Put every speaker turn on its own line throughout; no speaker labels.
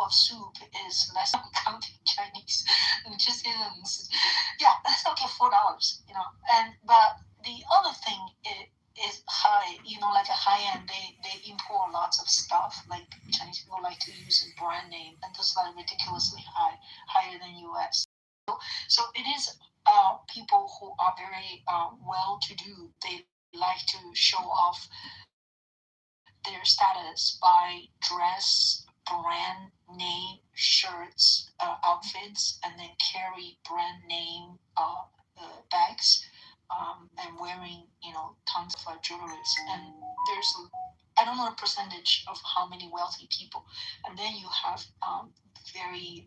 of soup is less than counting Chinese, just yeah, that's okay, $4, but the other thing is high, like a high end, they import lots of stuff, like Chinese people like to use a brand name, and those are ridiculously higher than US. So it is people who are very well-to-do. They like to show off their status by dress, brand name shirts, outfits, and then carry brand name bags, and wearing tons of jewelry. And there's I don't know the percentage of how many wealthy people, and then you have very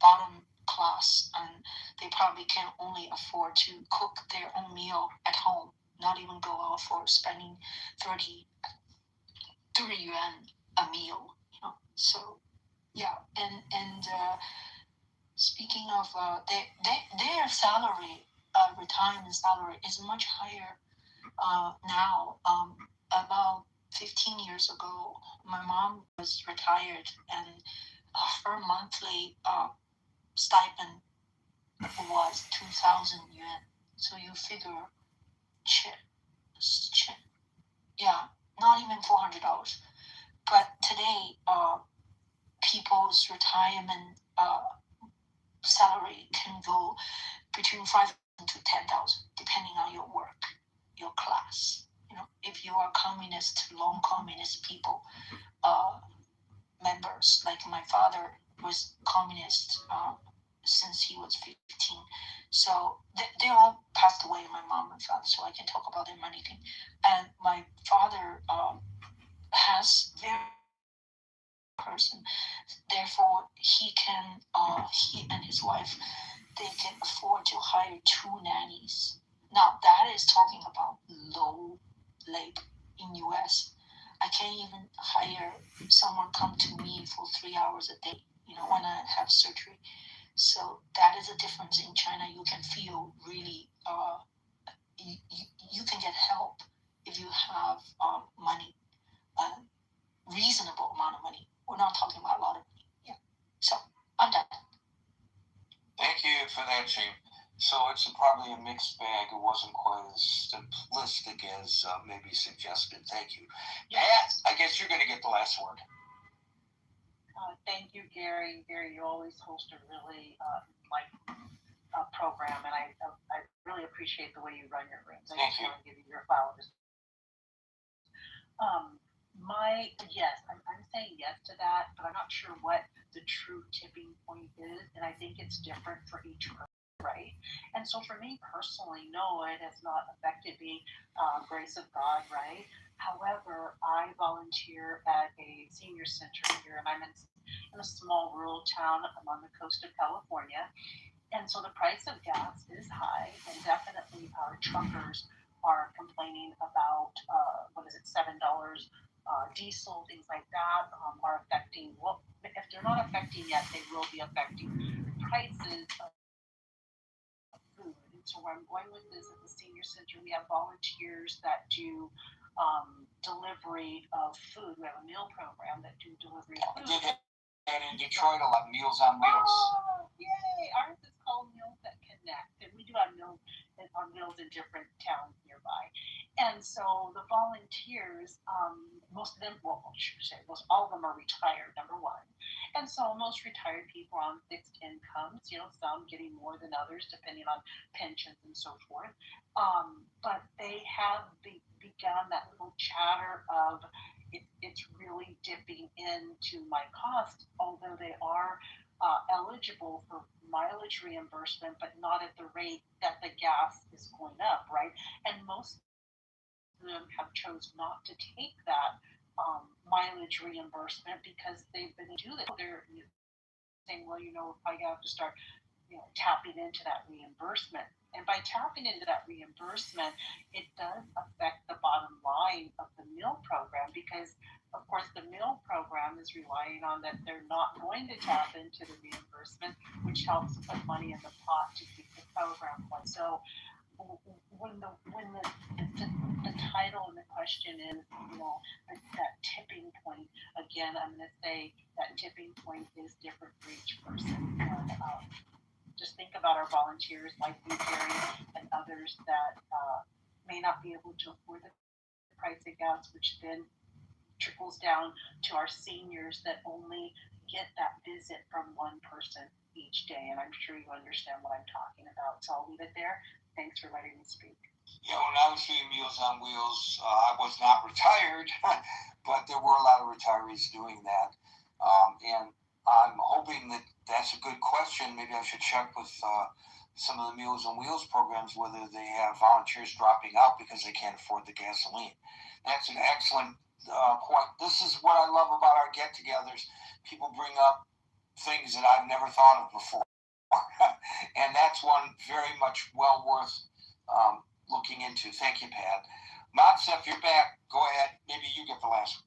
bottom class, and they probably can only afford to cook their own meal at home, not even go out for spending 30 yuan a meal. So yeah, and speaking of their salary, retirement salary is much higher now. About 15 years ago, my mom was retired, and her monthly stipend was 2,000 yuan. So you figure, yeah, not even $400. But today, people's retirement salary can go between 5,000 to 10,000, depending on your work, your class. If you are communist, long communist people, members, like my father was communist since he was 15. So they all passed away, my mom and father, so I can talk about their money thing. And my father has very person. Therefore, he and his wife, they can afford to hire 2 nannies. Now, that is talking about low labor in US. I can't even hire someone come to me for 3 hours a day, when I have surgery. So that is a difference in China. You can feel really, you can get help if you have money, reasonable amount of money. We're not talking about a lot of money. Yeah. So I'm done.
Thank you for that, Jane. So it's probably a mixed bag. It wasn't quite as simplistic as maybe suggested. Thank you. Pat, I guess you're going to get the last word.
Thank you, Gary. Gary, you always host a really program, and I really appreciate the way you run your rooms. I just want to give you your flowers. Yes, I'm saying yes to that, but I'm not sure what the true tipping point is, and I think it's different for each person, right? And so for me personally, no, it has not affected me, grace of God, right? However, I volunteer at a senior center here, and I'm in a small rural town on the coast of California, and so the price of gas is high, and definitely our truckers are complaining about $7 diesel, things like that, are affecting. Well, if they're not affecting yet, they will be affecting prices of food. And so where I'm going with this, at the senior center, we have volunteers that do delivery of food. We have a meal program that do delivery of food.
And in Detroit, a lot of Meals on Wheels.
Oh, yay! Ours is called Meals That Connect, and we do have meals in different towns nearby. And so the volunteers, most of them, most all of them are retired, number one. And so most retired people are on fixed incomes, some getting more than others depending on pensions and so forth. But they have begun that little chatter of it's really dipping into my cost, although they are eligible for mileage reimbursement, but not at the rate that the gas is going up, right? And most of them have chose not to take that mileage reimbursement because they've been doing it. They're saying, well, I have to start tapping into that reimbursement. And by tapping into that reimbursement, it does affect the bottom line of the meal program because, of course, the meal program is relying on that they're not going to tap into the reimbursement, which helps put money in the pot to keep the program going. So when the title and the question is, that tipping point, again, I'm going to say that tipping point is different for each person. Just think about our volunteers like Libertarian and others that may not be able to afford the price of gas, which then trickles down to our seniors that only get that visit from one person each day. And I'm sure you understand what I'm talking about. So I'll leave it there. Thanks for letting me speak.
Yeah, when I was doing Meals on Wheels, I was not retired, but there were a lot of retirees doing that. And I'm hoping that that's a good question. Maybe I should check with some of the Meals on Wheels programs whether they have volunteers dropping out because they can't afford the gasoline. That's an excellent point. This is what I love about our get-togethers. People bring up things that I've never thought of before. And that's one very much well worth looking into. Thank you, Pat. Matza, if you're back, go ahead. Maybe you get the last one.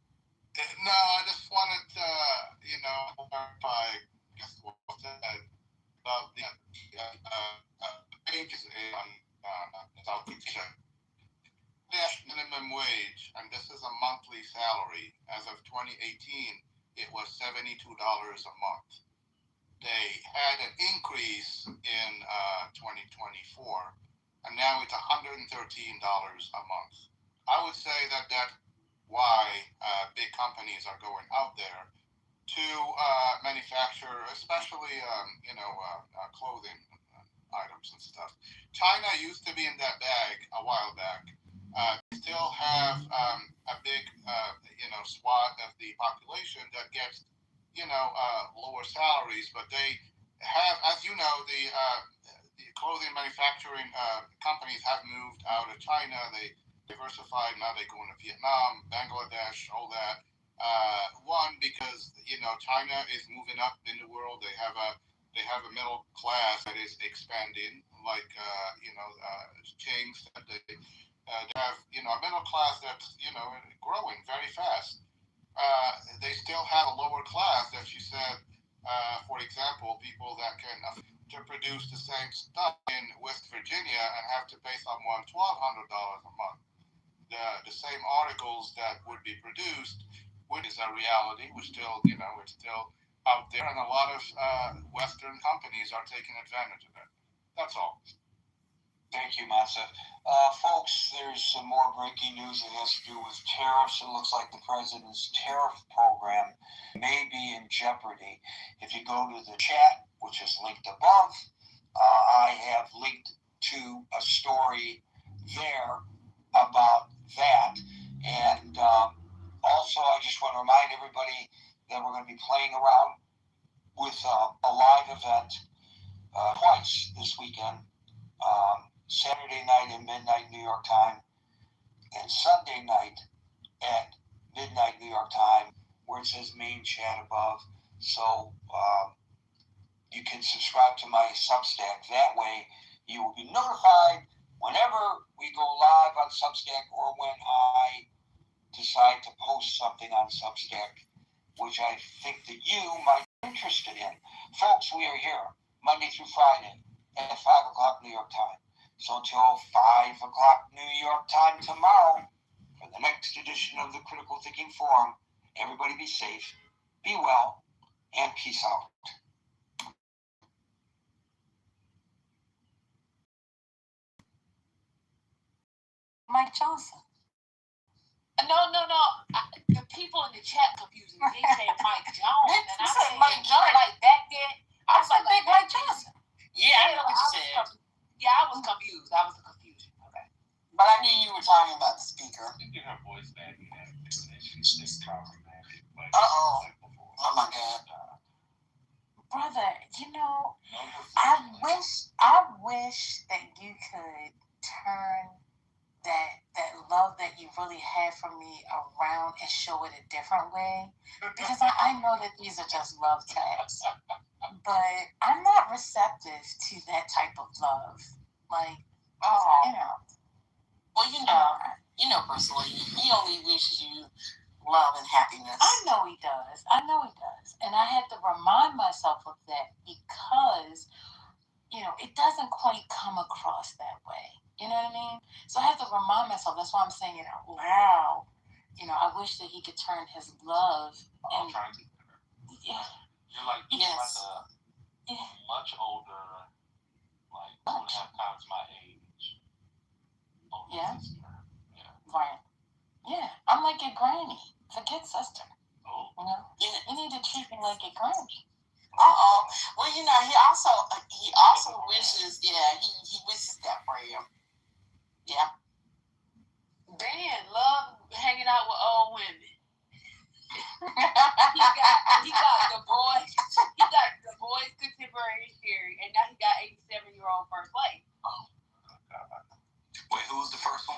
No, I just wanted to, clarify, I guess, what was said about the pages on Southeast Asia. Minimum wage, and this is a monthly salary. As of 2018, it was $72 a month. They had an increase in 2024, and now it's $113 a month. I would say that's why big companies are going out there to manufacture, especially clothing items and stuff. China used to be in that bag a while back. Still have a big swath of the population that gets lower salaries, but they have, as you know, the clothing manufacturing companies have moved out of China. They diversified. Now they go into Vietnam, Bangladesh, all that. One, because China is moving up in the world. They have a middle class that is expanding, like Ching said. They have a middle class that's growing very fast. They still have a lower class that you said. For example, people that can to produce the same stuff in West Virginia and have to pay someone $1,200 a month. The same articles that would be produced, which is a reality. We're still, it's still out there, and a lot of Western companies are taking advantage of it. That's all.
Thank you, Matza. Folks, there's some more breaking news that has to do with tariffs. It looks like the president's tariff program may be in jeopardy. If you go to the chat, which is linked above, I have linked to a story there about that. And also, I just want to remind everybody that we're going to be playing around with a live event twice this weekend. Saturday night at midnight New York time and Sunday night at midnight New York time, where it says main chat above. So you can subscribe to my Substack. That way you will be notified whenever we go live on Substack or when I decide to post something on Substack, which I think that you might be interested in. Folks, we are here Monday through Friday at 5 o'clock New York time. So until 5 o'clock New York time tomorrow, for the next edition of the Critical Thinking Forum, everybody be safe, be well, and peace out.
Mike Johnson.
No. The people in the chat confused me. They say Mike Jones, and I said
Mike Johnson.
Like back then.
I was like Mike Johnson.
Yeah, I know what you said. I was confused. I was confusion. Okay.
But I knew you were talking about the speaker.
You get her voice back in that, and she's problematic.
Oh my God. Brother, I wish that you could turn that love that you really had for me around and show it a different way. Because I know that these are just love tags. But I'm not receptive to that type of love. Like,
Well, personally, he only wishes you love and happiness.
I know he does. And I had to remind myself of that because, it doesn't quite come across that way.
You know what I mean? So I have to remind myself. That's why I'm saying it out loud. I wish that he could turn his love.
I'm trying to.
Yeah.
You're like much older, like 2.5 times my age.
Yeah.
Sister. Yeah.
Right. Yeah. I'm like your granny. Forget sister.
Oh.
You need to treat me like your granny.
Well, he also wishes, he wishes that for you. Yeah.
Dan love hanging out with old women. he got the boys. He got the boys contemporary Sherry, and now he got 87-year-old first lady.
Wait, who was the first one?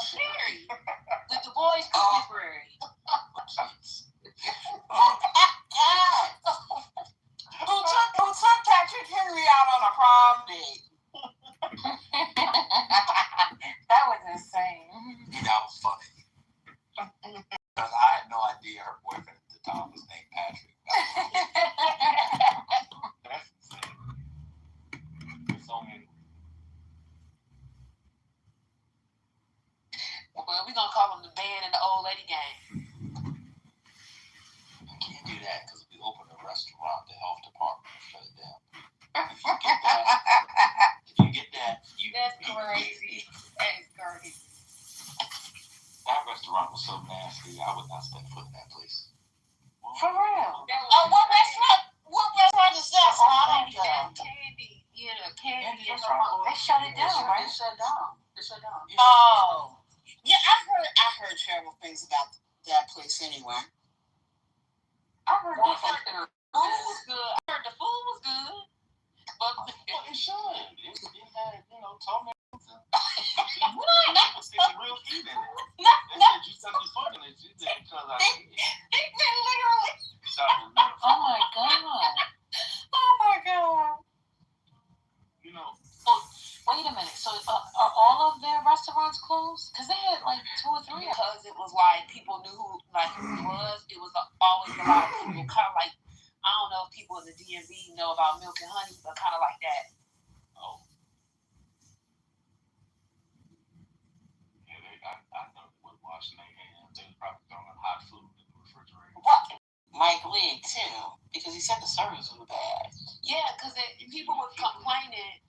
Sherry. The boys contemporary.
Who took Patrick Henry out on a prom date?
That was insane.
That was funny. Because I had no idea her boyfriend at the time was named Patrick.
That's insane. It's only.
Well, we're gonna call them the band and the old lady gang.
I can't do that because we opened a restaurant, the health department will shut it down. If you get that,
That's crazy. That is crazy.
that restaurant was so nasty, I would not step foot in that place.
For real.
What restaurant is that?
Candy. Yeah, Candy.
They shut it down, right? They shut down.
Oh. Yeah, I heard terrible things about that place anyway.
I heard
The food was good. I heard the food was good. But
It should. It had, toenails.
What?
It's real feet in it. They said you stuck your foot in it. You did because I did.
Literally.
Oh my god.
Oh my god.
Wait a minute. So are all of their restaurants closed? Because they had like 2 or 3.
because it was like people knew who he was. It was always a lot of people, kind of like, I don't know if people in the DMV know about Milk and Honey, but kind of like that.
Oh. Yeah, I know they were washing their hands. They were probably throwing hot food in the refrigerator.
What? Mike Lee too, because he said the service was bad.
Yeah, because people was complaining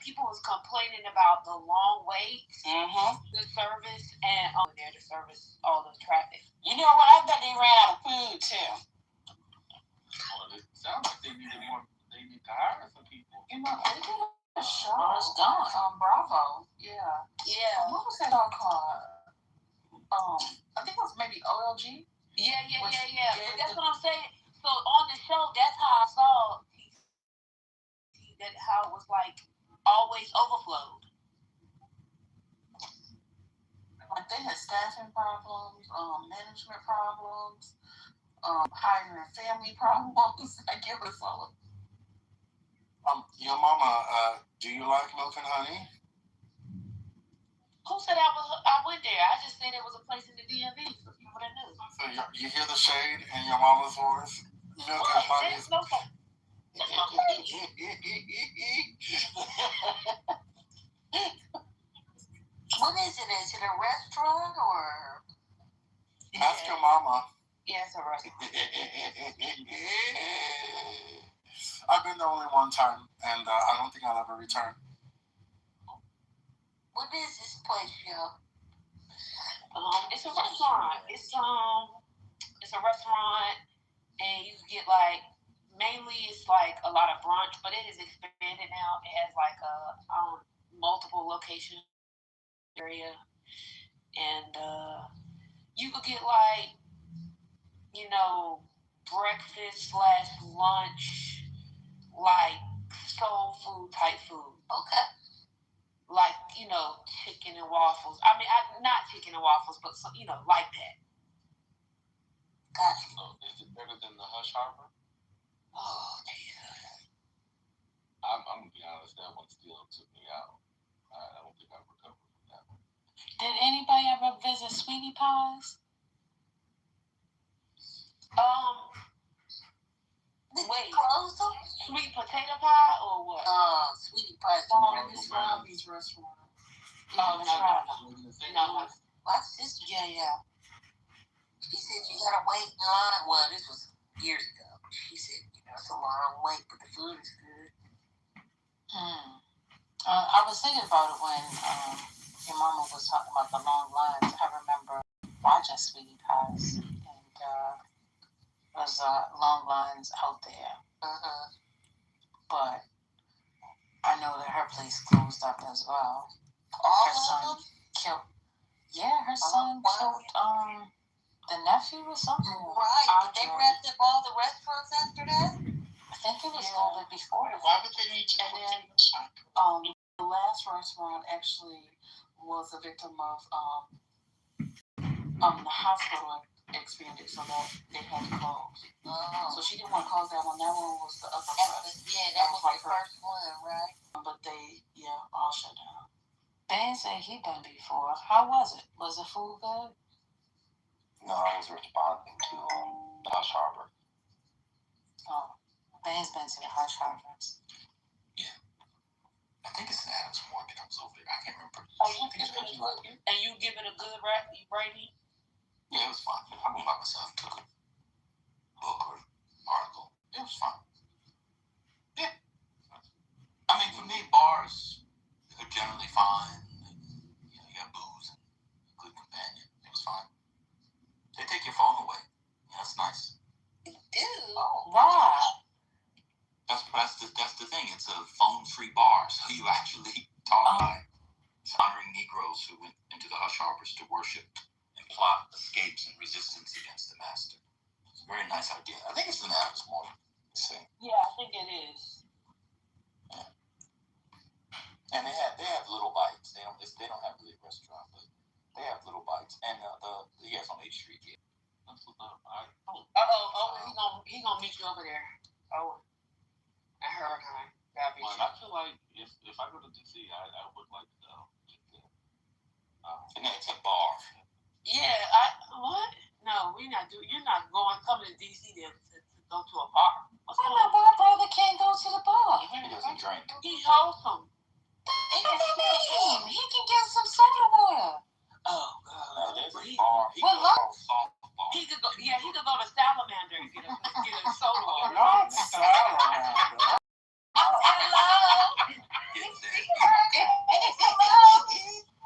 about the long wait, the service, and there to service all the traffic.
You know what? I bet they ran out of food too.
Well, it sounds like they need to hire some people.
They did a show. It's gone. Bravo. Yeah.
Yeah.
What was that song called? I think it was maybe OLG.
Yeah. But that's what I'm saying. So on the show, that's how I saw how it was like always overflowed.
Like they had staffing problems, management problems, hiring family problems. Like it was all.
Your mama, do you like Milk and Honey?
Who said I went there? I just said it was a place in the DMV for people that knew.
So you hear the shade in your mama's voice? Milk and Honey.
There's no place.
What is it? Is it a restaurant or?
Ask your mama.
Yeah, it's a restaurant.
I've been there only one time, and I don't think I'll ever return.
What is this place, yo?
It's a restaurant. It's a restaurant, and you get like mainly it's like a lot of brunch, but it is expanded now. It has like multiple location area, and you could get like breakfast / lunch, like soul food type food.
Okay.
Like, chicken and waffles. I mean, not chicken and waffles, but like that.
Gotcha.
So is it better than the Hush Harbor?
Oh, Jesus.
I'm gonna be honest, that one still took me out. I don't think I recovered from that one.
Did anybody ever visit Sweetie Pies?
Wait.
Close them?
Sweet potato pie or what?
Sweetie Pie.
Miss Robbie's restaurant.
Oh,
that's right. No.
My sister, yeah. She said you gotta wait in line. Well, this was years ago. She said, it's a long wait, but the food is good.
I was thinking about it when your mama was talking about the long lines. I remember watching Sweetie Pies, and was long lines out there. But I know that her place closed up as well. Her son killed. Yeah, her son killed the nephew or something.
Right. Did they wrapped up all the restaurants after that?
I think it was a little bit before.
Why would they need to?
And then
The last restaurant actually was a victim of the hospital expanded so that they had to close. So she didn't want to close that one. That one was the upper crust.
Yeah, that was the first one, right?
But they, all shut down.
Ben said he been before. How was it? Was the food good?
No, I was responding to Hush Harbor.
Oh, Ben's been to the Hush Harbors.
I think it's an Adams Morgan. I was over there. I can't remember.
And you give it a good rating?
Yeah, it was fine. I went by myself, took a book or article. It was fine. Yeah. I mean, for me, bars are generally fine. You got booze and a good companion. It was fine. They take your phone away. Yeah, that's nice.
They do.
Wow.
That's the thing. It's a phone-free bar, so you actually talk by honoring Negroes who went into the Hush Harbors to worship and plot escapes and resistance against the master. It's a very nice idea. I think it's an Adams Morgan.
Yeah, I think it is.
Yeah. And they have little bites. They don't have a big restaurant, but they have little bites. And it's on H Street. Yeah.
He gonna meet you over there. I heard her.
Well, I feel like if I go to DC, I would like to go. And then it's a bar.
Yeah, what? No, you're not coming to DC to go to a bar.
Why my brother can't go to the bar?
He doesn't drink.
He's wholesome.
What do you mean? He can get some soda water.
Oh, God.
There's a bar. He
What
goes softball.
He could go to Salamander and get a soda water.
Not Salamander.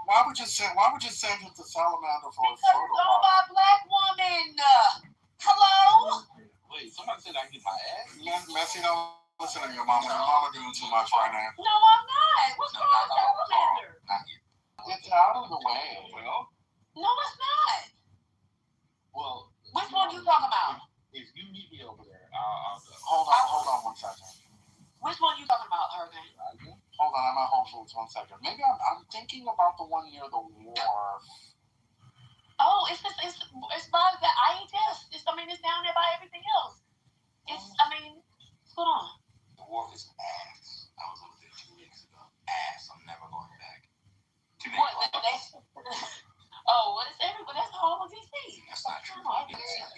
Why would you send him to Salamander for a
Because
photo?
it's all about black woman. Hello?
Wait, somebody said I can get my ass?
Messi, don't listen to your mama. Your mama doing too much right now.
No, I'm not. What's wrong with Salamander?
It's out of the way. Well,
No, it's not. Which one you talking about?
If you meet me over there, I'll go.
Hold on 1 second.
Which one you talking about, Hurricane?
Hold on, I'm at Whole Foods 1 second. Maybe I'm thinking about the one near the wharf.
Oh, it's by the IHS. It's down there by everything else. Hold on.
The wharf is ass. I was over there 2 weeks ago. Ass. I'm never going back. Too many
What is everybody? That's the whole of DC.
That's not true.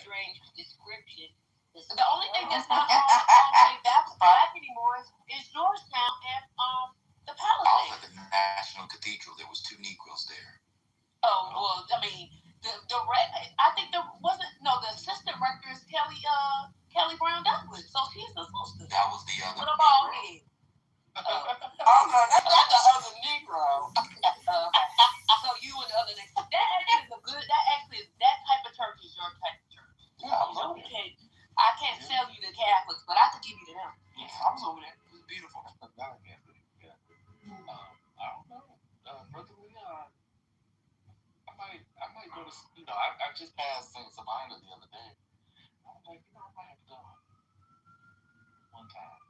Strange description. The only thing that's not all that's black anymore is Georgetown and the
I was
Palisades.
at the National Cathedral. There was 2 Negroes there.
Oh well, I think the assistant rector is Kelly Brown Douglas, so she's the sister.
That was the other
With a bald
Negro.
head.
Oh no, that's not the other Negro.
So you and the other nigga. That actually is that type of church is your type of church.
Yeah, I was over there.
I can't sell you the Catholics, but I could give you to them.
Yeah, I was over there. It was beautiful. I don't know. Brother Leon, I might go to, I just passed St. Sabina the other day. I was like, I might have to go one time.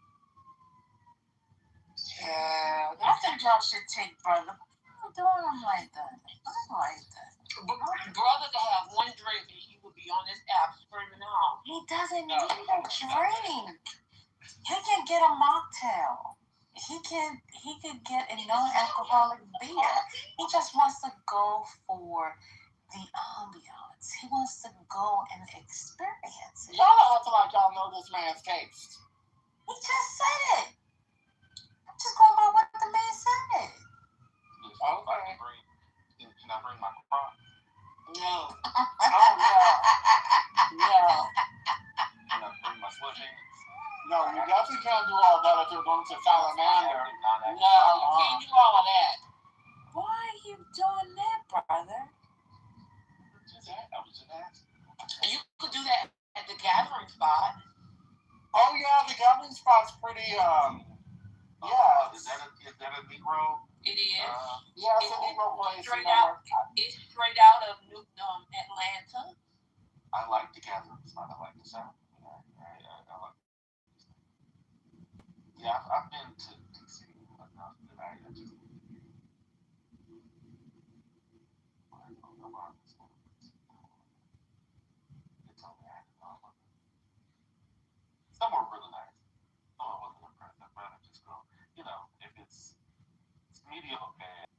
Yeah, I think y'all should take brother. I'm doing him like that. I like that.
Brother could have one drink and he would be on this app screaming out.
He doesn't need a drink. He can get a mocktail. He could get a non-alcoholic beer. He just wants to go for the ambiance. He wants to go and experience it.
Y'all acting like y'all know this man's taste.
He just said it.
you're going to salamander.
No, you can't do all of that.
Why are you doing that, brother?
I was just asking.
You could do that at the gathering spot.
Oh yeah, the gathering spot's pretty. Yeah.
Is that a Negro?
It is.
Yeah, it's a Negro place.
It's straight out of Atlanta.
I like the gathering spot. I like the sound. I like. Yeah, I've been to DC enough that I just. Some were really nice. Some I wasn't impressed. I'd rather just go, if it's medium or bad.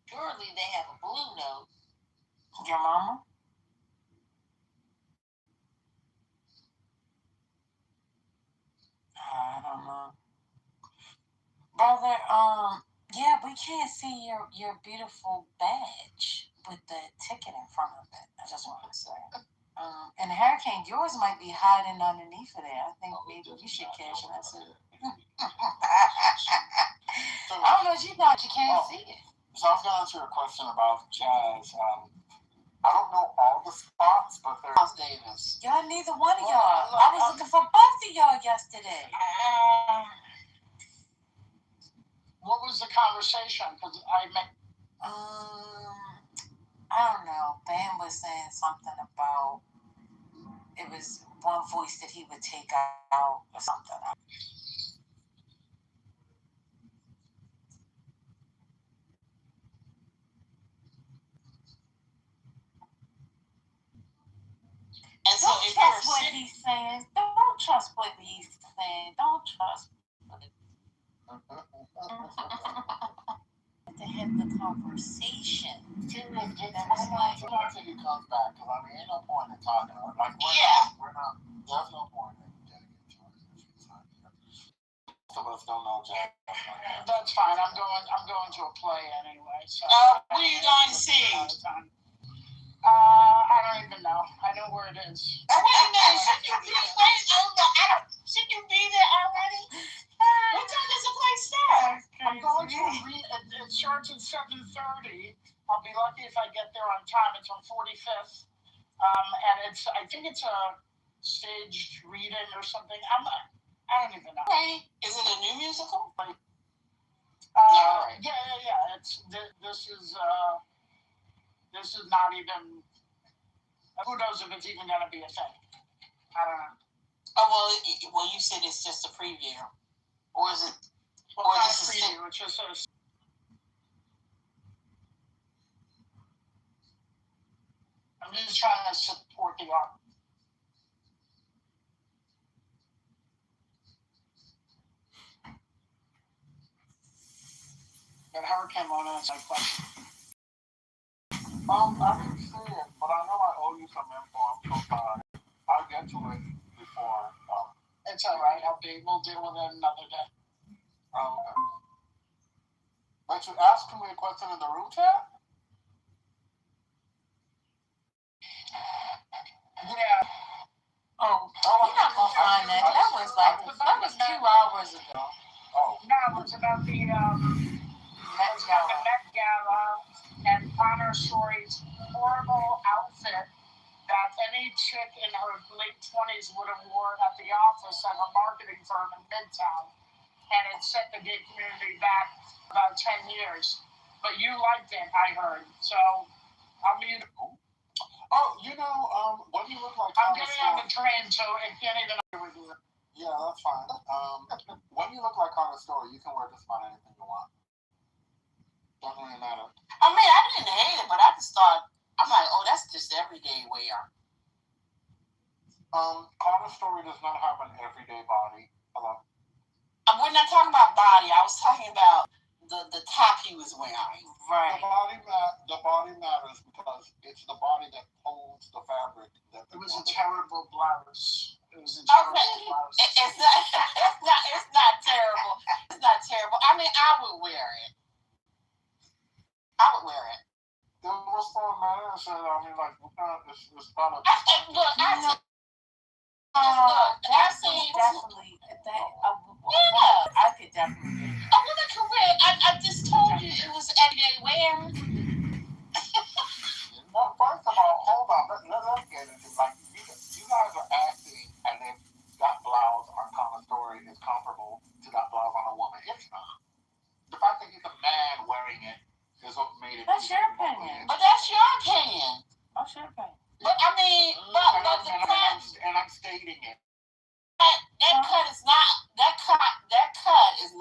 Surely they have a blue note.
Your mama? I don't know. Brother, yeah, we can't see your beautiful badge with the ticket in front of it. I just want to say. And Hurricane, yours might be hiding underneath of there. I think maybe you should cash that too. I don't know, you can't see it.
So I was going to answer your question about jazz. I don't know all the spots, but there's
Davis.
Y'all, neither one of y'all. I was looking for both of y'all yesterday.
What was the conversation? Because I
don't know. Ben was saying something about it was one voice that he would take out or something.
And so
don't trust what he's saying. Don't trust what he's saying. Don't trust. To have the conversation.
Serious, just wait until he comes back. Because I mean, ain't no point in talking. Like we're not. There's no point in getting into it if he's not here. Most of us don't know Jack. That's fine. I'm going to a play anyway. So.
What are you going to see?
I don't even know. I know where it is.
Wait a minute. Should you be there already? What time does the play start?
I'm going to it starts at 7:30. I'll be lucky if I get there on time. It's on 45th. And I think it's a staged reading or something. I don't even know.
Right. Is it a new musical?
Yeah. This is not even. Who knows if it's even going to be a thing? I don't know.
Oh well, you said it's just a preview, or is it?
Well,
or
not
is
a preview. It's just I'm just trying to support the art. But Hurricane won't answer my question. I didn't see it, but I know I owe you some info. I'm so sorry. I'll get to it before. It's all right. We'll deal with it another day. Oh, okay. But you asked me a question in the room chat? Yeah.
Oh, you're not gonna find that. That was 2 hours ago.
Oh. No, it was about the Met Gala and Connor Story's horrible outfit that any chick in her late 20s would have worn at the office of a marketing firm in Midtown. And it set the gay community back about 10 years. But you liked it, I heard. So, I mean... Oh, what do you look like? I'm getting on the train, so it can't even agree with you. Yeah, that's fine. When you look like Connor Story, you can wear just about anything you want. Doesn't really matter.
I mean, I didn't hate it, but I just thought, I'm like, oh, that's just everyday wear.
Connor Story does not have an everyday body. Hello?
We're not talking about body. I was talking about the top he was wearing.
Right.
The body matters because it's the body that holds the fabric. It was a terrible blouse. It's not terrible.
It's not terrible. It's not terrible. I mean, I would wear it.
It was for a man, so I mean, like, it's not a...
That's definitely that.
Yeah.
I could definitely.
I want a career. I just told you it was everyday wear.
Well, first of all, hold on. Let's get into like you guys are acting as if that blouse on Common Story is comparable to that blouse on a woman. It's not. The fact that he's a man wearing it is what made it.
That's your opinion.
But that's your opinion.
That's your opinion.
But I mean, but the cut.
And I'm stating it.
That cut is not. That cut is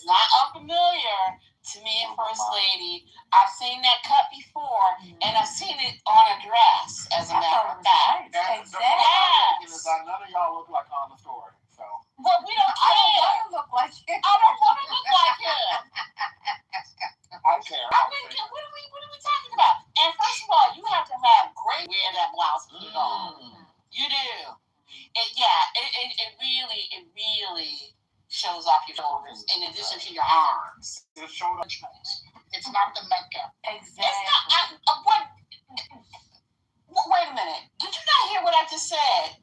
not unfamiliar to me and First Lady. I've seen that cut before, and I've seen it on a dress, as a matter of fact.
Exactly.
Yes.
None of y'all look like on the story, so.
Well, we don't care.
I don't want to look like him.
I don't want to look like him.
I care.
I mean, what are we talking about? And first of all, you have to have great wear that blouse to put on. You do. It really shows off your shoulders in addition to your arms.
It showed up.
It's not the Mecca.
Exactly.
It's not. Wait a minute. Did you not hear what I just said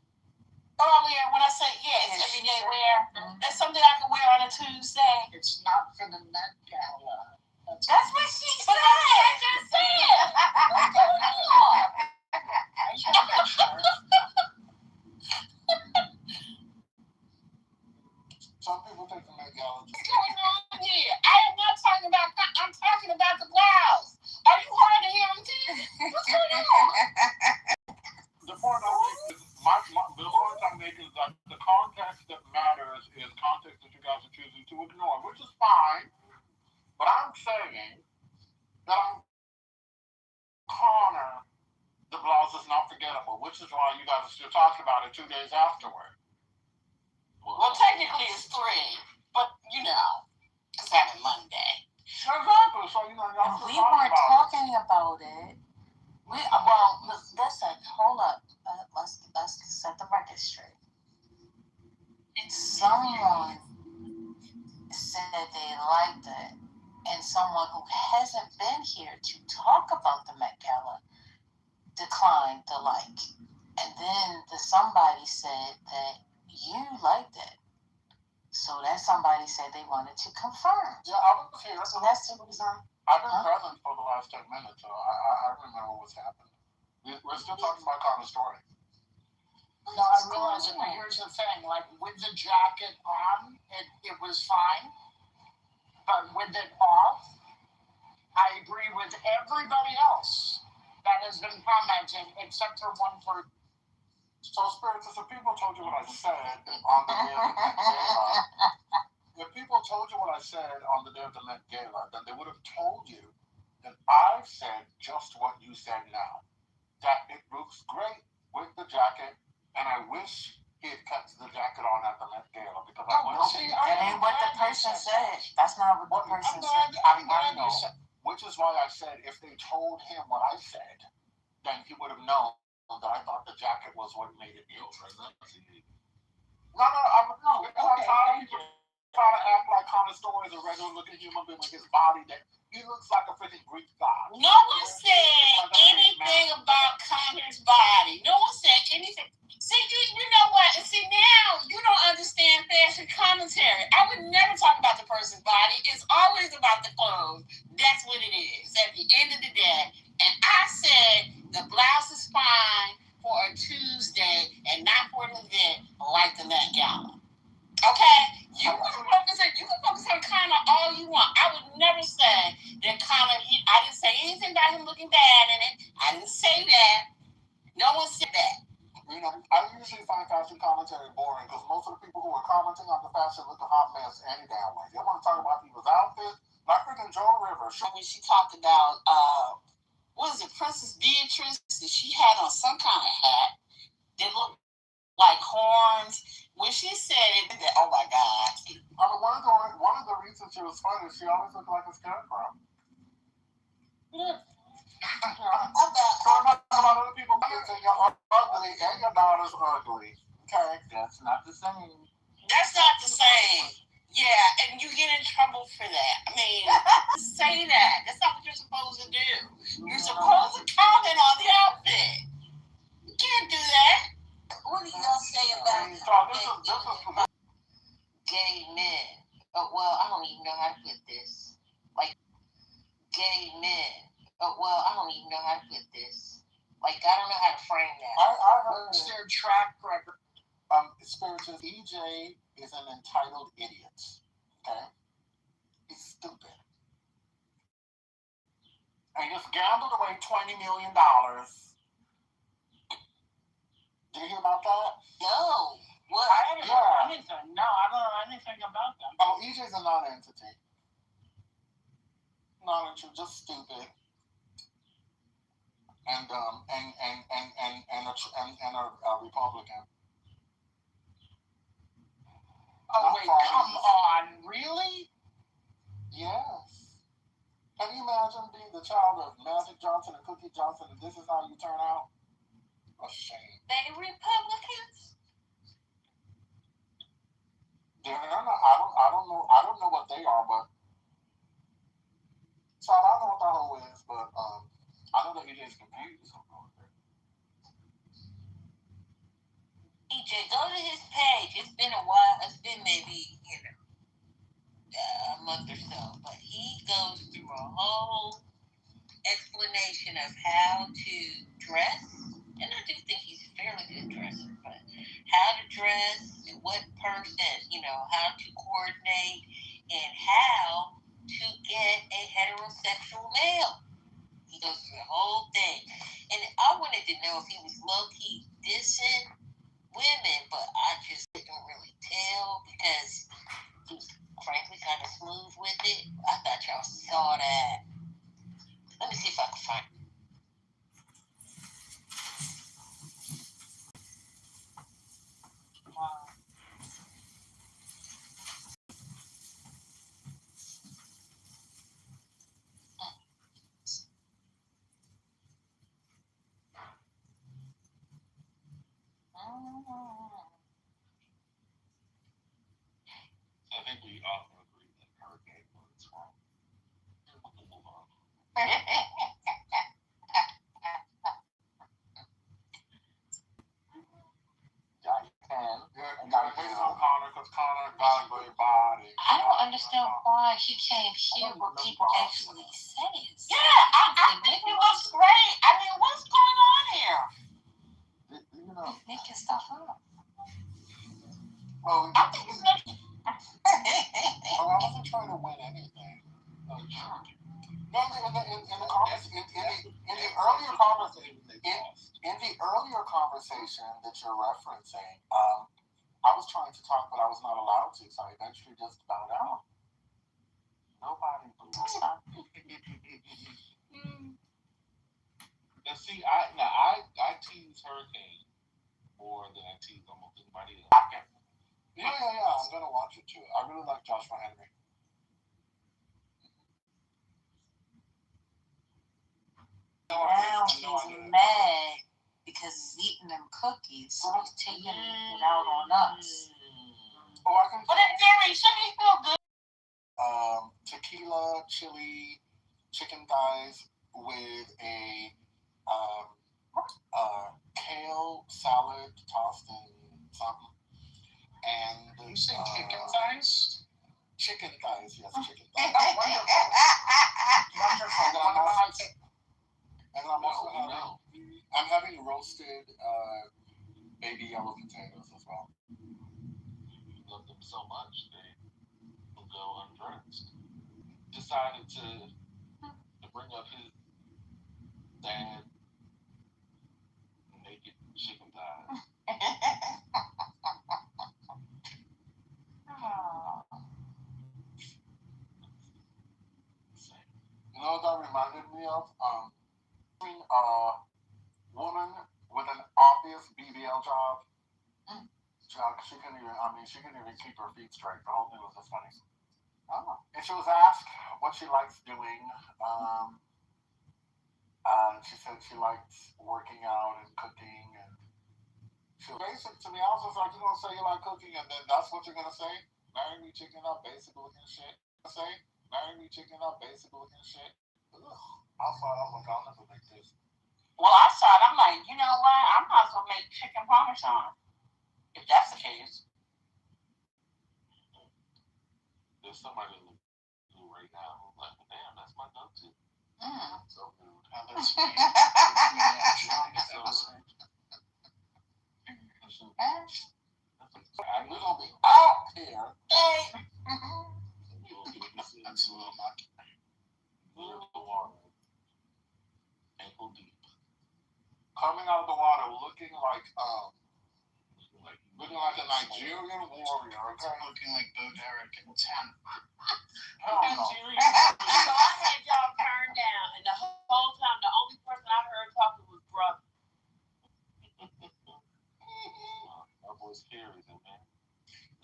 earlier when I said it's everyday wear? That's something I can wear on a Tuesday.
It's not for the Met Gala.
That's what she said.
But that's what I just said. What's going on?
Some people think the Met Gala.
What's going on here? I am not talking about. I'm talking about the blouse. Are you hard of hearing too? What's going on?
The point I'm making is that the context that matters is context that you guys are choosing to ignore, which is fine. But I'm saying that Connor, the blouse is not forgettable, which is why you guys are still talking about it 2 days afterward.
Well, technically it's 3, but it's having Monday.
Exactly. So y'all
we weren't talking about it. Listen, hold up. Let's set the record straight. Someone said they liked it, and someone who hasn't been here to talk about the Met Gala declined the like. And then somebody said that you liked it. So that somebody said they wanted to confirm.
Yeah, I was here.
So that's the reason.
I've been present for the last 10 minutes, so I remember what's happened. We're still talking about Connor's story.
No, I realize it, but here's the thing, like with the jacket on, it was fine. But with it off, I agree with everybody else that has been commenting, except for one person.
So, Spirits, if people told you what I said on the day of the Met Gala, if people told you what I said on the day of the Met Gala, then they would have told you that I said just what you said now. That it looks great with the jacket, and I wish he had kept the jacket on at the Met Gala because I want to see.
That ain't what the person said. That's not what the person said.
I know. Which is why I said if they told him what I said, then he would have known that I thought the jacket was what made it good. No, I'm tired of people trying to act like Connor Story is a regular looking human being with his body that he looks like a freaking Greek god.
No one said anything about Connor's body. No one said anything. See, you know what? See, now you don't understand fashion commentary. I would never talk about the person's body. It's always about the clothes. That's what it is at the end of the day. And I said the blouse is fine for a Tuesday and not for an event like the Met Gala. Okay? You can focus on Connor all you want. I would never say that Connor, I didn't say anything about him looking bad in it. I didn't say that. No one said that.
I usually find fashion commentary boring because most of the people who are commenting on the fashion look a hot mess any damn way. They want to talk about people's outfits. Like freaking Joan Rivers.
When she talked about, what is it, Princess Beatrice? She had on some kind of hat that looked like horns. When she said it, oh my God.
One of the reasons she was funny is she always looked like a scarecrow.
Yeah.
I'm not about other people saying you're ugly and your daughter's ugly. Okay, that's not the same.
That's not the same. Yeah, and you get in trouble for that. I mean, say that. That's not what you're supposed to do. You're supposed to comment on the outfit. You can't do that.
What do y'all say about
So this is
gay
What's their track record?
Spiritual EJ is an entitled idiot. Okay? He's stupid. And just gambled away $20 million. Did you hear about that?
No. What?
I haven't heard anything. No, I don't know anything about them.
Oh, EJ's a non-entity. Non-entity, just stupid. And a Republican.
Oh, wait, come on. Really?
Yes. Can you imagine being the child of Magic Johnson and Cookie Johnson, and this is how you turn out? A shame.
They Republicans?
They're not, I don't know what they are, but so I don't know what the whole is, but I know that he is confused.
EJ, go to his page. It's been a while. It's been maybe, a month or so. But he goes through a whole explanation of how to dress. And I do think he's a fairly good dresser. But how to dress, and what person, how to coordinate, and how to get a heterosexual male. He goes through the whole thing. And I wanted to know if he was low-key dissing women, but I just didn't really tell because he was frankly kind of smooth with it. I thought y'all saw that. Let me see if I can find it.
Wow.
I think we often agree that hurricane was wrong. We'll move on.
I don't understand why he can't hear what people actually say.
Yeah, I think it was great. I mean, what's going on here?
He's making stuff up.
Well,
I think it's not.
I wasn't trying to win anything. No, in the earlier conversation that you're referencing, I was trying to talk, but I was not allowed to, so I eventually just found out. Nobody believes.
Now, see, I tease Hurricane more than I tease almost anybody else.
Yeah. I'm gonna watch it too. I really like Joshua Henry.
Now he's mad because he's eating them cookies, so he's taking it out on us.
Oh, I can.
But in theory, shouldn't he feel good?
Tequila, chili, chicken thighs with a kale salad tossed in something. And
You say chicken thighs?
Chicken thighs, yes, chicken thighs.
Wonderful.
And I'm also having roasted baby yellow potatoes as well.
You love them so much, they will go undressed. Decided to bring up his dad naked chicken thighs.
You know what that reminded me of? A woman with an obvious BBL job. She couldn't even keep her feet straight. The whole thing was just funny. And she was asked what she likes doing. She said she likes working out and cooking, and she was basic to me. I was just like, you're gonna say you like cooking, and then that's what you're gonna say? Marry me, chicken up, basic looking shit. Marry me, chicken up, basic looking shit. Ugh. I thought, I was like, I'll never make this.
Well, I saw it. I'm like, you know what? I might as well make chicken parmesan. If that's the case.
There's somebody who right now who's like, damn, that's my go-to. So good.
And that's
here.
That's a little much.
Little water. Ankle deep.
Coming out of the water looking like a Nigerian warrior, okay?
Looking like Bo Derek and 10.
Hell no.
So I had y'all turned down, and the whole time, the only person I heard talking was brother.
That boy's scary, though, man.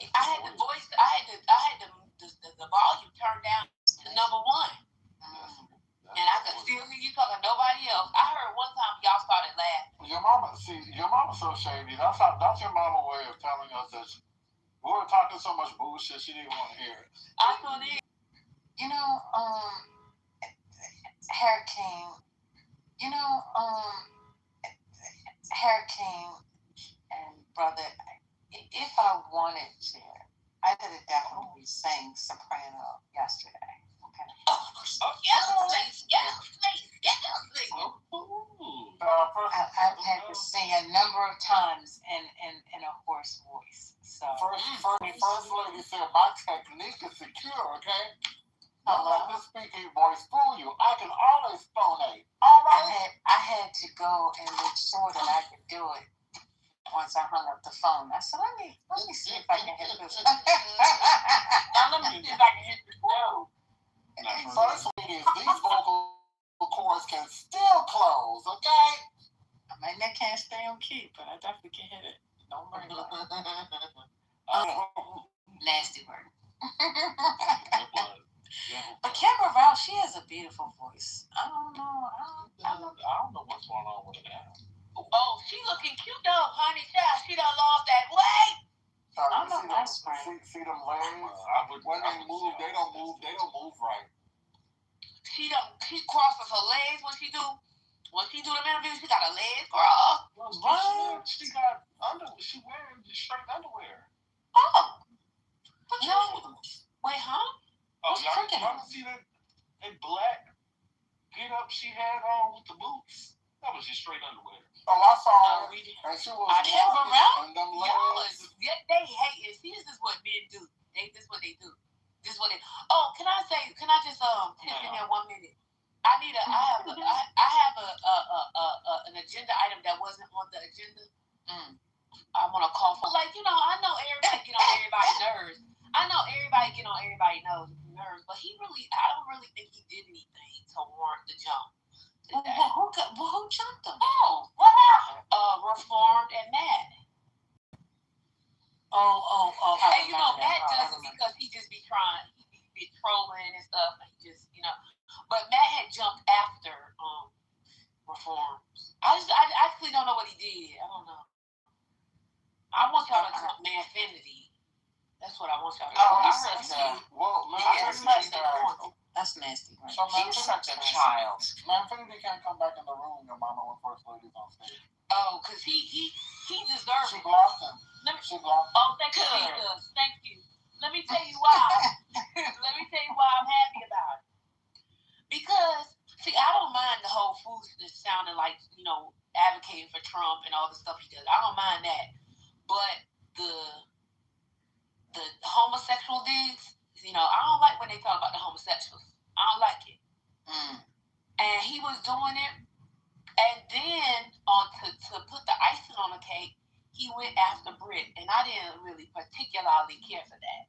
I had the voice. I had the volume turned down to number one, and I could still hear you talking. Nobody else. I heard one time y'all started laughing.
Your mama's so shady. That's your mama way of telling us that we were talking so much bullshit she didn't want to hear it.
I thought it.
You know, Hurricane. Hurricane and brother. If I wanted to, I could have definitely sang soprano yesterday. Okay. I've had to sing a number of times in a hoarse voice. So
First lady said my technique is secure, okay? Don't let this speaking voice fool you. I can always phonate. All right.
I had to go and make sure that I could do it. Once I hung up the phone, I said, let me see if I can hit this.
Now let me see if I can hit this note.
First lady, these vocal cords can still close, okay?
I might not can't stay on key, but I definitely can hit it. Don't worry about it. Nasty word. But Kimber Rao, she has a beautiful voice. I don't know
what's going on with that.
Oh, she looking cute though, honey. Child, she done lost that weight.
I'm not ice cream.
See them legs? When they move, they don't move right.
She crosses her legs when she do them interviews. She got her legs crossed.
What? She wearing straight underwear.
Oh. No. Wait, huh?
Oh, y'all see that black get up she had on with the boots? That was just straight underwear. Oh, I saw her. And she was
around them legs. They hate it. See, this is what men do. This is what they do. This is what they. Oh, can I just tip in there 1 minute? I have an agenda item that wasn't on the agenda. I want to call for, I know everybody get on everybody's nerves. I know everybody get on everybody's nerves, but I don't really think he did anything to warrant the jump.
Who jumped him?
Oh, what happened? Reformed and Matt.
Oh.
And Matt does it because he just be trolling and stuff. And he just, But Matt had jumped after Reforms. I actually don't know what he did. I don't know. I want y'all to jump Manfinity. That's what I want y'all to do.
That's nasty. Right?
So she's such a child.
Manfinity can't come back in the room. Your mama when first lady's on stage.
Oh, because he deserves it.
She blocked him.
Oh, thank you, Jesus. Thank you. Let me tell you why. I'm happy about it. Because, see, I don't mind the whole foolishness sounding like, advocating for Trump and all the stuff he does. I don't mind that. But the homosexual digs, I don't like when they talk about the homosexuals. I don't like it. And he was doing it. And then to put the icing on the cake, he went after Brit. And I didn't really particularly care for that.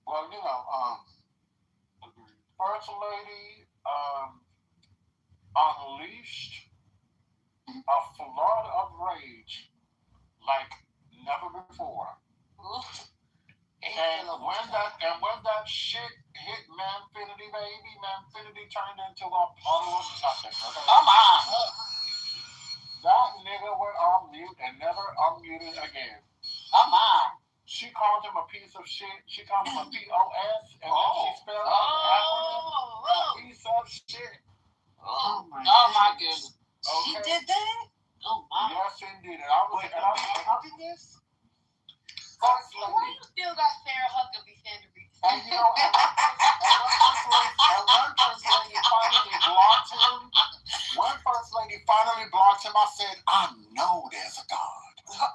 Well, First Lady unleashed a flood of rage like never before. And when that shit hit Manfinity, baby, Manfinity turned into a puddle of nothing. Okay?
Come on.
That nigga went on mute and never unmuted again.
Come on.
She called him a piece of shit. She called him a POS, and then she spelled out the acronym piece of shit.
Oh my
goodness.
Okay.
She did that?
Oh my.
Yes, indeed. And I was like, this? First
Why
lady.
you still got Sarah Huckabee Sanders?
And when First Lady finally blocked him, I said, I know there's a God.
I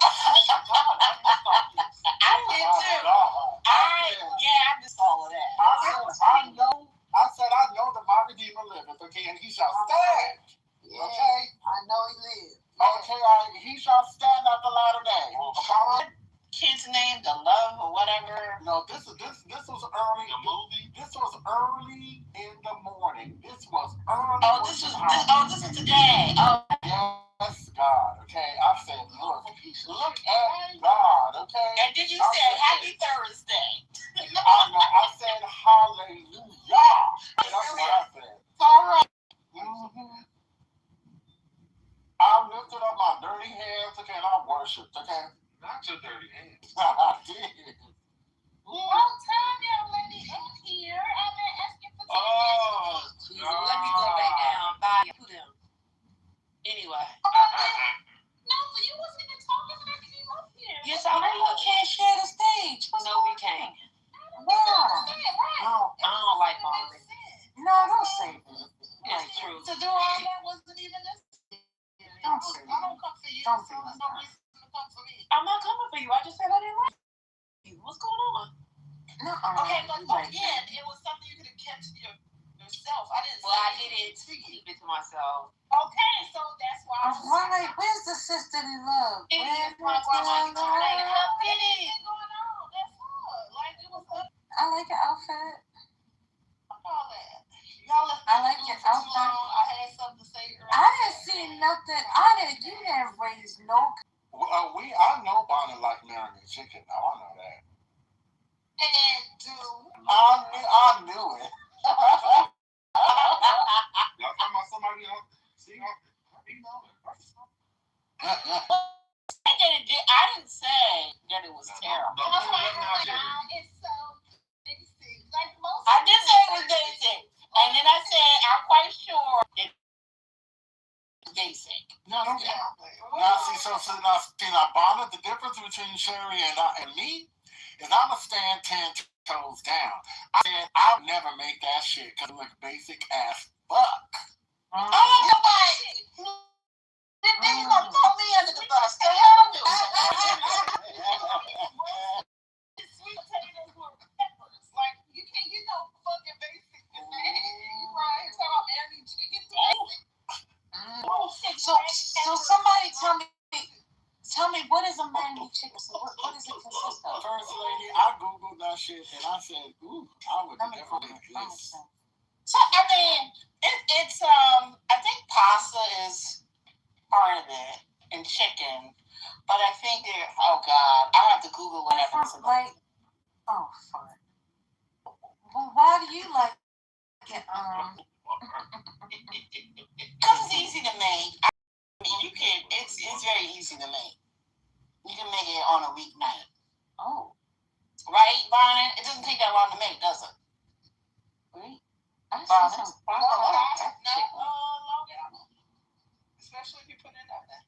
did too. I just all of that.
I said, I know that my Redeemer liveth, okay, and he shall stand. Okay?
I know he lives.
Okay, he shall stand at the latter day.
Kid's name, The Love or whatever.
No, this was early.
The movie?
This was early in the morning. This was early.
This is today. Oh.
Yes, God. Okay, I said, look at God. Okay.
And did you say Happy Thursday?
I know. I said hallelujah. That's what I said.
All right.
Mm-hmm. I lifted up my dirty hands, okay, and I worshiped, okay?
Not your dirty hands.
I did.
Long time, young lady, up here. I've been asking for Jesus, let me go back down. Bye to them. Anyway. No, but you wasn't even talking when I came up here. Yes, I know you can't share the stage. No, we can't.
Wow.
I don't like Marvin.
No, don't say that.
It's true. To do all that wasn't even necessary.
Don't say that.
I don't come for you.
Don't
So
do
there's
that.
no reason to come for me. I'm not coming for you. I just said I didn't like you. What's going on? Okay, but again, it was something you could have kept to yourself. I didn't. Well, I didn't keep it to myself. Okay, so that's why.
All right, where's the sisterly love?
Where's my grandma? Going on? That's all. Like it was.
I like your outfit.
All that. Y'all left.
I like your outfit.
I had something to say earlier.
I didn't see nothing. You didn't raise no.
I know Bonnie like marrying chicken. Now I know that.
And do.
I knew it.
Y'all talking about somebody else? See, I know it.
I didn't say that it was terrible.
It's
so basic. Like most. I did say it was basic, and then I said I'm quite sure it was basic.
No, don't get now, now, Bonnet, the difference between Sherry and me is I'm going to stand 10 toes down. I would never make that shit because I'm like basic ass fuck.
Oh, nobody. Then you gonna throw me under the bus. The hell do sweet potatoes with peppers. Like, you can't get no fucking basic in there. You right? So I'm marrying chicken.
So somebody tell me what is a marinated chicken? So what does it consist of?
First lady, I googled that shit and I said, ooh, I would never make this.
So I mean, it's I think pasta is part of it and chicken, but I think oh God, I have to Google whatever.
Like, oh fuck. Well, why do you like it?
Because it's easy to make. You can. It's very easy to make. You can make it on a weeknight.
Oh.
Right, Bonnie? It doesn't take that long to make, does it?
Wait. I see some
especially if you put it out there.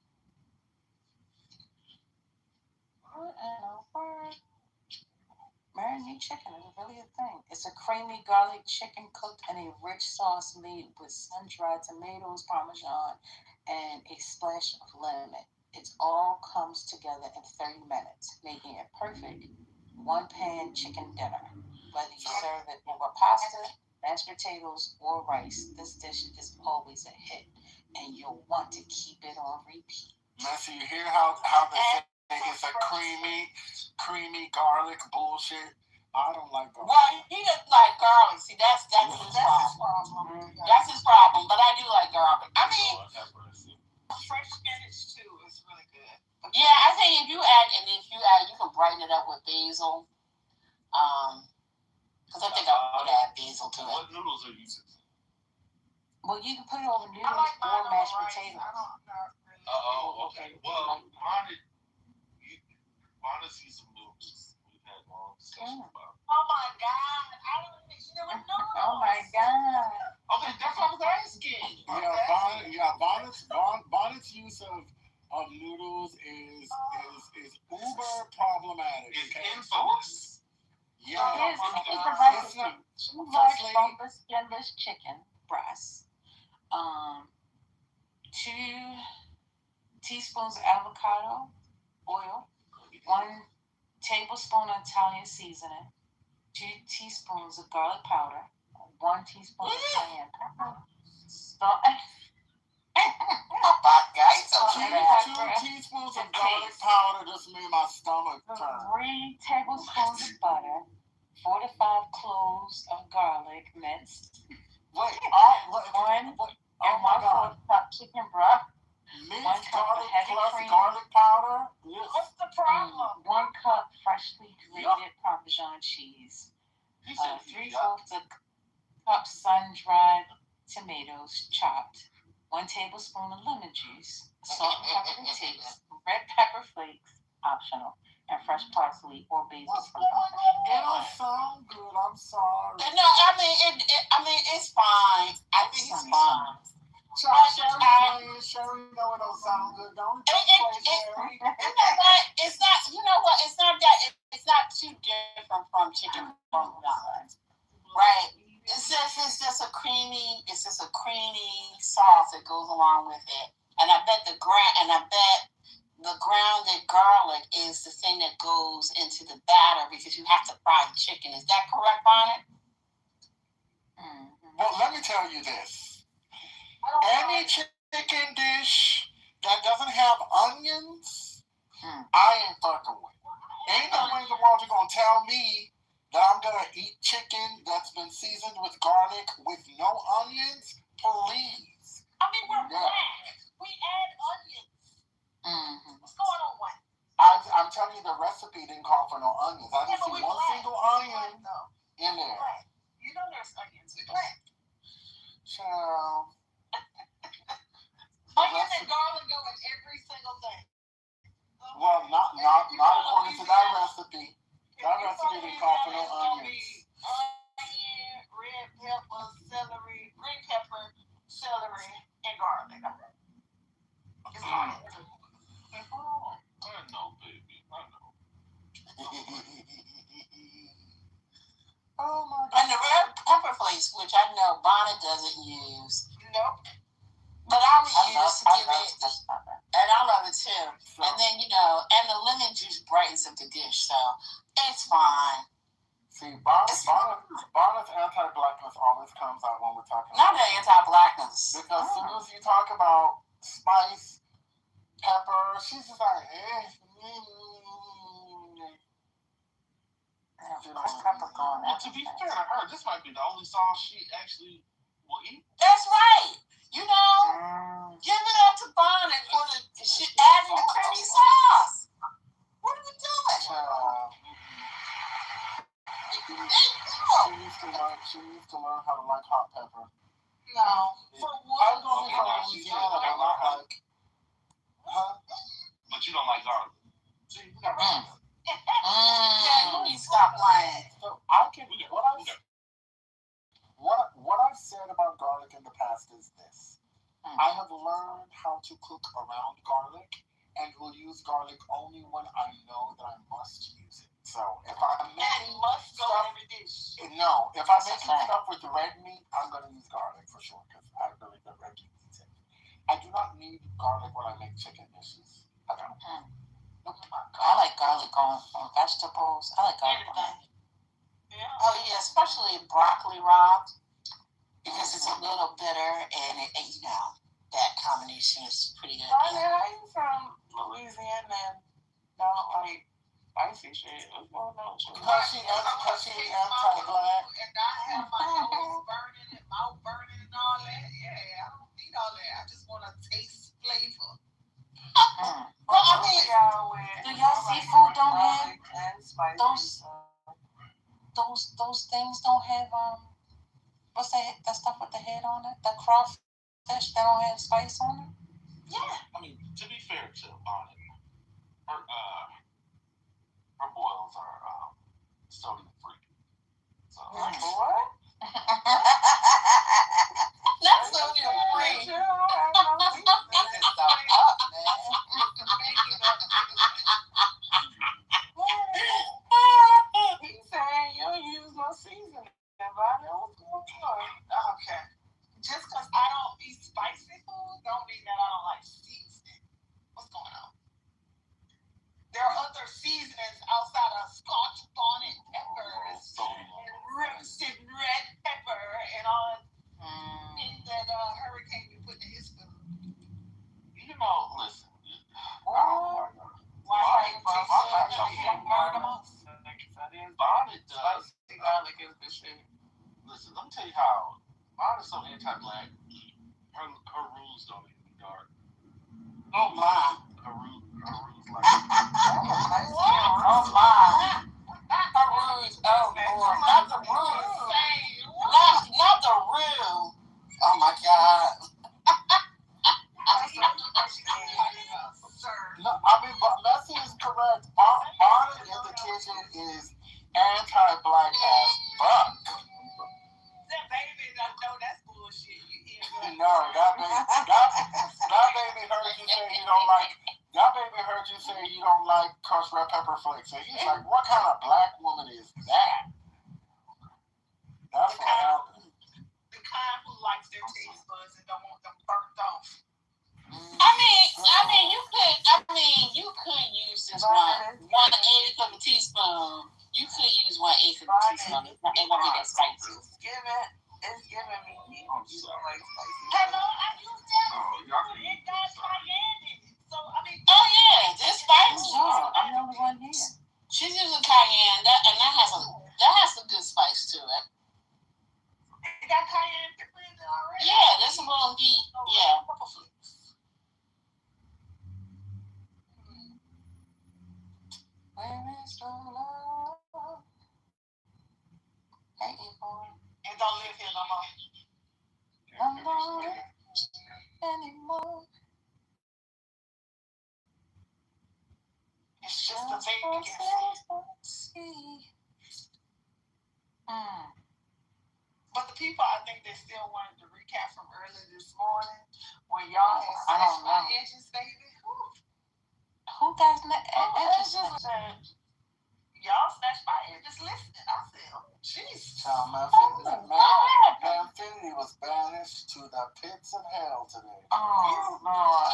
Marinated chicken is really a thing. It's a creamy garlic chicken cooked in a rich sauce made with sun-dried tomatoes, parmesan, and a splash of lemon. It all comes together in 30 minutes, making it perfect one-pan chicken dinner. Whether you serve it over pasta, mashed potatoes, or rice, this dish is always a hit, and you'll want to keep it on repeat.
Now, so you hear how they say it's a creamy garlic bullshit? I don't like garlic.
Well, he doesn't like garlic. See, that's his problem. That's his problem, but I do like garlic. I mean, fresh spinach too is really good. Yeah, I think if you add, you can brighten it up with basil. Because I think I would add basil to it.
What noodles are you using?
Well, you can put it over noodles or mashed potatoes.
Oh, okay. Well, Bonnet sees some noodles. We've had long discussions about.
Oh my God! I don't even know.
Oh my God!
Okay, that's what I was asking.
Bonnet's use of noodles is uber problematic.
It's infamous.
Yeah.
It's a recipe. 2 large boneless, skinless chicken breasts. 2 teaspoons of avocado oil, 1 tablespoon of Italian seasoning, 2 teaspoons of garlic powder, 1 teaspoon of cayenne pepper, salt.
Two teaspoons of garlic powder just made my stomach turn.
3 tablespoons of butter, 4 to 5 cloves of garlic minced.
Wait,
one
oh my God.
cup chicken broth.
Minced garlic plus garlic powder? Yes.
What's the problem?
1 cup freshly grated Parmesan cheese. 3/4 cup sun-dried tomatoes chopped. 1 tablespoon of lemon juice. Salt and pepper to taste. Red pepper flakes, optional. And fresh parsley or basil for garnish.
It don't sound good. I'm sorry.
No, I mean, it's fine. I think it's fine.
Sherry, know it don't sound good. Don't
You know what? It's not. You know what? It's not that. It's not too different from chicken parmesan, right? It's just a creamy. It's just a creamy sauce that goes along with it. And I bet the grounded garlic is the thing that goes into the batter because you have to fry the chicken. Is that correct, Bonnet?
Well, let me tell you this. Any chicken dish that doesn't have onions, I ain't fucking with. Ain't no way in the world you're going to tell me that I'm going to eat chicken that's been seasoned with garlic with no onions? Please.
I mean, we're black. We add onions. What's going on, what?
I'm telling you, the recipe didn't call for no onions. I didn't see one single onion in there.
You know there's onions. We black.
Child.
Onion and garlic go in every single thing.
Well, not according to that recipe. That recipe didn't call for no onions.
Onion, red pepper, celery, green pepper, celery, and garlic. It's onion.
I know, baby. I know.
Oh my God.
And the red pepper flakes, which I know Bonnet doesn't use.
Nope.
But I would use to give it, and I love it too. And then, and the lemon juice brightens up the dish, so it's fine.
See, Bonner's anti-blackness always comes out when we're talking
Not
about
the anti-blackness.
Because as soon as you talk about spice, pepper, she's just like,
Well, to be fair to her, this might be the only sauce she actually will eat.
That's right. Give it up to Bonnet for adding the creamy sauce. What are we doing?
She needs to learn how to like hot pepper.
No.
For
I
what?
was going to say Louisiana, but not like. Huh?
But you don't like garlic.
See, we got right.
Yeah, you need to stop lying.
So I can. What I've said about garlic in the past is this: I have learned how to cook around garlic, and will use garlic only when I know that I must use it. So if I'm making stuff, if I'm making stuff with red meat, I'm gonna use garlic for sure because I really the red meat eats it. I do not need garlic when I make chicken dishes. I don't.
I like garlic on vegetables. I like garlic on
Oh yeah, especially broccoli raw, because it's a little bitter and that combination is pretty good.
I'm from Louisiana and don't like spicy shit. What's going on?
Because she anti-black.
And I have my nose burning and mouth burning and all that. Yeah, I don't need all that. I just want to taste flavor.
Well, I mean,
Do y'all seafood don't have those things don't have what's that stuff with the head on it? The crawfish that don't have spice on it?
yeah.
I mean, to be fair to Bonnet, her boils are sodium free. So
What?
That's sodium free.
He's saying you don't use no seasoning.
Okay. Just because I don't eat spicy food don't mean that I don't like seasoning. What's going on?
anti-black. Her rules don't hit me dark.
Oh my.
Her rules like.
Oh my. Her rules. Oh Lord. Not the rules. Not the real. Oh my God.
No, I mean, but Messi is correct. Bonnet in the kitchen is anti-black as fuck.
That baby, I know that's bullshit.
No, that baby heard you say you don't like. That baby heard you say you don't like crushed red pepper flakes, and he's like, "What kind of black woman is that?" That's what happened.
The kind who likes their taste buds and don't want them burnt off. I mean, you could use this one eighth of a teaspoon. You could use 1/8 of a teaspoon. It ain't gonna be that spicy. It's giving me.
I'm sorry.
Hello, I used that.
Oh, y'all can
It got cayenne in it. So I mean. Oh yeah, it's spicy.
I'm the only one here.
She's using cayenne, that has some good spice to it. It got cayenne pepper in it already. Yeah, that's a little heat. Yeah, pepper flakes.
Where is the love? Hey, boy.
It don't live here no more.
I'm not anymore.
It's just a baby But the people, I think they still wanted to recap from earlier this morning when y'all had snatched my edges, baby.
Who got edges?
Y'all snatched my edges listening. I said, oh, jeez.
Manfinity was banished to the pits of hell today.
Oh, Lord.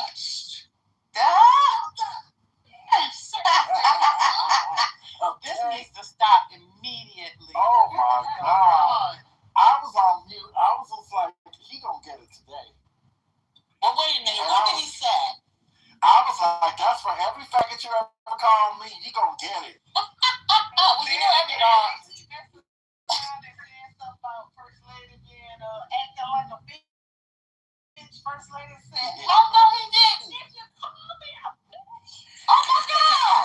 This needs to stop immediately.
Oh my God. I was on mute. I was just like, he gonna get it today.
Well, wait a minute. What did he say?
I was like, that's for every faggot you ever call me, you gonna get it.
Well, you know every dog. About First Lady being acting like a bitch. First Lady said, oh no, he didn't. If you call me a bitch. Oh my God.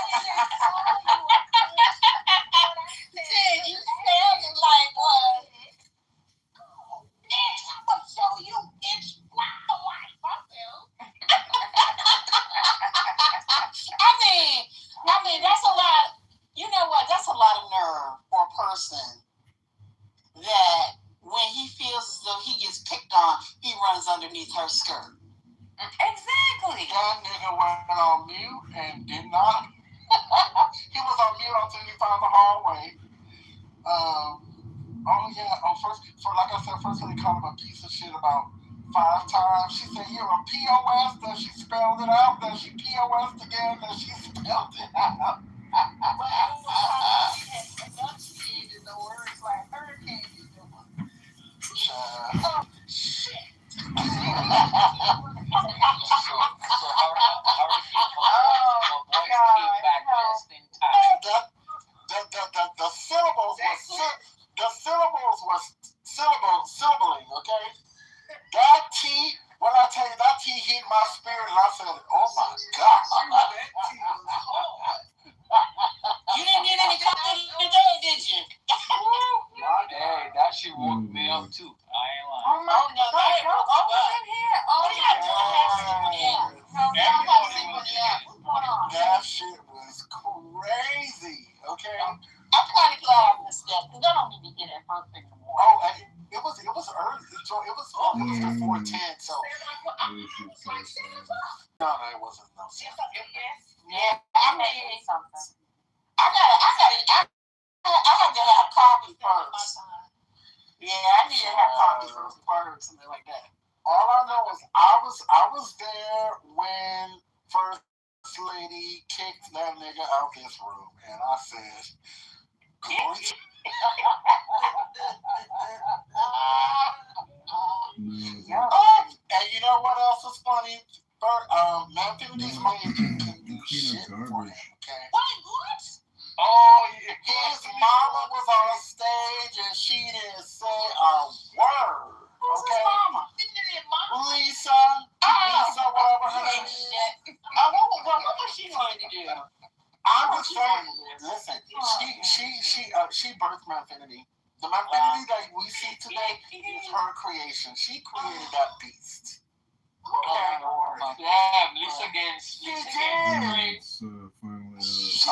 Said you sounded like one. Bitch, I'm gonna show you, bitch, my life. I mean, that's a lot. You know what? That's a lot of nerve for a person that when he feels as though he gets picked on, he runs underneath her skirt.
Exactly.
That nigga went on mute and did not. He was on mute until he found the hallway. Like I said, first he called him a piece of shit about 5 times. She said, you're a POS, then she spelled it out, then she POS'd again, then she spelled it out.
Enunciated the words like hurricane.
Oh,
shit.
So how are you feeling? Boys came back just in time.
The syllables was syllabling, okay? That T, when I tell you that T hit my spirit, and I said, oh my God.
You didn't get any coffee today, did you?
Hey, that shit woke me up too. I ain't lying.
Oh my God. I was in here.
That shit was crazy, okay?
I'm kind of glad I missed that because I don't need to hear that first thing in the morning.
Oh, and it was early. It was before 10, so. No, it wasn't. No.
Yeah, I mean, something. I had to have coffee first. Yeah, I need to have coffee first or something like that.
All I know is I was there when First Lady kicked that nigga out this room, and I said, and you know what else is funny? Matthew's money can do shit for him, okay?
What?
Oh, his mama was on stage and she didn't say a word. his mama?
Lisa, whatever her name is.
What was she going to do?
I'm just saying. Listen, she birthed my infinity. The infinity that we see today is her creation. She created that beast.
Damn, Lisa gets great.
She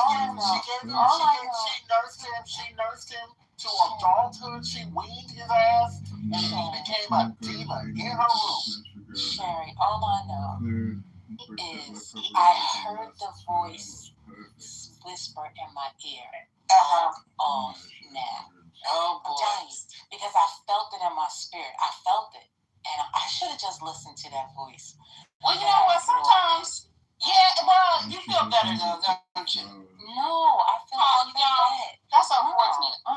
nursed him to adulthood. She weaned his ass, and he became a demon in her room.
Sherry, all I know is I heard the voice whisper in my ear. Off now.
Oh
I'm
boy.
telling you, because I felt it in my spirit. I felt it. And I should have just listened to that voice.
Well, you know what? Sometimes, you feel better though, don't you?
No, I feel bad.
That's unfortunate.
I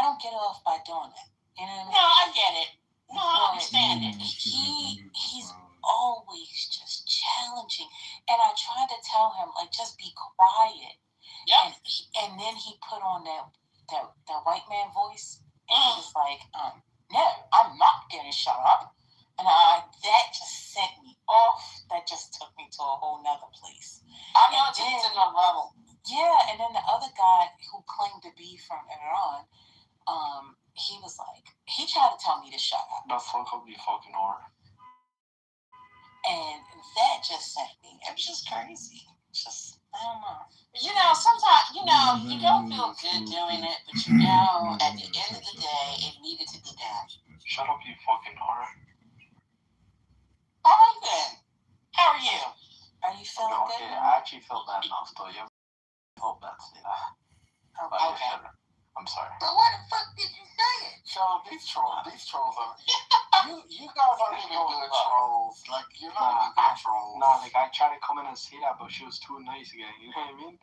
don't get off by doing that. You know what I mean?
No, I get it. No, I understand it.
He's always just challenging, and I tried to tell him like just be quiet.
Yeah.
And then he put on that white man voice, and he was like, no, I'm not gonna shut up. And that just sent me off. That just took me to a whole nother place.
I know it's a level.
Yeah, and then the other guy who claimed to be from Iran, he was like, he tried to tell me to shut up.
The fuck up, you fucking whore.
And that just sent me. It was just crazy. Just, I don't know.
You know, sometimes, you don't feel good doing it, but at the end of the day, it needed to be done.
Shut up, you fucking whore.
All right then. How are you?
Are you feeling good?
Okay, I actually feel bad now, still. You felt bad,
Okay.
I'm sorry.
But why the fuck did you say it?
So these trolls are you guys aren't even good trolls. Like you're not even good trolls. No, like I tried to come in and say that, but she was too nice again. You know what I mean?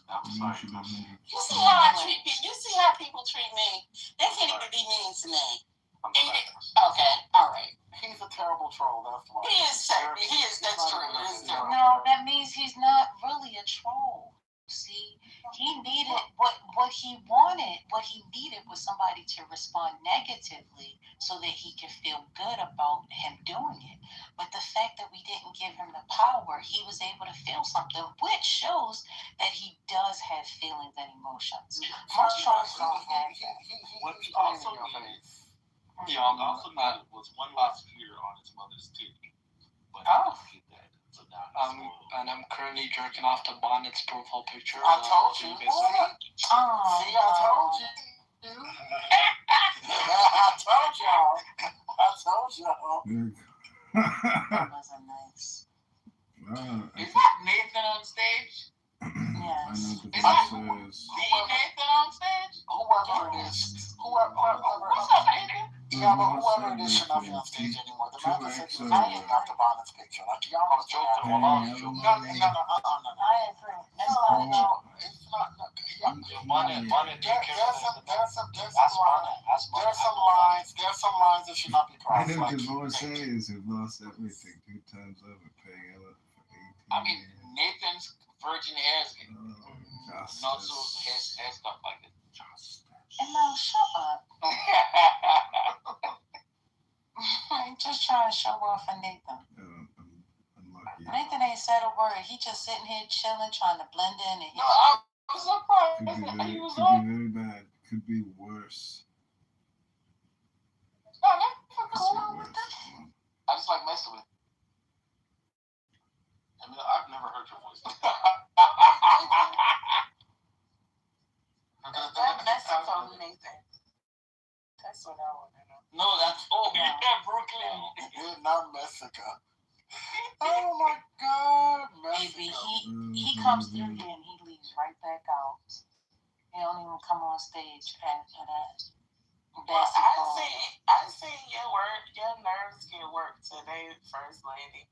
I'm sorry.
You see how I treat people? You see how people treat me? They can't even be mean to me.
I'm sorry.
Okay, all right.
He's a terrible troll. That's why.
He is. That's true. He is terrible.
No, that means he's not really a troll. See, he needed what he wanted. What he needed was somebody to respond negatively so that he could feel good about him doing it. But the fact that we didn't give him the power, he was able to feel something, which shows that he does have feelings and emotions. Most trolls don't have that.
What's also face?
Yeah, also not was one last year on his mother's titty. But he did that. So now
and I'm currently jerking off to Bonnet's profile picture.
I told you.
See, I told you. I told y'all.
That wasn't nice.
Is that Nathan on stage?
Yes.
Is that Nathan on stage?
Whoever it is.
What's up, Nathan?
Yeah, but whoever it is should not be on stage anymore. The man that said he was jerking off to Bonnet's picture. Like, y'all was joking. No.
I agree. That's not a joke.
It's not.
Bonnet,
There's some lines that should not be
I
crossed.
know, because what I'm saying is you've lost everything 2 times over, paying Ella for 18
I mean,
years.
Nathan's virgin hair is not so hair stuff like it.
And now, shut up. I'm just trying to show off for Nathan.
I'm unlucky.
Nathan ain't said a word. He just sitting here chilling, trying to blend in. And
No, I was surprised.
Could
He was
be
on.
very bad. Could be worse.
No, that's
Could
cool.
be worse.
I just like messing with.
I mean, I've never heard your voice.
Mexico, Nathan. That's what I want to know.
No, that's Brooklyn.
Not Mexico. Oh my God,
Maybe
Mexico.
he comes through here and he leaves right back out. He don't even come on stage after that.
I see your nerves get worked today, First Lady.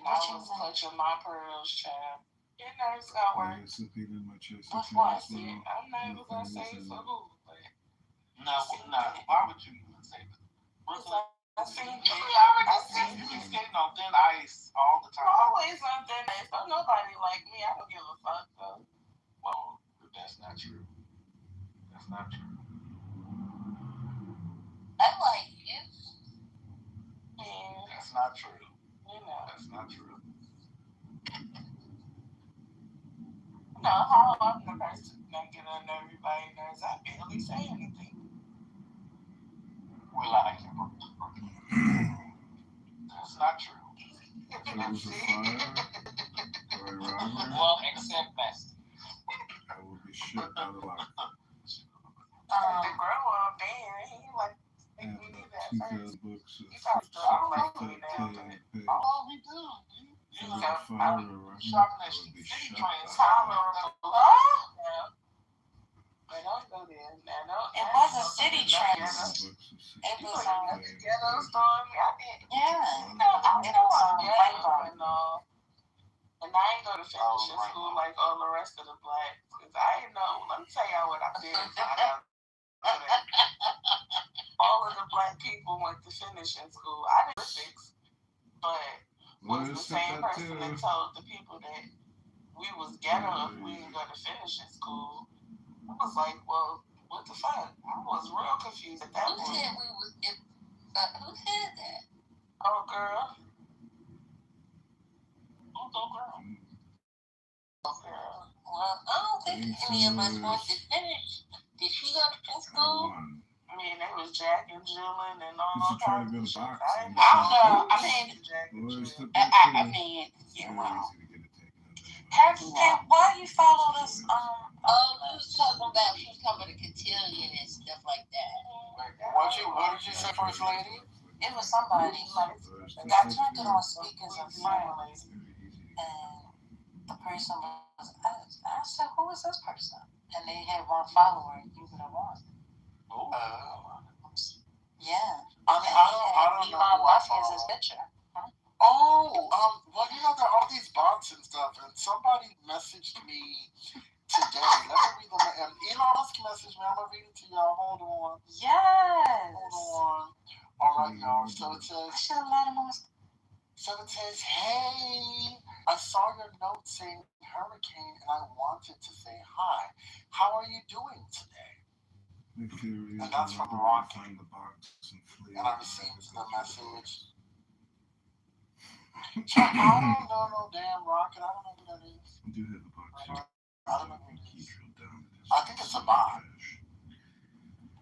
I was clutching my pearls, child. Your nerves got
I
worked.
guess if he did my chest,
With
I
what?
can't
I'm
smell.
not even gonna say for who.
Now, why would you even say that?
Because I seen it.
I see you be skating on thin ice all the time.
Always on thin ice. Don't nobody like me. I don't give a fuck though.
Well, that's not true. That's not true.
I like you.
Yeah,
That's not true.
you know.
That's not true.
You know how I'm the person that get on everybody's nerves. I barely say anything.
We like you. That's not true.
So it was a fire or a robbery.
Well, except Messi.
I will be shit out of luck.
The girl up there, he like
I
make
have
me do
about
that first.
2,000 bucks
He probably
of
don't like
stuff
me
that
now.
pay and pay.
Oh, we do.
So
You
it was a
know,
fire or a robbery.
shopping
I
at
will be
City
shut
Trains.
out of luck.
Yeah. But don't go there. Now, don't.
It was a city train.
2,000 bucks of
It
You
was
know,
pay
the
and
ghetto
pay.
store. I did.
Yeah.
You know,
It was
ghetto
Rainbow.
and all. And I ain't go to finishing school like all the rest of the blacks. Because I ain't know. Let me tell y'all what I did. All of the black people went to finishing school. I didn't fix, but
Well,
was the
it's got
same
that
person that
too.
told the people that we was ghetto if we didn't go to finishing school. I was like, well, what the fuck? I was real confused at that
Who
point.
said we was? Who said that?
Oh, girl.
Oh, girl.
Oh, girl.
Well, I don't think any of us went to finish. Did she go to school?
One.
I mean, they was Jack and Jillin and all
Because you try to
kinds
go
of
to
shit.
boxing.
I
You
don't
say,
know. I mean, Jack and
well, it's
Jillin.
the big
I
two.
mean,
It's
you're
very
wrong.
easy to get it taken up anyway.
Hey, why you follow this?
Oh, we was talking about she was talking about a cotillion and stuff like that.
What did you say, First Lady?
It was somebody got turned it on speakers and friends, and the person was. I said, "Who is this person?" And they had one follower, and you would have won. Yeah.
I mean, I don't know
Elon
who I
Musk is his
follow.
picture.
Oh, well, you know, there are all these bots and stuff, and somebody messaged me today. Let me read them. And Elon Musk messaged me. I'm going to read it to y'all. Hold on.
Yes.
Hold on. All right, y'all. So it
I
says,
should have let him on.
hey, I saw your note saying hurricane, and I wanted to say hi. How are you doing today?
My theory is
And that's from
the
Rocky.
find the box and flee.
And I received the message. I don't know no damn rocket. I don't know who that is.
You do hit the box here.
I don't know who it
You
is.
drill down to this.
I think it's a bot.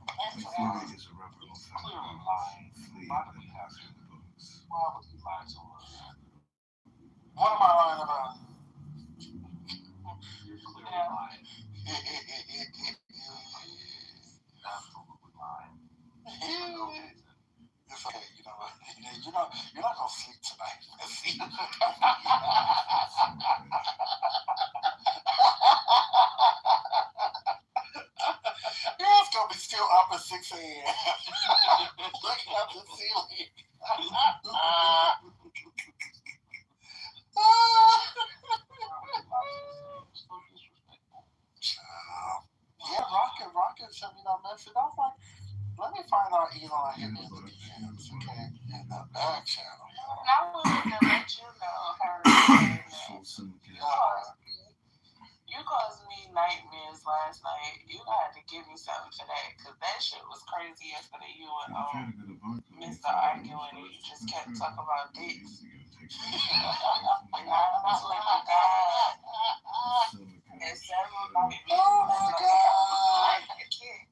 My theory is a rubber will find the box and flee and then pass through the box.
Why would he lie to us? What am I lying about?
You're clearly lying. Absolutely lying.
It's okay, you know what? You're not gonna sleep tonight. You're gonna be still up at 6 a.m. looking at the ceiling. Yeah, Rocket sent me that message. I was like, let me find out Elon hit me with the DMs, okay? In the back channel.
I wanted to let you know, Harry.
Full syndicate.
You caused me nightmares last night. You had to give me something today, because that shit was crazy yesterday. You and
If you had to go to box,
Mr. Arguing, and you just kept talking about dicks.
Oh
I swear to God. And several nightmares.
Oh my God!
I can't.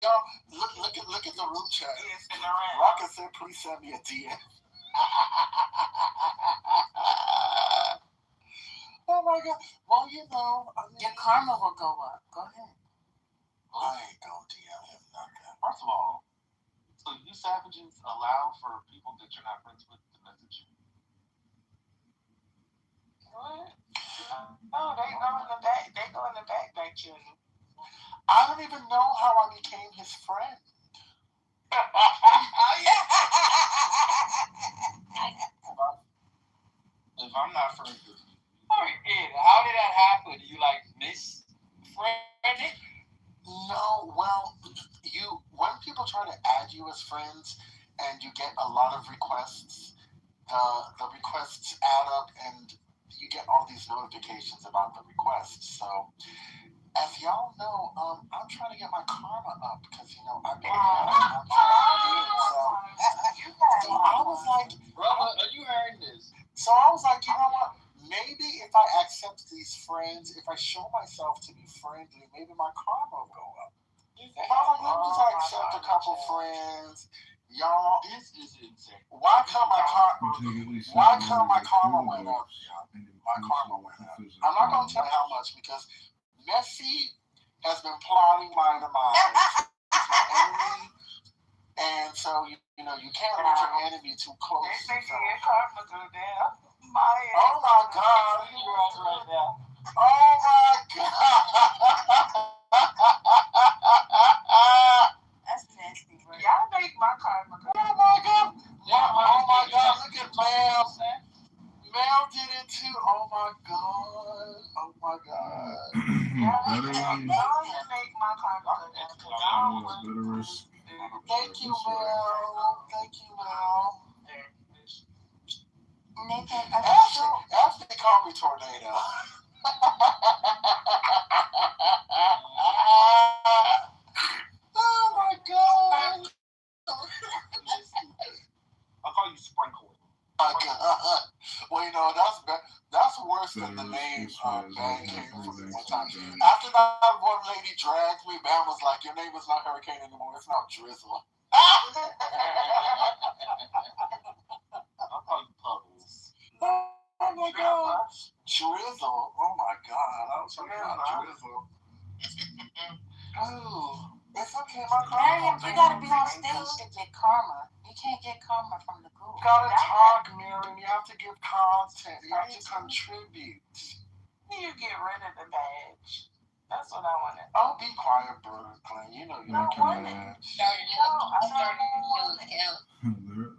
Yo, look at the room chat.
It's in around.
Rocket said, please send me a DM. Oh my God. Well, you know, I mean,
Your karma will go up. Go ahead.
I ain't gonna DM him nothing.
First of all, so you savages allow for people that you're not friends with to message you?
What? No, they go in the back. They go in the back channel.
I don't even know how I became his friend.
If I'm not friends with you, how did that happen? You like misfriended?
No, well, when people try to add you as friends,
and you get a lot of requests, the requests add up, and you get all these notifications about the requests. So, as y'all know, I'm trying to get my karma up because I've been I'm so I was like,
brother, are you hearing this?
So I was like, you know what? Maybe if I accept these friends, if I show myself to be friendly, maybe my karma will go up. But I was like, let me just accept a couple friends. Y'all,
This is insane.
why come my karma went up? My karma went up. I'm not going to tell you how much because Messi has been plotting my demise. He's my enemy. And so, you can't reach your enemy too close.
They make your karma go down.
Oh my God. Oh my God.
That's nasty, right?
Y'all make my karma go down.
Oh my God. Oh my God. Look at Mel. Mel did it too. Oh my God. Oh my God.
Y'all make my karma go down.
Thank you, Mel. Thank you, Mel.
Nathan,
Ashley called me Tornado. Oh my God.
I'll call you Sprinkle.
Well, that's worse than the name Bang came from one time. After that one lady dragged me, Bam was like, your name is not Hurricane anymore, it's now Drizzle.
I'll call you Puddles.
Oh my God. Drizzle. Oh my God. I was talking about Drizzle. Oh, it's okay. My karma.
Mariam, you gotta be on stage to get karma. You can't get karma from the group.
You gotta talk, Miriam. You have to give content. You have to contribute.
You get rid of the badge. That's what I wanted.
Oh, be quiet, Brooklyn. You know you don't want it.
Started a new account.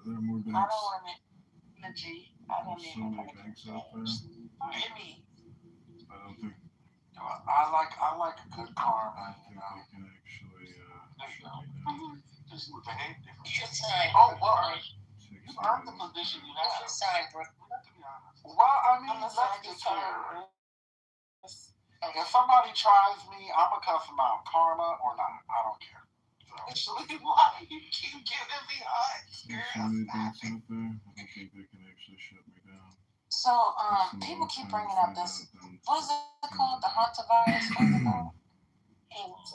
There are more
I
banks.
don't want it. The G. I don't
There's
need
so
it.
many banks out there.
Give me.
I don't think
I like good karma.
they can actually shut me down.
Just behave different.
It's your sign.
Oh, well,
Six,
You earned the position you
It's
have.
your sign, Brooke.
To be honest.
well, I mean,
Unless
let's
I
get
get
clear.
tired.
If somebody tries me, I'm going to cuss them out. Karma or not. I don't care.
Actually, why you keep giving me eyes,
There's so
girl?
many banks out there. I don't think they can actually shut me down.
So, people keep bringing up this. What is it called? The Hunter virus? What's it called?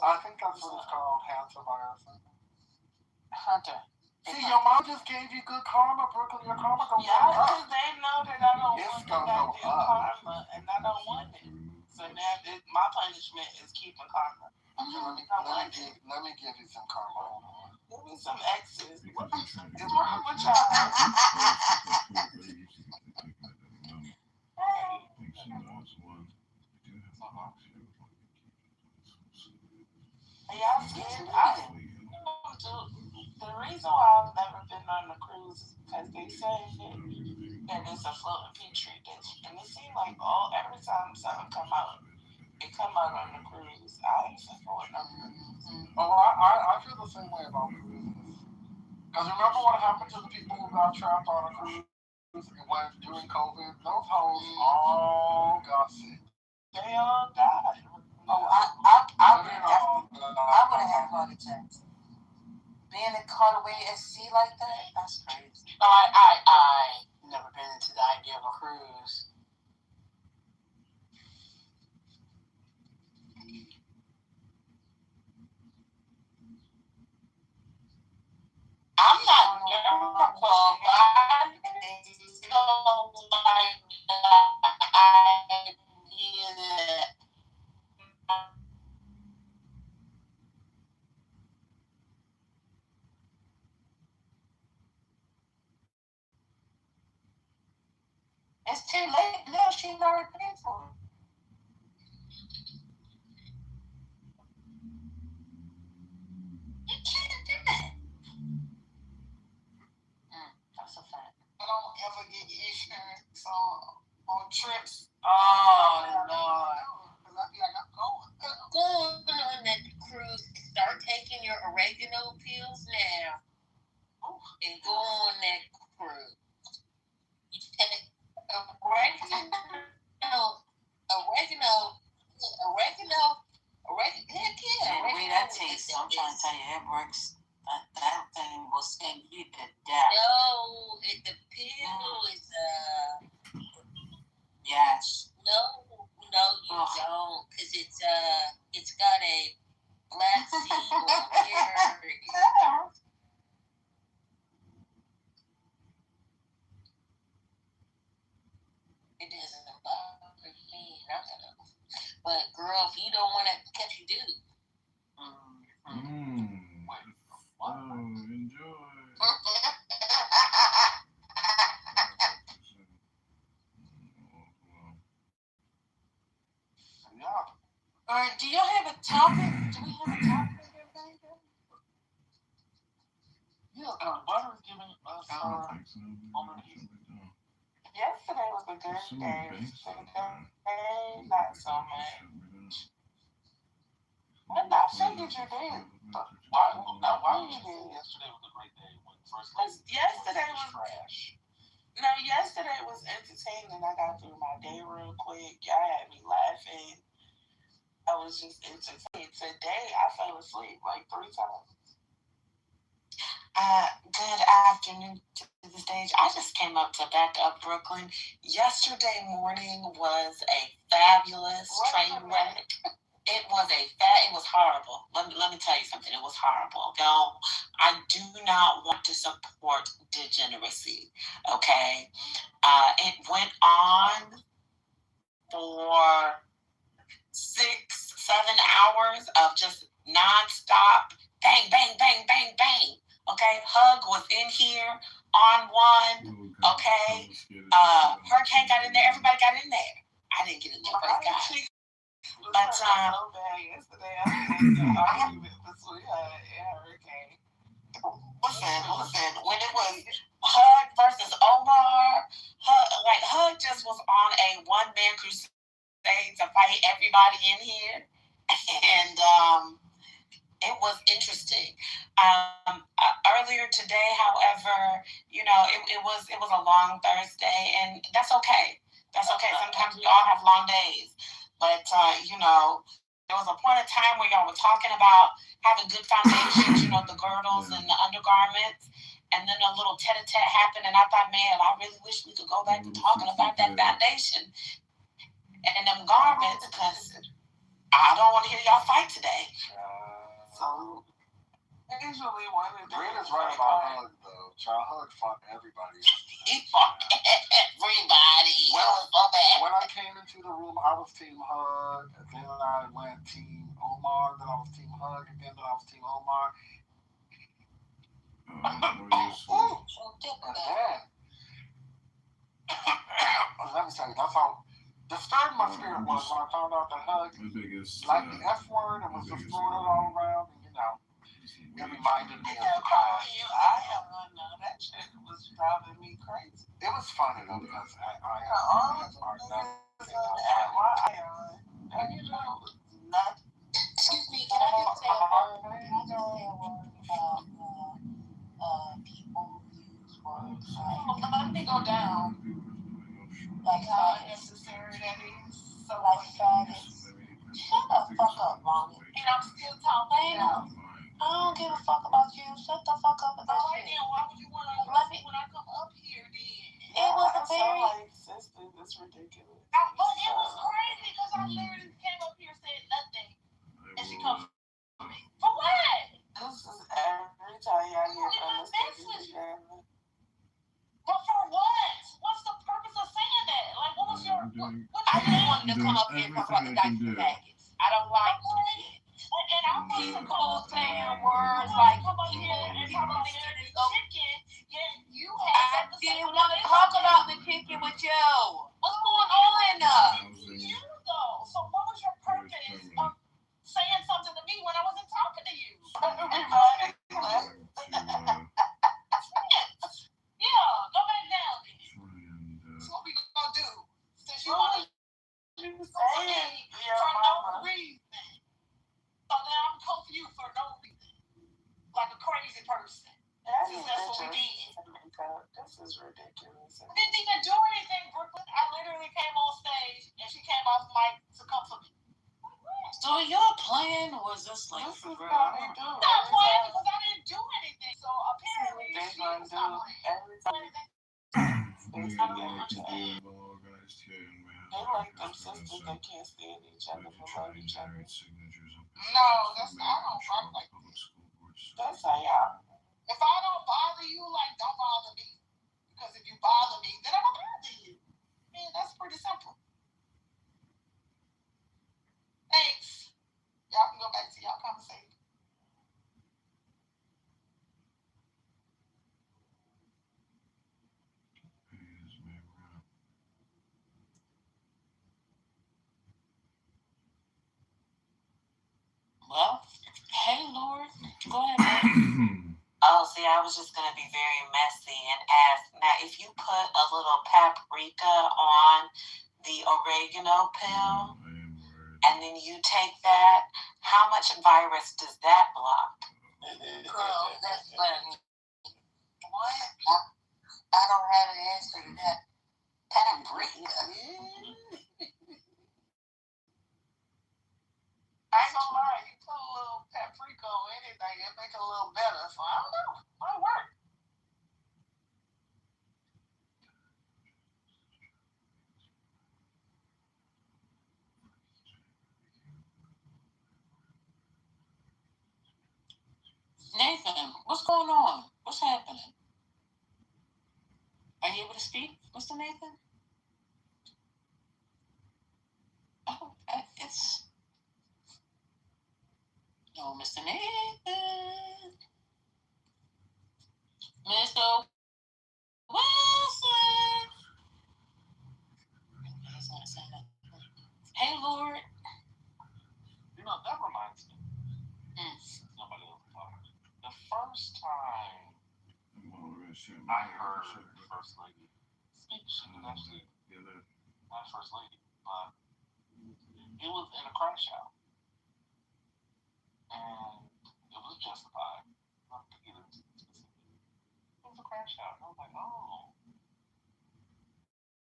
I think that's what it's called, hantavirus.
Hunter.
See, your mom just gave you good karma, Brooklyn. Your karma gonna
Yeah,
go up.
because they know that I don't
It's
want
gonna
that
go
goddamn
up.
karma, and I don't want it. So now my punishment is keeping karma.
Let me give you some karma.
Give me some X's.
Because
What's
they're trying to
wrong
get
with y'all?
Thanks to Nas one. I do have a box here with one
Are y'all scared? The reason why I've never been on a cruise is because they say that it's a floating petri dish, and it seems like every time something come out, it come out on the cruise. I ain't supporting no cruise.
Oh, I feel the same way about cruises. Because remember what happened to the people who got trapped on a cruise during COVID? Those hoes all got sick.
They all died.
Oh, I would have had heart attacks. Being caught away at sea like that, that's crazy.
I never been into the idea of a cruise. I'm not nervous, but I don't like the idea that
It's too late now. She already paid for it. You can't do that. That's a fact.
I don't ever get insurance on trips. Oh, Lord. Because I feel like I'm going.
Going on that cruise, start taking your oregano pills now. and go on that cruise. You take oregano. Heck yeah.
The way that tastes, I'm trying to tell you, it works. That thing will sting you to death.
No, the pill is
Yes.
No, you don't, because it's got a black seed on here. It doesn't bother me. But girl, if you don't want to catch you do.
Enjoy.
Alright, do y'all have a topic? Do we have a topic?
Yeah, Butter's giving us yesterday was a good day. Today, not so much. But I figured you did. Why you did? Yesterday was a great day. Yesterday was trash. No, yesterday was entertaining. I got through my day real quick. Y'all had me laughing. I was just entertained. Today, I fell asleep like 3 times.
Good afternoon to the stage. I just came up to back up Brooklyn. Yesterday morning was a fabulous train wreck. It was horrible. Let me tell you something. It was horrible. No, I do not want to support degeneracy. Okay. It went on for 6-7 hours of just nonstop bang, bang, bang, bang, bang. Okay, Hug was in here on one. Okay, Hurricane got in there. Everybody got in there. I didn't get in there, but I got. But
yesterday I argued with sweetheart and Hurricane.
Listen. When it was Hug versus Omar, Hug just was on a one-man crusade to fight everybody in here, and it was interesting. Earlier today, however, it was a long Thursday, and that's okay. That's okay. Sometimes we all have long days, but there was a point in time where y'all were talking about having good foundations, the girdles and the undergarments, and then a little tete-a-tete happened, and I thought, man, I really wish we could go back to talking about that foundation and them garments, because I don't want to hear y'all fight today.
So usually one of the
Red is right about Hug though. Child Hug fought everybody.
He fought everybody.
When I came into the room, I was Team Hug. Then I went Team Omar. Then I was Team Hug again. Then I was Team Omar. Let me tell you, that's how disturbed my spirit was when I found out that Hug liked the F word and was just throwing it all around. And, it reminded me of the past.
That shit was driving me crazy.
It was funny though, because
Excuse me, can I just say a word? Can I just say a word about people who use words like
let me go down.
Like how unnecessary that is. So like faggots. Shut the fuck up, Lonnie.
And I'm still talking now.
I don't give a fuck about you. Shut the fuck up with that shit.
Then why would you want to when I come up here then?
It was a very...
like, sister, that's ridiculous. But it was crazy because I literally came up here and said nothing. And she comes for me. For what? This is every time y'all get on the stage. But for what? What's the purpose of saying that? Like, what was your...
I just wanted to come up here and talk about the dice and packets. I don't like it.
And I'm
people saying words like people
and talk about the chicken, yet you
I didn't want to talk about the chicken with you. What's going on?
You though. So what was your purpose of saying something to me when I wasn't talking to you? Yeah, go back down. So what we gonna do? Since you want to say for no reason. So then I'm confused for no reason. Like a crazy person. That's
because that's what we did.
This is ridiculous.
I didn't even do anything, Brooklyn. I literally came on stage and she came off mic to come for me.
So y'all playing, or was this like for real?
I'm not playing because I didn't do anything. So apparently she was not playing.
They
like them sisters that can't stand each other but love each other.
No, that's I don't like.
That's how y'all.
If I don't bother you, like don't bother me. Because if you bother me, then I'm gonna bother you. Man, that's pretty simple. Thanks. Y'all can go back to y'all conversation.
Well, hey Lord, go ahead. Oh, see, I was just gonna be very messy and ask. Now, if you put a little paprika on the oregano pill, and then you take that, how much virus does that block?
Girl, that's funny. What? I don't have an answer to that. Paprika. I ain't gonna lie, you put a little paprika on anything, it make it a little better. So I don't know. Might work.
Nathan, what's going on? What's happening? Are you able to speak, Mr. Nathan? Oh, it's... No, Mr. Nathan. Mr. Wilson. Hey, Lord.
You know, that reminds me. Nobody else talked. The first time I heard First Lady speak, she was actually not First Lady, but it was in a crash out. And it was justified. Not to get into specific. It was a crash out. And I was like, oh.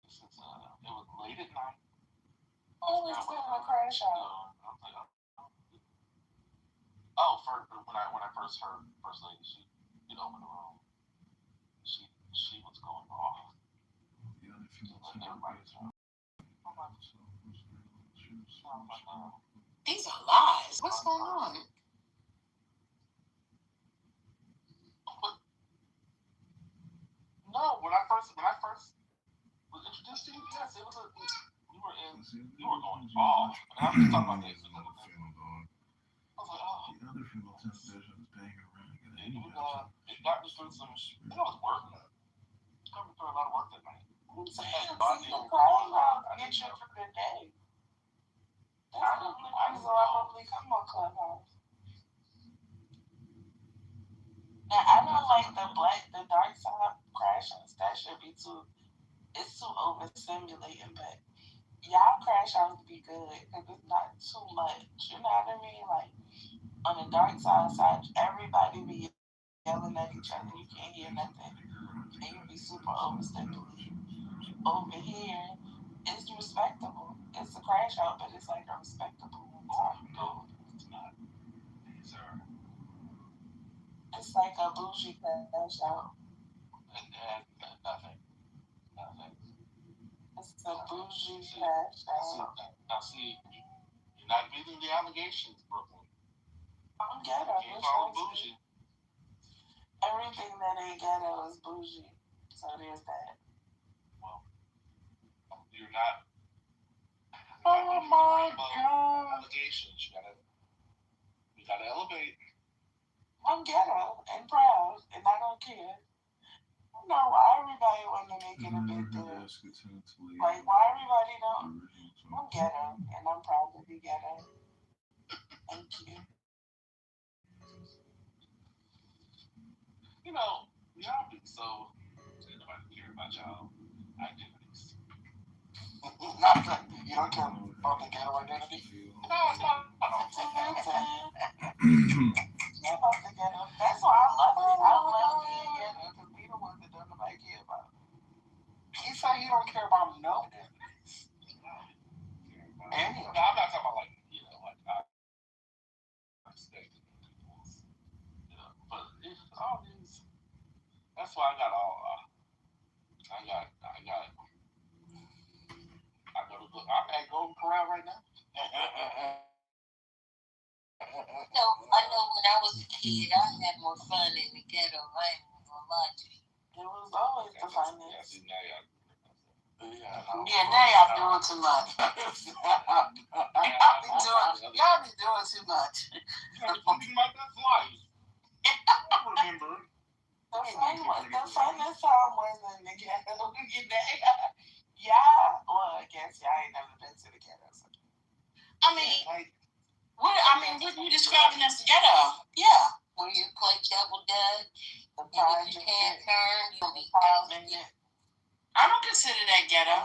This is, it was late at night.
Oh, it's been a crash out.
I was like, oh, when I first heard First Lady, she opened the room. She was going off.
These are lies. What's going on?
No, when I first was introduced to you, yes, it was you were going off. And I was just talking about this. I was like, oh.
The other female temptation is paying her rent.
It got me through some. I was working. It got me through a lot of work that night.
I get you for the day. I normally come on Clubhouse. Now, I don't like the dark side crashes. That should be it's too overstimulating, but y'all crash outs be good because it's not too much. You know what I mean? Like, on the dark side, everybody be yelling at each other. You can't hear nothing. And you be super overstimulated. Over here, it's respectable. It's a crash out, but it's like a respectable one.
No, it's not. These are.
It's like a bougie crash out.
And nothing.
It's a bougie crash out.
Now see, you're not meeting the allegations, Brooklyn.
I'm ghetto.
You call bougie.
Everything that ain't ghetto is bougie. So there's that.
Well, you're not.
Oh my God.
Allegations. You gotta elevate.
I'm ghetto and proud, and I don't care. I know why everybody want to make it a big deal. Like, why everybody don't? I'm ghetto, and I'm proud to be ghetto. Thank you.
You know, y'all be so. Nobody care about y'all identities.
You don't care about the ghetto identity?
No, it's not.
That's why I love it. I love being
But if all these, that's why I got all. I go to I'm at Golden Corral right now.
I know when I was a kid, I had more fun in the ghetto. I ain't gonna lie to you.
It was always the funnest.
Yeah,
now y'all doing too much. Y'all be doing too much.
That's life. Remember.
The funnest time was in the ghetto. Yeah, well, I guess y'all ain't never been to the ghetto. So.
What you describing as the ghetto? Yeah.
Where you play Double Dutch,
The
and if you can't turn, you'll be out.
I don't consider that ghetto.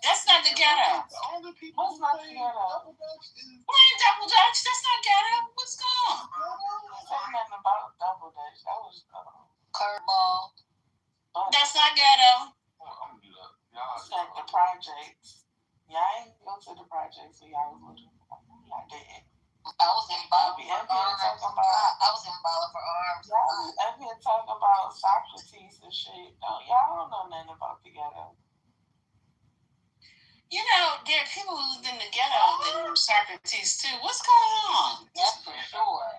That's not the ghetto.
What's not the ghetto?
We're in Double Dutch. That's not ghetto. What's going on?
I say nothing about Double Dutch. That was
Curveball.
That's not ghetto.
It's like the projects. Y'all ain't go to the projects, so y'all was looking for y'all didn't.
I was in Bolivar for Arms.
Y'all up here talking about Socrates and shit. Y'all don't know nothing about the ghetto.
You know, there are people who live in the ghetto that knew Socrates too. What's going on?
That's for sure.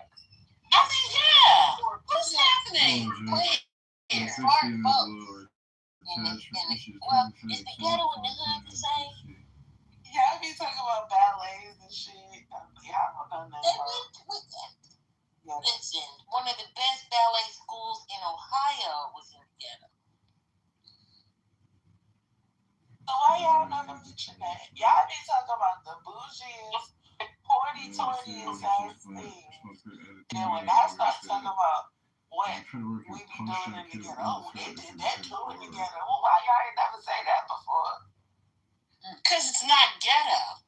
Yeah. What's happening?
Smart folks. Well, is the ghetto in the hood the same?
Y'all be talking about ballets and shit. Y'all don't know nothing about
Listen, one of the best ballet schools in Ohio was in the ghetto.
So why y'all not mention that? Y'all be talking about the bougiest, hoity-toityest ass things. And when I start talking about what we be doing in the ghetto, they did that too in the ghetto. Well, why y'all ain't never say that before?
Because it's not ghetto.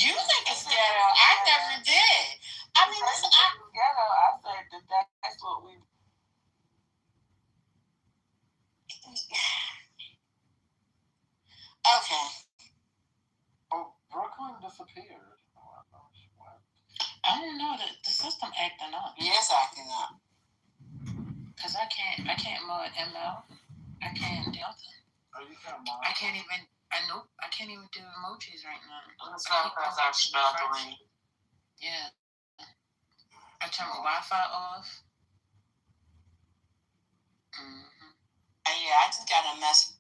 You think it's ghetto. I never did. Listen,
ghetto, I said that's what we.
Okay.
Oh, Brooklyn disappeared.
I don't know. The system acting up.
Yes, acting up.
Because I can't mod ML. I can't do nothing.
Oh, you can't mod?
I can't even do emojis right now.
Because I'm struggling.
Yeah. I turned my Wi-Fi off. Mm-hmm.
Yeah, I just got a message.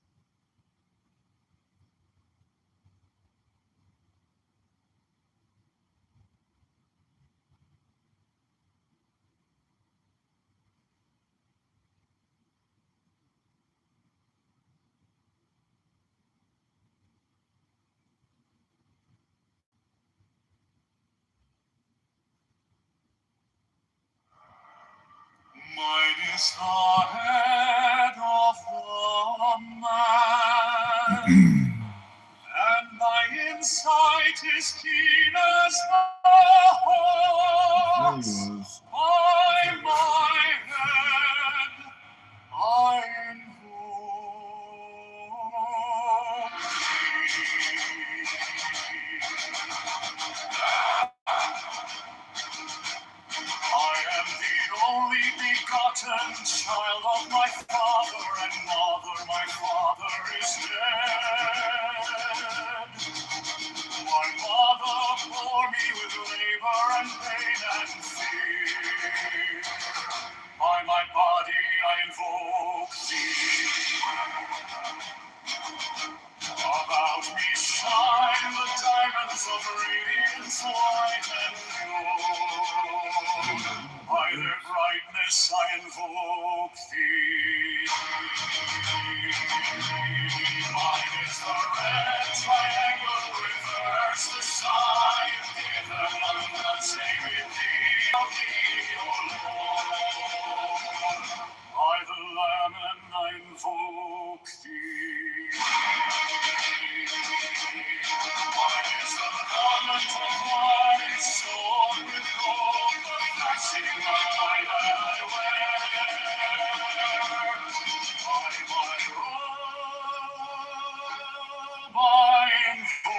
Mine is the head of the man, and my insight is keen as the horse. By my head I invoke I am the only begotten child of my father and mother. My father is dead. My mother bore me with labor and pain and fear. By my body I invoke thee. About me shine the diamonds of radiance white and pure. By their brightness I invoke thee. Mine is the red triangle, reverse the sign. Give them none, say with thee, of thee, O Lord. By the Lamb and I invoke thee. Mine is the garment of white, sewn with gold, the flashing light that I wear. By my robe I invoke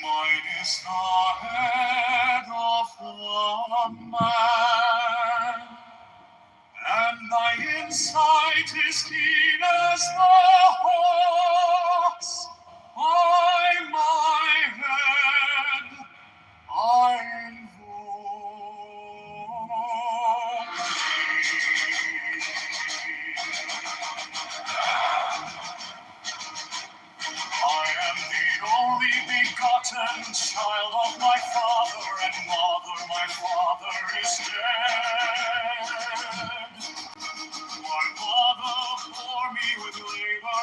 Mine is the head of one man, and thy insight is keen as the hawk's. By my head I invoke I am the only begotten child of my father and mother. My father is dead. My mother bore me with labor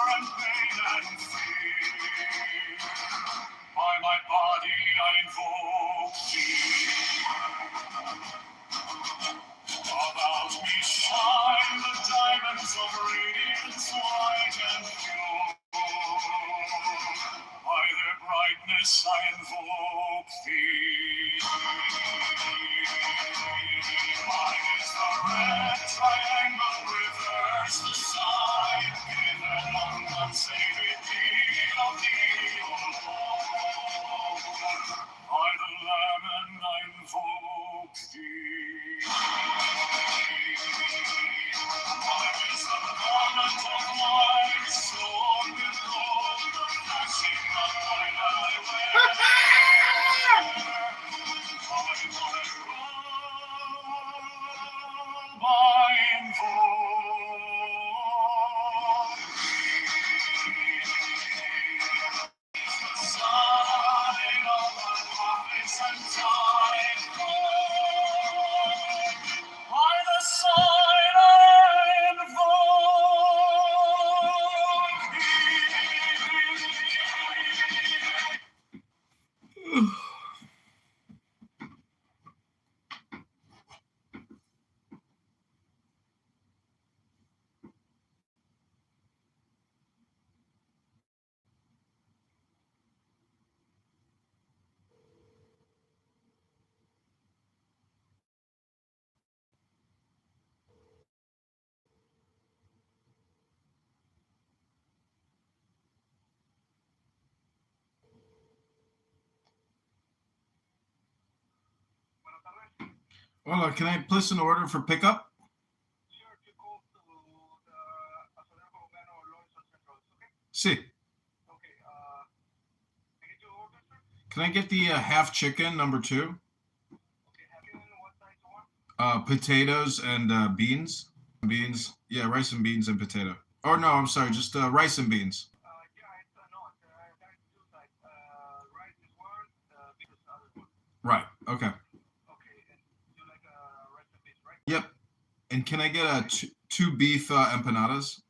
Hola, can I place an order for pickup?
Sure, to go to the Asadero Colombiano Lawrence Central, okay?
Sí.
Okay, can you do order, sir?
Can I get the half chicken, number 2?
Okay, have you what size you want?
Potatoes and beans. Beans. Yeah, rice and beans and potato. Oh, no, I'm sorry, just rice and beans.
Yeah, it's that's two sides. Rice is one, beans is other one.
Right, okay.
Okay, and you like rice and beans, right?
Yep. And can I get two beef empanadas?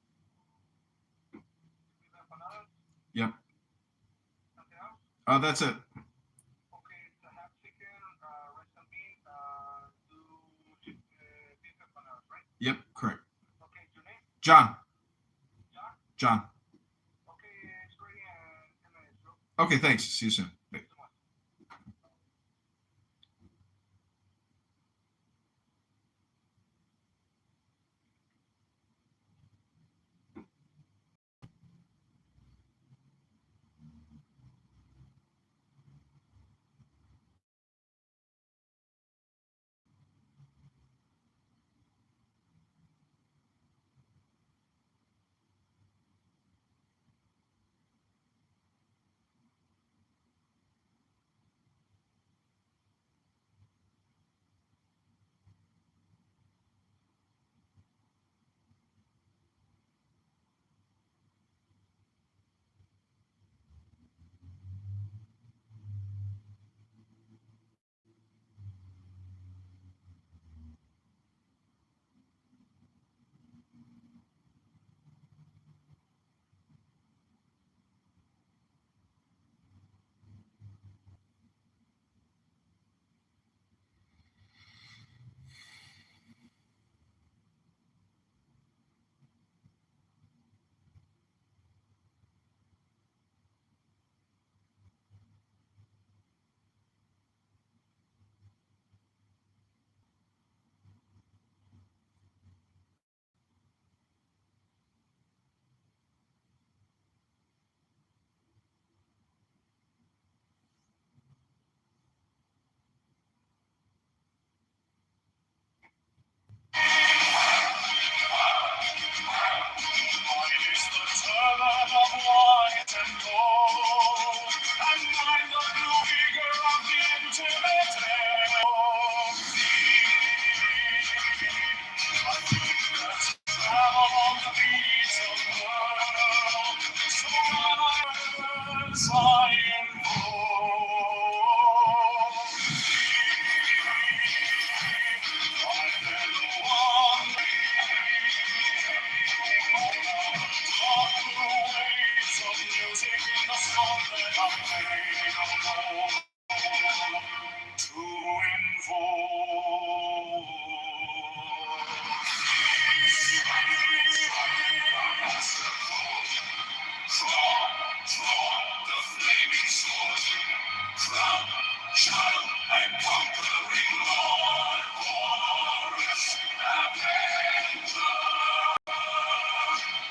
Beef empanadas?
Yep.
Something else?
That's it.
Okay, it's a half chicken, rice and beans, two beef empanadas, right?
Yep, correct.
Okay, your name?
John.
John?
John.
Okay, it's ready in 10 minutes, bro.
Okay, thanks. See you soon. Bye.
Mine is the turban of white and gold, and mine the blue vigor of the intimate air. I think that travel on the beats of the world, so words I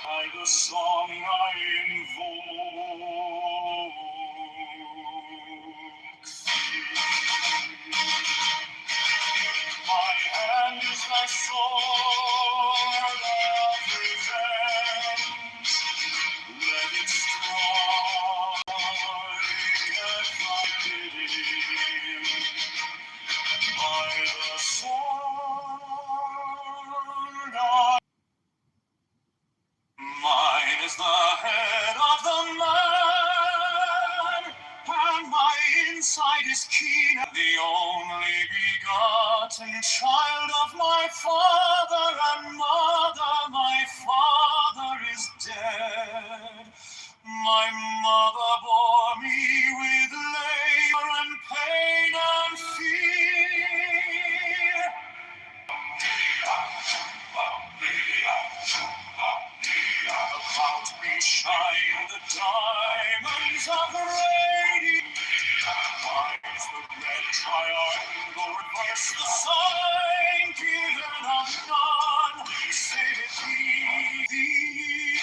by the song I invoke. My hand is thy sword of revenge. Let it strike at thy bidding. By the sword I Mine is the head of the man, and my insight is keen. The only begotten child of my father and mother. My father is dead. My mother bore me with labor and pain and fear. About me shine the diamonds of radiance. Rise the red triangle, reverse the sign given of none, save it be thee.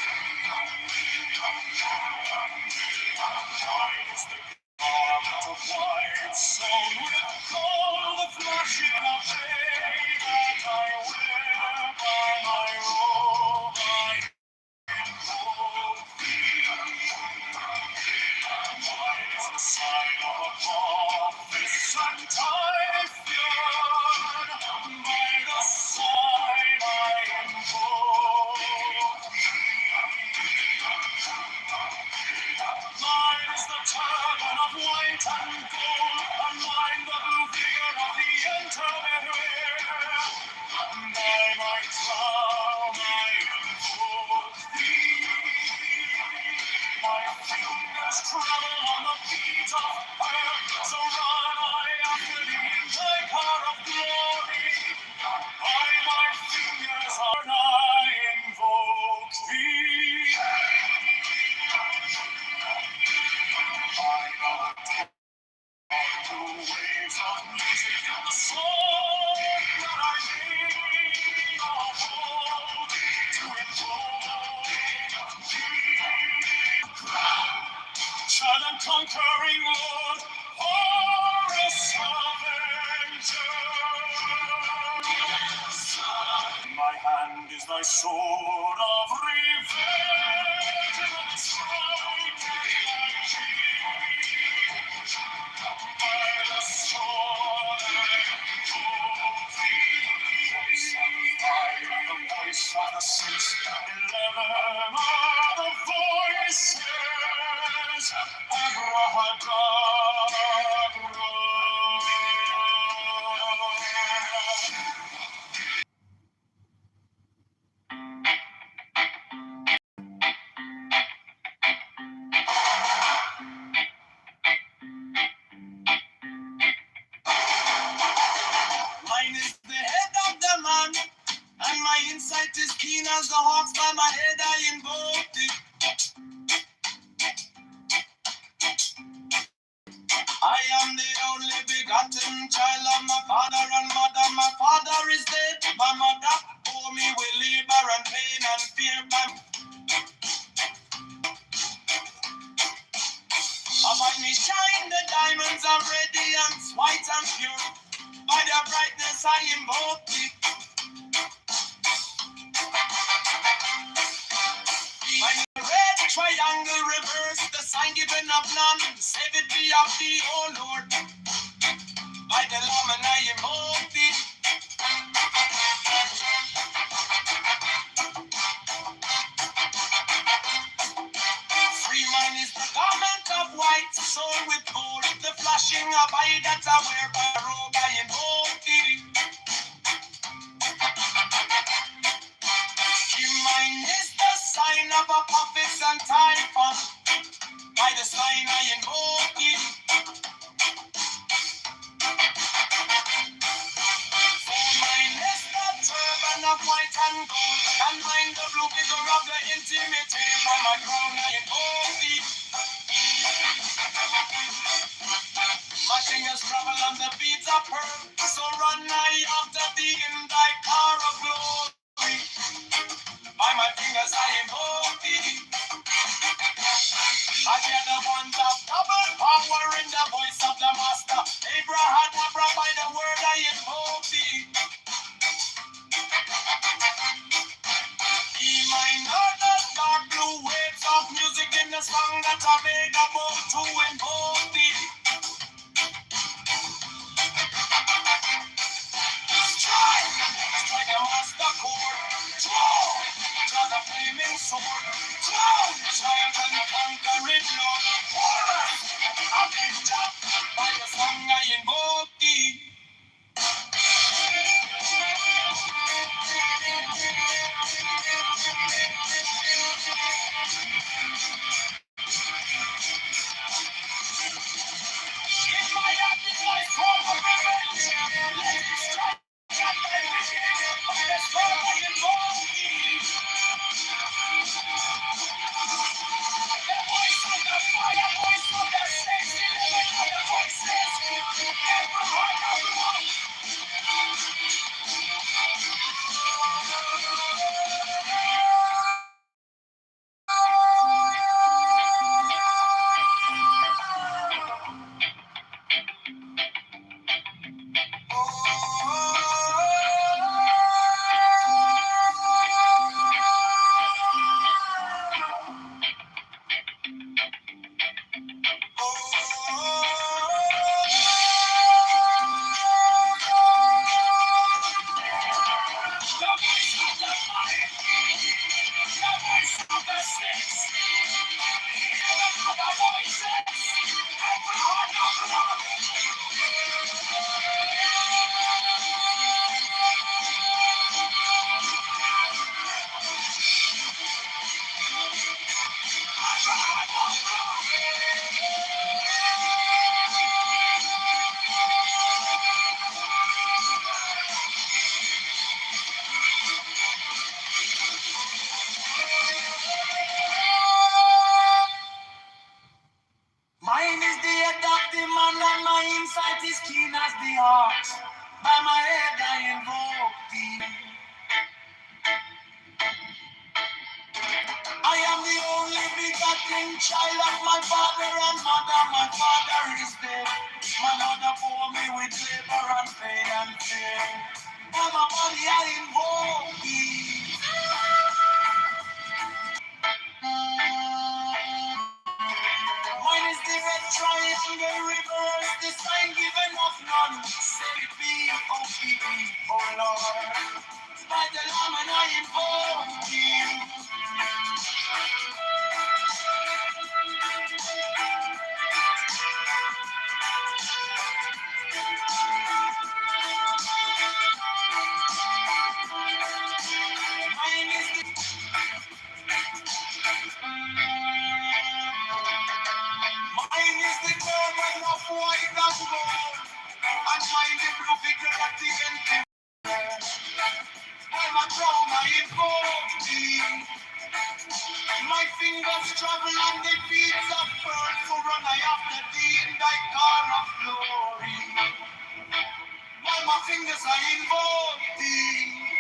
Mine is the garment of white, sewn with gold, the flashing of day. So run I after thee in thy car of glory. By my fingers I invoke thee. I know the waves of music and the song that I made of old to invoke thee. Child and conquering Lord, Horus Avenger. My hand is thy sword of revenge, and strike thy cheek. By the sword I the voice of the 611 are the voices. Abrahadabra. Mine is the head of the man, and my insight is keen as the hawks. By my head I invoke thee. I am the only begotten child of my father and mother. My father is dead, my mother bore me with labor and pain and fear. About me shine the diamonds of radiance, white and pure. By their brightness I invoke thee. By the red triangle reverse, the sign given of none, save it be of thee, O Lord. By the Lamb and I invoke thee. Free mine is the garment of white, sewn with gold, the flashing of eye that I wear by robe I invoke thee. Mine is the sign of a prophets and typhon, by the sign I invoke thee. For mine is the turban of white and gold, and mine the blue figure of the intimate, by my crown I invoke thee. My fingers travel on the beads of pearl, so run I after thee in thy car of glory. By my fingers I invoke thee. I hear the ones of double power in the voice of the master. Abrahadabra, by the word I invoke thee. He mine are the dark blue waves of music in the song that I made about to invoke thee. Strike a master chord, draw the flaming sword, triumph and conquering Lord, Horus, Avenger, by the song I invoke thee. insight is keen as the ox. By my head I invoke thee. I am the only begotten child of my father and mother. My father is dead. My mother bore me with labor and pain and fear. By my body I invoke thee. Mine is the red triangle reverse, the sign given of none. Say it be, oh keep me, oh Lord. By the Lamb and I invoke thee. Mine is the garment of white and gold, and mine the blue figure at the end. I'm a crown I invoke thee. My fingers travel on the beats of pearl, so run I after thee in thy car of glory. By my fingers I invoke thee.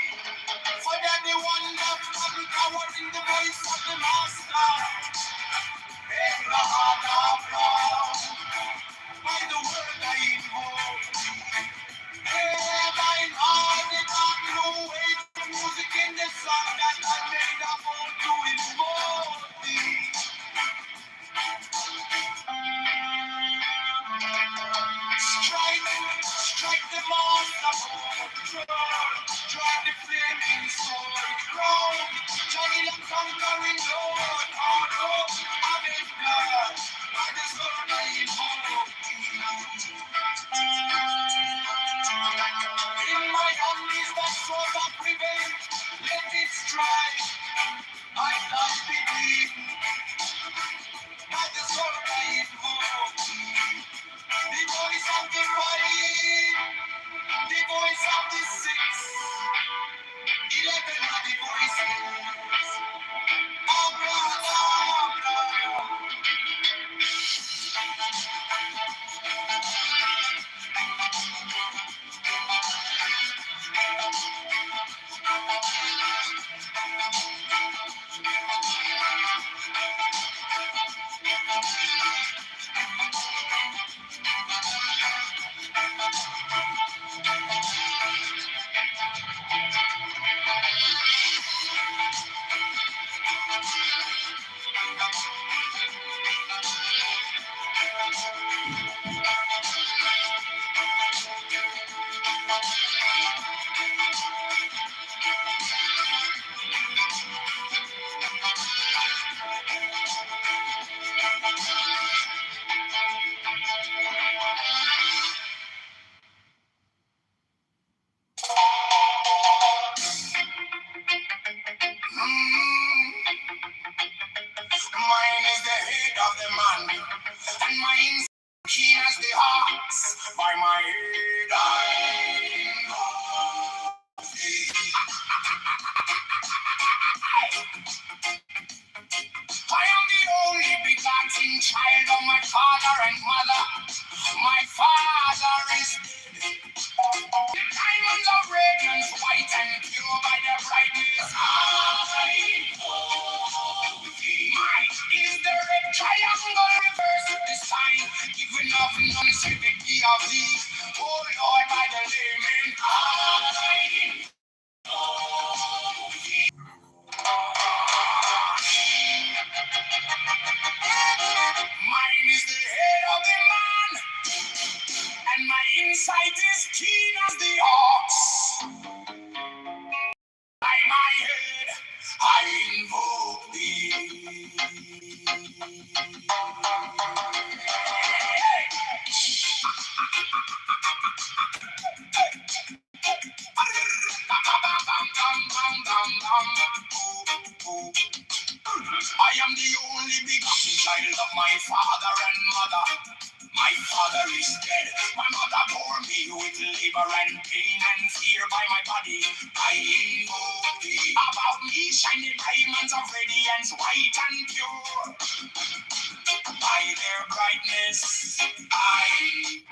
For that the one that will power in the voice of the master. Abraham, Abraham. By the word I invoke thee. Thine heart, the dark blue wave, the music in the song that I made a vow to invoke thee. Strike the master sword, drive the flaming sword, crown, giant and conquering Lord, Lord, of his blood, by the sword I invoke thee. In my hand is that sword that prevails, let it strike, I can't believe, by the sword I invoke thee. The voice of the fight, the voice of the six, 11 of the voices. Mine is the head of the man, and mine keen as the ox. By my head I know thee. I am the only begotten child of my father and mother. My father is dead. The diamonds of radiance white and pure by their brightness. I know thee. Mine is the red triangle reverse of the sign, giving off non-civility of thee. Oh Lord, by the layman, I know thee. Mine is the head of the man, and my insight is keen as the ox. By my head, I invoke thee. I am the only begotten child of my father and mother. My father is dead. My mother bore me with labor and pain and fear. By my body I invoke thee. Above me shine the diamonds of radiance, white and pure. By their brightness I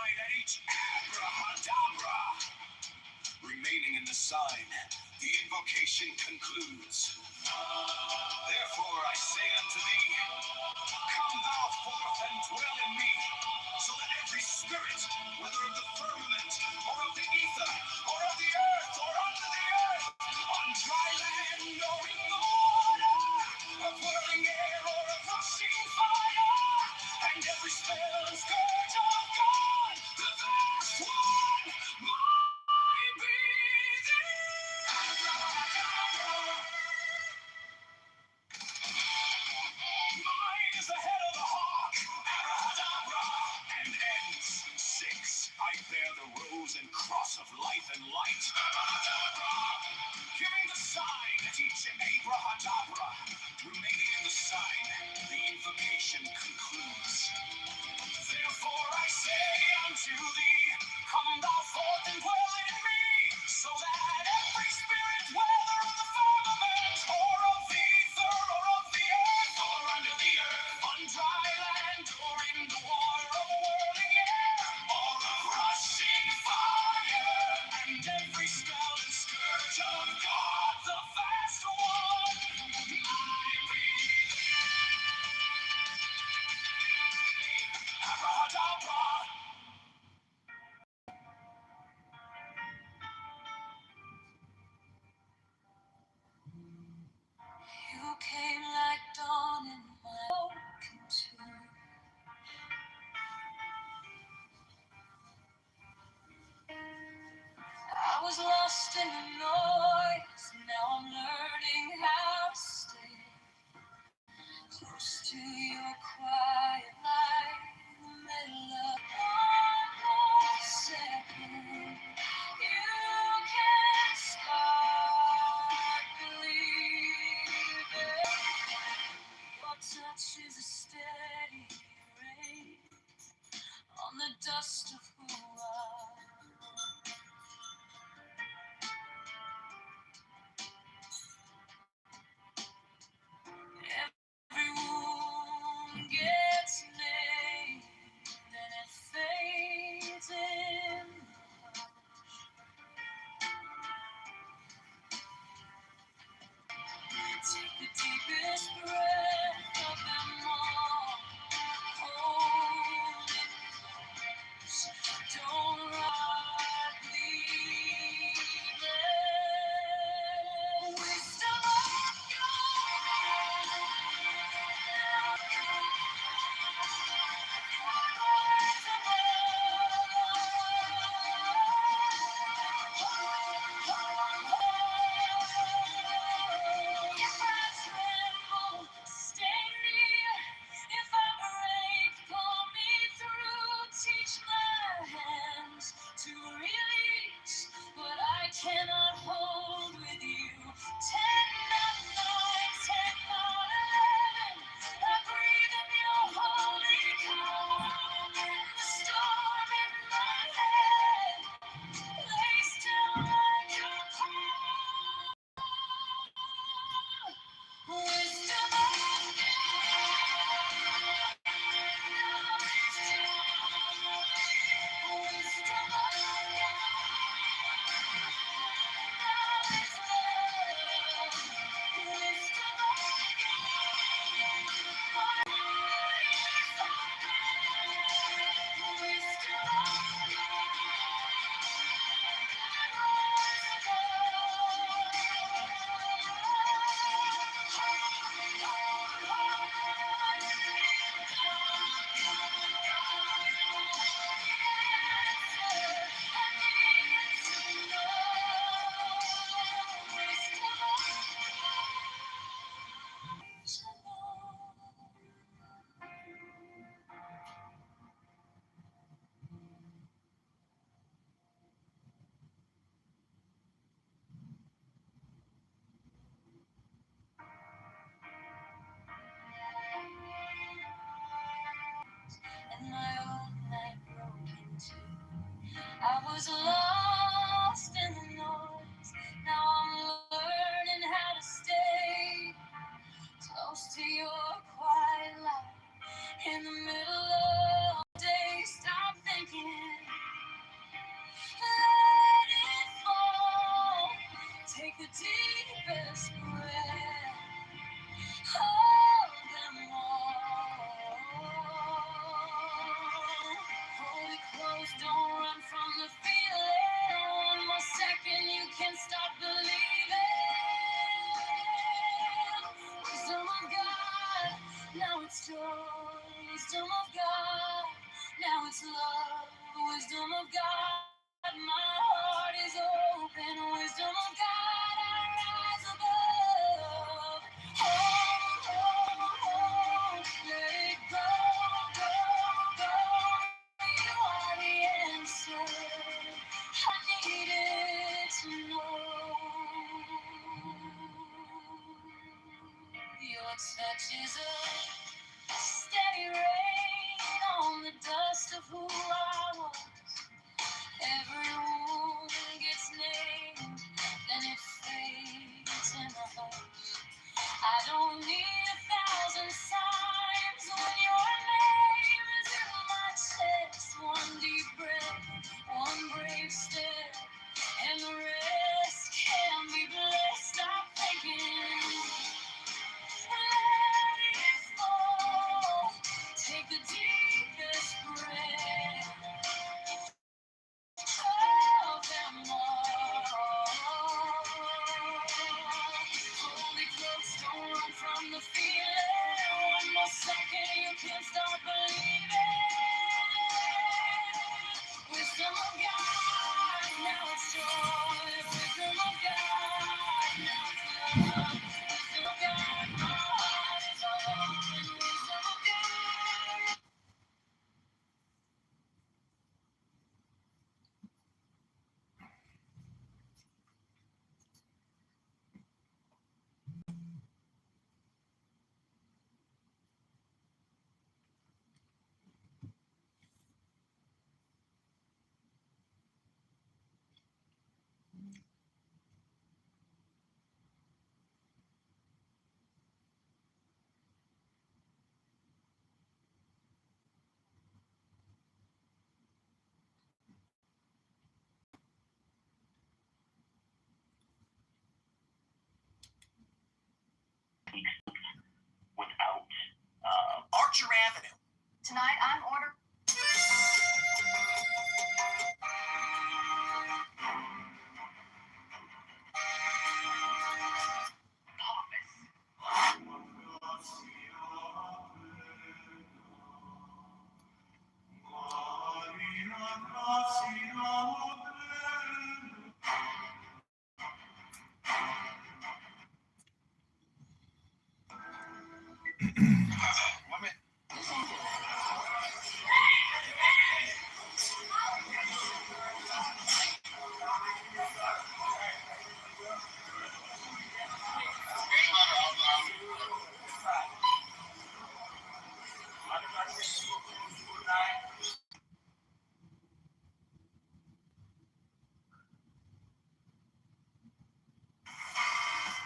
sign at each abracadabra. Remaining in the sign, the invocation concludes. Therefore I say unto thee, come thou forth and dwell in me, so that every spirit, whether of the firmament, or of the ether, or of the earth, or under the earth, on dry land, or in the water, of whirling air, or of rushing fire, and every spell and scourge of God, the vast one, might be mine is the head of the hawk, abracadabra, and ends. 6. I bear the rose and cross of life and light, abracadabra, giving the sign at each abracadabra. Remaining in the sign, the invocation concludes. Therefore I say unto thee, come thou forth and dwell in me, so that every spirit, whether of the firmament, or of the ether, or of the earth, or under the earth, on dry land, or in the water, of whirling air, or of rushing fire, and every spell and scourge of God, the vast one, might be abracadabra. You came like dawn in my broken tomb. I was lost in the noise, now I'm learning how to stay close to your quiet light in the middle of one more second. You can start believing. Your touch is a steady rain on the dust of who I am. Every wound gets named and it fades in. Take the deepest breath of them all. Hold it close. Don't run, leave it. Wisdom of if I tremble, stay near. If I break, pull me through. Teach my hands to release what I cannot hold with you. 10 not 9, 10 not 11. I breathe in your holy calm. In the storm in my head, lays down like a palm. Wisdom of and my own night broke into. I was lost in the noise. Now I'm learning how to stay close to your quiet light in the middle of the day. Stop thinking run from the feeling. One more second, you can't stop believing. Wisdom of God, now it's joy. Wisdom of God, now it's love. Wisdom of God, my heart is open. Wisdom of God, I rise above. Hold, hold, hold, let it go, go, go. You are the answer I needed to know. Your touch is a steady rain on the dust of who I was. Every wound gets named, and it fades in the hush. I don't need 1,000 signs when your name is in my chest. One deep breath, one brave step, and the rest can be blessed. I'm thinking, let it fall. Take the deepest breath of them all. Hold me close, don't run from the feeling. One more second, you can't stop believing. Wisdom of God, now it's joy. Wisdom of God, now it's love. Wisdom of God, my heart is open. Wisdom of God.
Without Archer Avenue.
Tonight I'm ordering.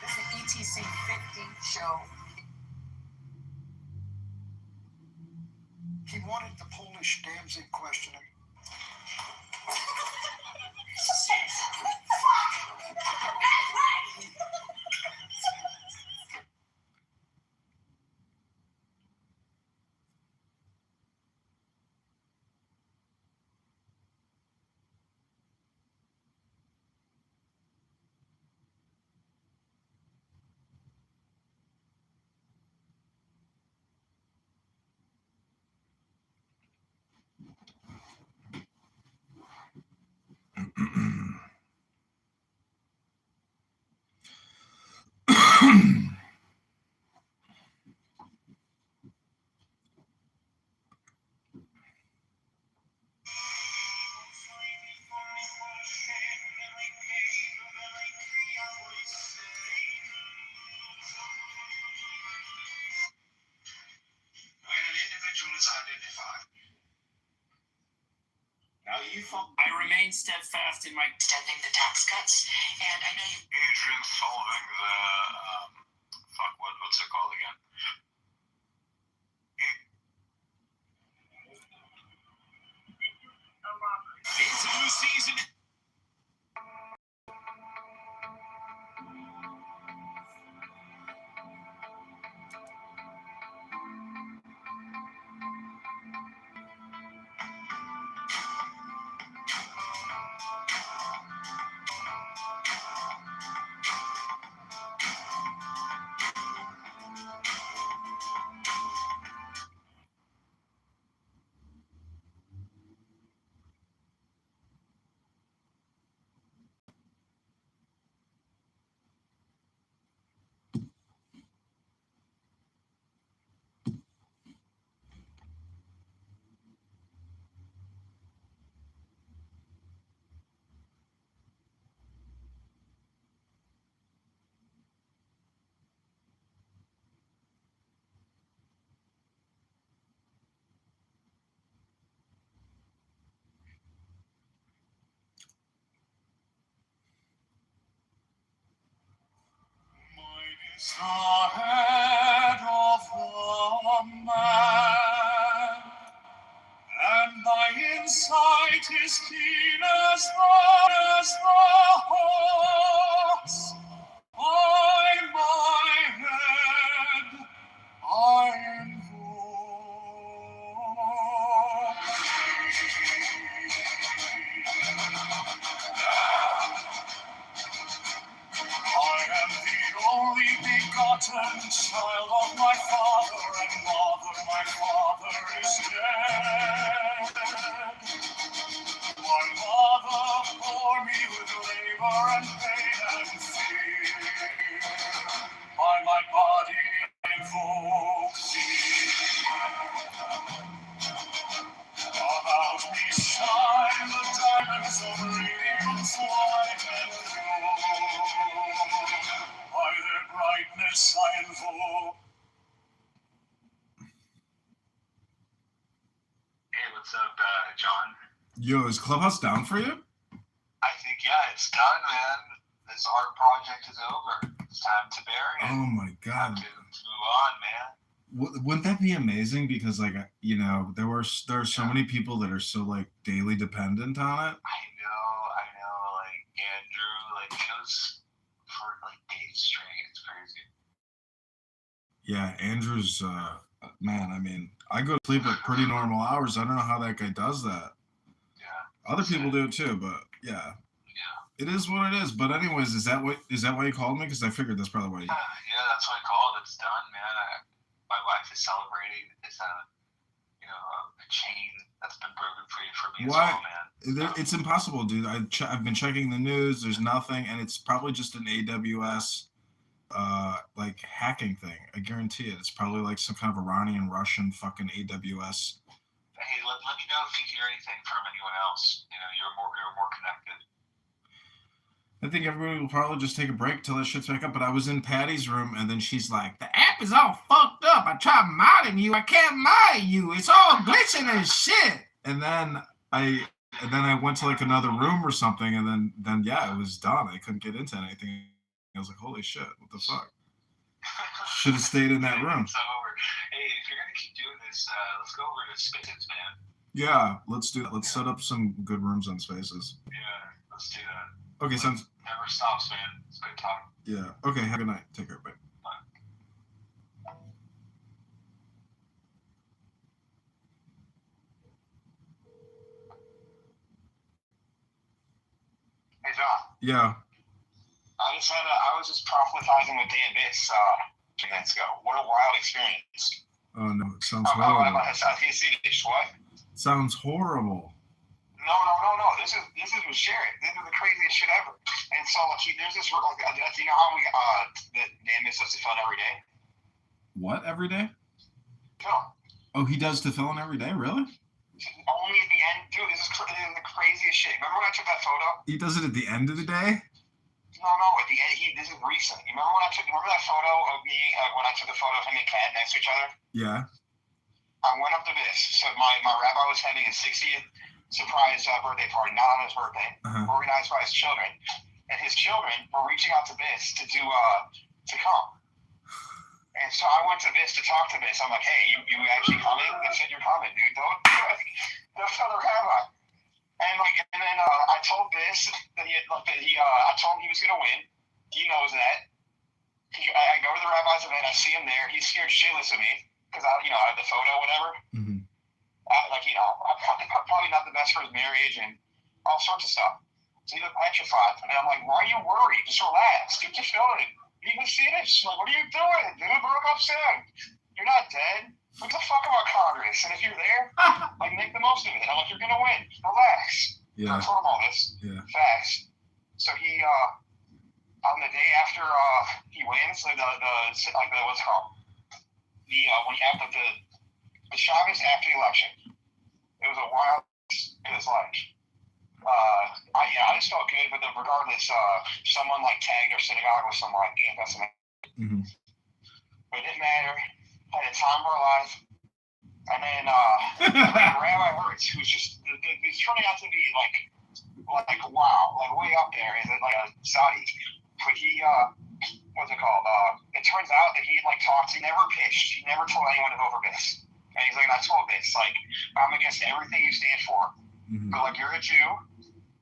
This is ETC 50 show.
He wanted the Polish Danzig questioning.
I remain steadfast in my extending the tax cuts, and I know you.
Adrian solving the what's it called again?
It's a new season.
the head of the man, and my insight is keen as the hawk's. By my head I invoke. I am the only begotten child of my father and mother. My father is dead. My mother bore me with labor and pain and fear. By my body I invoke thee. About me shine the diamonds of radiance white and pure. By their brightness I invoke.
Hey, what's up, John?
Yo, is Clubhouse down for you?
I think, yeah, it's done, man. This art project is over. It's time to bury it.
Oh my god.
Time to move on, man.
Wouldn't that be amazing? Because, like, you know, there are so many people that are so, like, daily dependent on it.
I know. Like, Andrew, like, goes for, like, days straight. It's crazy.
Yeah, Andrew's, man, I mean, I go to sleep at pretty normal hours. I don't know how that guy does that.
Yeah.
Other people do too, but, yeah. It is what it is. But anyways, is that why you called me? Because I figured that's probably why you...
Yeah, that's why I called. It's done, man. My wife is celebrating. It's a chain that's been broken free for me as well, man.
It's impossible, dude. I've been checking the news. There's nothing, and it's probably just an AWS like hacking thing. I guarantee it. It's probably like some kind of Iranian Russian fucking AWS.
Hey, let me know if you hear anything from anyone else. You know, you're more connected.
I think everybody will probably just take a break till that shit's back up. But I was in Patty's room, and then she's like, "The app is all fucked up. I tried modding you. I can't mod you. It's all glitching and shit." And then I went to like another room or something, and then yeah, it was done. I couldn't get into anything. I was like, "Holy shit, what the fuck?" Should have stayed in that room.
It's over. Hey, if you're gonna keep doing this, let's go over to Spaces, man.
Yeah, let's do that. Let's set up some good rooms on Spaces.
Yeah, let's do that.
Okay, sounds.
Never stops, man. It's good talking.
Yeah. Okay. Have a good night. Take care. Bye.
Hey, John.
Yeah.
I was just proselytizing with Dan Biss 2 minutes ago. What a wild experience.
Oh no, it sounds horrible.
What?
Sounds horrible.
No. This is with Sharon. This is the craziest shit ever. And so there's this like, do you know how we that Dan Biss does to fill in every day?
What, every day?
No.
Oh, he does to fill in every day, really?
Only at the end, dude. This is the craziest shit. Remember when I took that photo?
He does it at the end of the day?
No, at the end. This is recent. You remember that photo of me when I took the photo of him and Kat next to each other?
Yeah.
I went up to Biss. So my rabbi was having his 60th surprise birthday party, not on his birthday, organized by his children. And his children were reaching out to Biss to come. And so I went to Biss to talk to Biss. I'm like, hey, you actually coming? They said you're coming, dude. Don't tell the rabbi. And then I told Biss that I told him he was gonna win. He knows that. I go to the rabbi's event. I see him there. He's scared shitless of me because I have the photo, whatever.
Mm-hmm.
I'm probably not the best for his marriage and all sorts of stuff. So he looked petrified. And I'm like, why are you worried? Just relax. Get your feeling. You can see this. Like, what are you doing? Dude, broke up soon. You're not dead. What the fuck about Congress? And if you're there, make the most of it. I'm like, you're gonna win. Relax.
Yeah.
I told him all this.
Yeah.
Facts. So he, on the day after he wins, what's it called? When you have the Shabbos after the election. It was a wild. It was like, I just felt good, but then regardless, someone like tagged our synagogue with some like anti-Semitic.
Mm-hmm.
But it didn't matter. Had a time of our life. And then Rabbi Hertz, who's he's turning out to be like wow, like way up there. Is it like a Saudi? But he, what's it called? it turns out that he like talked. He never pitched. He never told anyone to vote for Biss. And he's like, I told Biss, like, I'm against everything you stand for. But like, you're a Jew,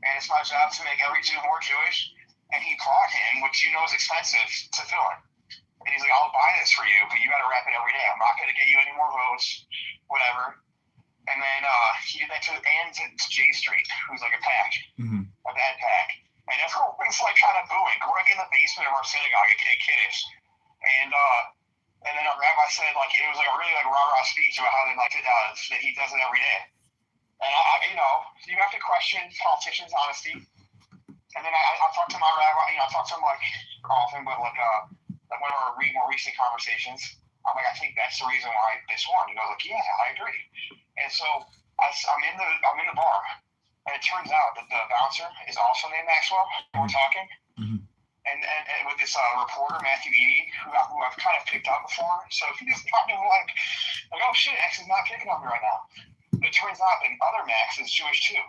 and it's my job to make every Jew more Jewish. And he bought him, which you know is expensive, to fill it. And he's like, I'll buy this for you, but you got to rep it every day. I'm not going to get you any more votes, whatever. And then he did that to J Street, who's like a PAC, a bad PAC. And everyone's like kind of booing. We're like in the basement of our synagogue at Kiddush. And then a rabbi said, like, it was like a really like rah-rah speech about how that he does it every day. And you have to question politicians' honesty. And then I talked to my rabbi, I talked to him like often, but like one of our more recent conversations, I'm like, I think that's the reason why this won. He goes like, yeah, I agree. And so I'm in the bar, and it turns out that the bouncer is also named Maxwell. We're talking, and with this reporter Matthew Eady, who I've kind of picked up before. So he just probably like, oh shit, Max is not picking on me right now. But it turns out that other Max is Jewish too.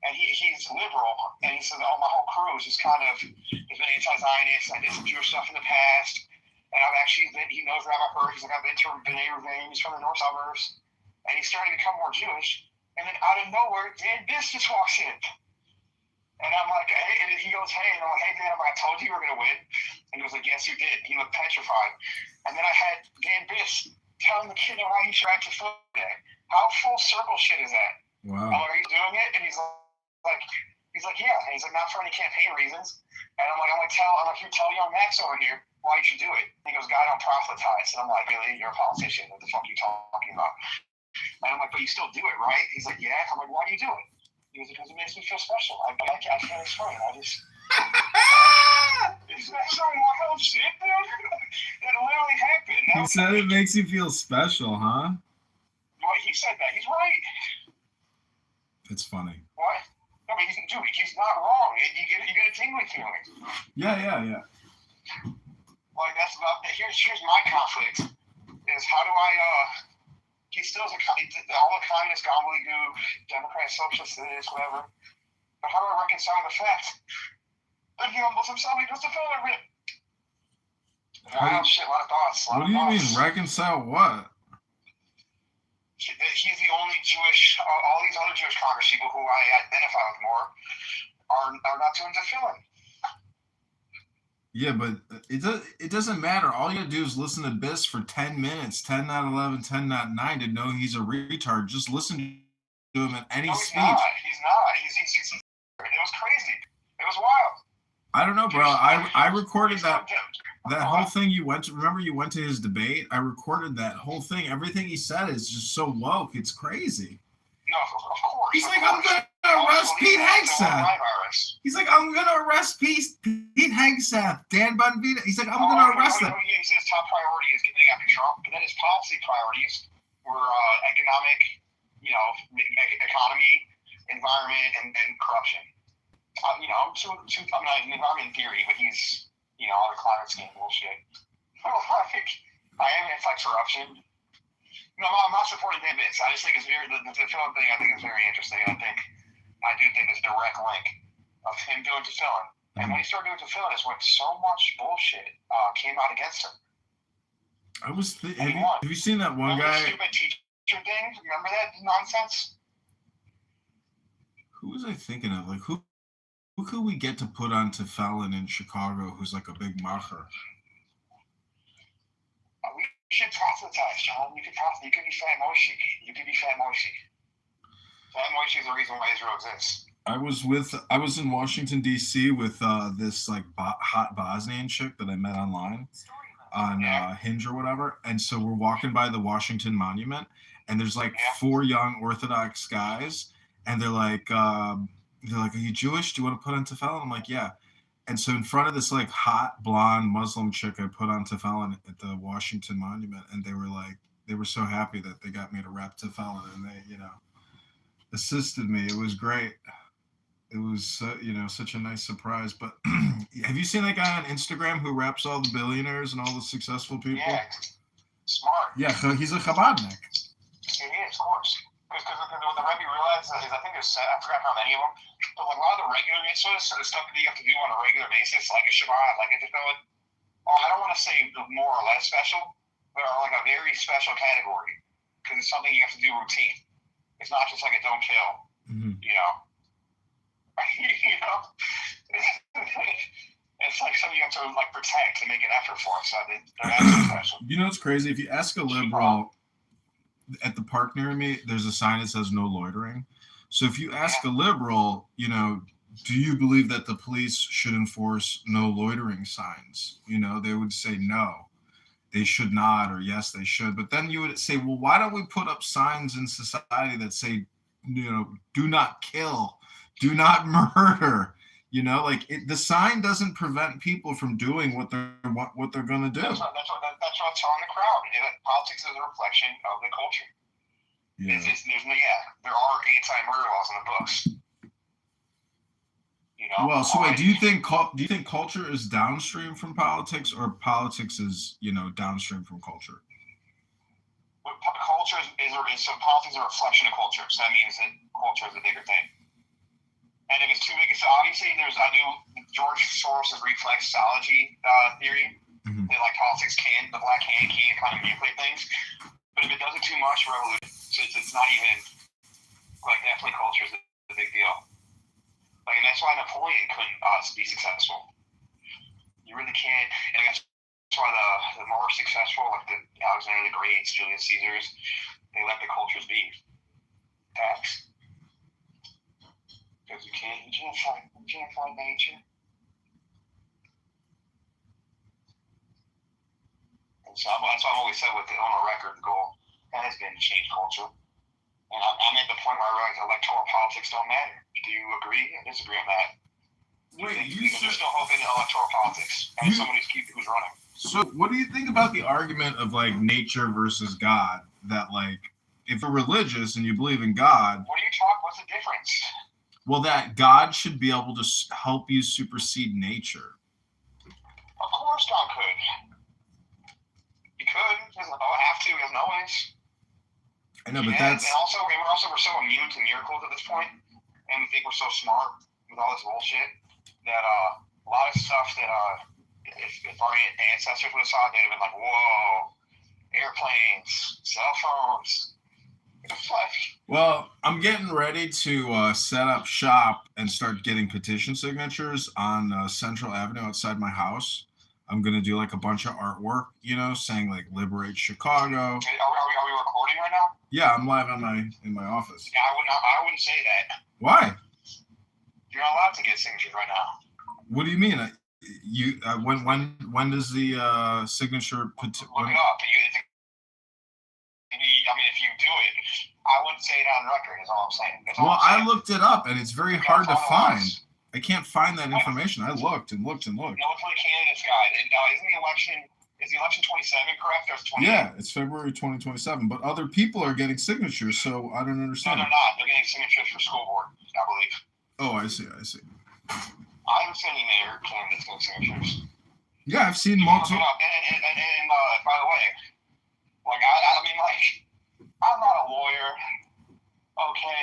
And he's liberal, and he says, my whole crew is just kind of has been anti-Zionist. I did some Jewish stuff in the past, and I've actually been, he knows Rabbi Hur. He's like, I've been to B'nai Ruvain. He's from the north suburbs, and he's starting to become more Jewish. And then out of nowhere, Dan Biss just walks in. And I'm like, hey, and he goes, hey, and I'm like, hey, Dan, I told you you were going to win. And he was like, yes, you did. He looked petrified. And then I had Dan Biss telling the kid why he should act to foot day. How full circle shit is that?
Wow.
I'm like, are you doing it? And he's like, yeah. And he's like, not for any campaign reasons. And I'm like, you tell young Max over here why you should do it. And he goes, God, don't proselytize. And I'm like, really? You're a politician. What the fuck are you talking about? And I'm like, but you still do it, right? He's like, yeah. I'm like, why do you do it? He goes, because it makes me feel special. I can't explain. I just... Isn't that some wild shit, dude? It literally happened.
He said it makes you feel special, huh?
Well, he said that. He's right.
It's funny.
What? I mean, he's not wrong. You get a tingly feeling.
Yeah.
Like, that's about... Here's my conflict. Is how do I... He still is all the communist gobbledygook, Democrat, socialist, this, whatever. But how do I reconcile the fact that he almost himself he goes to fill every... Wow, shit, a lot of thoughts.
What do you mean, reconcile what?
He's the only Jewish, all these other Jewish Congress people who I identify with more are not doing the filling.
Yeah, but it doesn't matter. All you gotta do is listen to Biss for 10 minutes, 10 not 11, 10 not 9 to know he's a retard. Just listen to him at any speech.
He's not. It was crazy. It was wild.
I don't know, bro. I recorded that whole thing you went to. Remember you went to his debate? I recorded that whole thing. Everything he said is just so woke. It's crazy.
No, of course.
He's like, I'm going to arrest Pete Hegseth. He's like, I'm going to arrest Pete Hegseth. Dan Bonvita. He's like, I'm going to arrest him.
His top priority is getting after Trump, but then his policy priorities were economic, economy, environment, and corruption. I'm not environment theory, but he's, all the climate scheme bullshit. I am anti-corruption. No, I'm not supporting Dan Biss. I just think it's the film thing. I think is very interesting. I do think it's a direct link of him doing to film. And when he started doing to film, is when so much bullshit came out against him.
Have you seen that one guy?
The stupid teacher thing. Remember that nonsense?
Who was I thinking of? Like who could we get to put on to Fallon in Chicago? Who's like a big macher?
You should proselytize, John. You could be Fat Moshe. You could be Fat Moshe. Fat Moshe is the reason why Israel exists.
I was in Washington D.C. with this like hot Bosnian chick that I met online on Hinge or whatever, and so we're walking by the Washington Monument, and there's like 4 young Orthodox guys, and they're like, "Are you Jewish? Do you want to put on tefillin?" I'm like, "Yeah." And so in front of this like hot blonde Muslim chick, I put on tefillin at the Washington Monument, and they were so happy that they got me to rep tefillin, and they, assisted me. It was great. It was, such a nice surprise. But have you seen that guy on Instagram who reps all the billionaires and all the successful people?
Yeah, smart.
Yeah, he's a Chabadnik.
He is, of course. Because what the Rebbe realized is, I think there's, I forgot how many of them, but like a lot of the regular mitzvahs, so the stuff that you have to do on a regular basis, like a Shabbat, like a tefillin, I don't want to say more or less special, but are like a very special category because it's something you have to do routine. It's not just like a don't kill, you know. You know, it's like something you have to like protect and make an effort for. So they're actually special.
You know what's crazy? If you ask a liberal at the park near me, there's a sign that says no loitering. So if you ask a liberal, you know, do you believe that the police should enforce no loitering signs? You know, they would say no, they should not, or yes, they should. But then you would say, well, why don't we put up signs in society that say, you know, do not kill, do not murder? You know, like the sign doesn't prevent people from doing what they're going to do.
That's what I'm telling the crowd. Politics is a reflection of the culture.
Yeah.
There are anti-murder laws in the books. You know.
Well, so wait, do you think culture is downstream from politics, or politics is, you know, downstream from culture?
Culture is so politics is a reflection of culture. So that means that culture is a bigger thing. And if it's too big, so obviously I do George Soros' reflexology theory. That like politics the black hand can kind of manipulate things. But if it does it too much, revolution. So it's not even like definitely culture is a big deal. Like, and that's why Napoleon couldn't be successful. You really can't, and that's why the more successful, like the Alexander the Great, Julius Caesars, they let the cultures be. Tax. Because you can't fight nature. And so that's what I've always said with the on a record goal. That has been to change culture. And I'm at the point where I realize electoral politics don't matter. Do you agree or disagree on that?
Wait,
because there's still hope in electoral politics, and somebody's who's running.
So, what do you think about the argument of like nature versus God? That like, if you're religious and you believe in God,
What's the difference?
Well, that God should be able to help you supersede nature.
Of course, God could. He could. He doesn't have to. He doesn't always.
I know, but
we're so immune to miracles at this point, and we think we're so smart with all this bullshit that a lot of stuff that if our ancestors would have saw, they'd have been like, "Whoa, airplanes, cell phones."
Well, I'm getting ready to set up shop and start getting petition signatures on Central Avenue outside my house. I'm gonna do like a bunch of artwork, you know, saying like "Liberate Chicago."
Are we recording right now?
Yeah, I'm live in my office.
Yeah, I wouldn't say that.
Why?
You're not allowed to get signatures right now.
What do you mean? When does the signature?
Look it up. If you do it, I wouldn't say it on record. Is all I'm saying.
I looked it up, and it's very hard to find. I can't find that information. I looked and looked and looked.
No, it's for the candidates guide. And isn't the election? Is the election 27 correct, or is 28?
Yeah, it's February 2027. But other people are getting signatures, so I don't understand.
No, they're not. They're getting signatures for school board, I believe.
Oh, I see.
I haven't seen any mayor candidates getting signatures.
Yeah, I've seen multiple.
And by the way, like I'm not a lawyer, okay?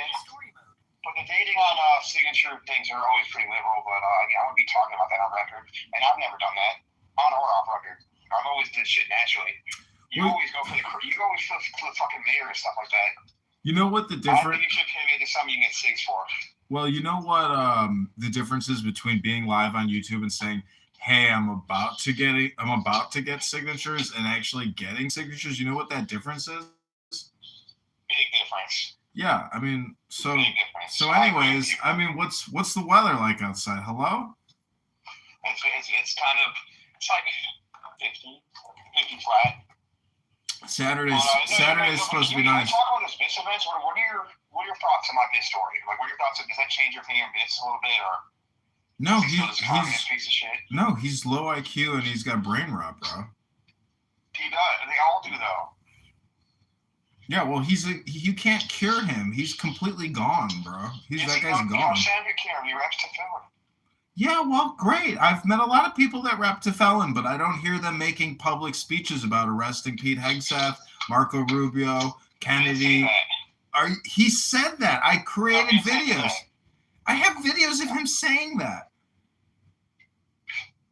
But the dating on signature things are always pretty liberal. But I would be talking about that on record, and I've never done that on or off record. I've always did shit naturally. You always go for the fucking mayor and stuff like that.
You know what the difference?
I think you should pivot to something you can get SIGs for.
Well, you know what the difference is between being live on YouTube and saying, "Hey, I'm about to get signatures," and actually getting signatures. You know what that difference is?
Big difference.
Yeah, I mean, so anyways, I mean, what's the weather like outside? Hello?
It's kind of like 50 flat.
Saturday's supposed to be nice.
Talk about this BIS events. What are your thoughts on my BIS story? Like, what are your thoughts? Does that change your opinion of BIS a little bit, or?
No,
he's
low IQ and he's got brain rot, bro.
He does. They all do, though.
Yeah, well, you can't cure him. He's completely gone, bro. That guy's gone.
He reps to felon.
Yeah, well, great. I've met a lot of people that rep to felon, but I don't hear them making public speeches about arresting Pete Hegseth, Marco Rubio, Kennedy. He said that. I created videos. I have videos of him saying that.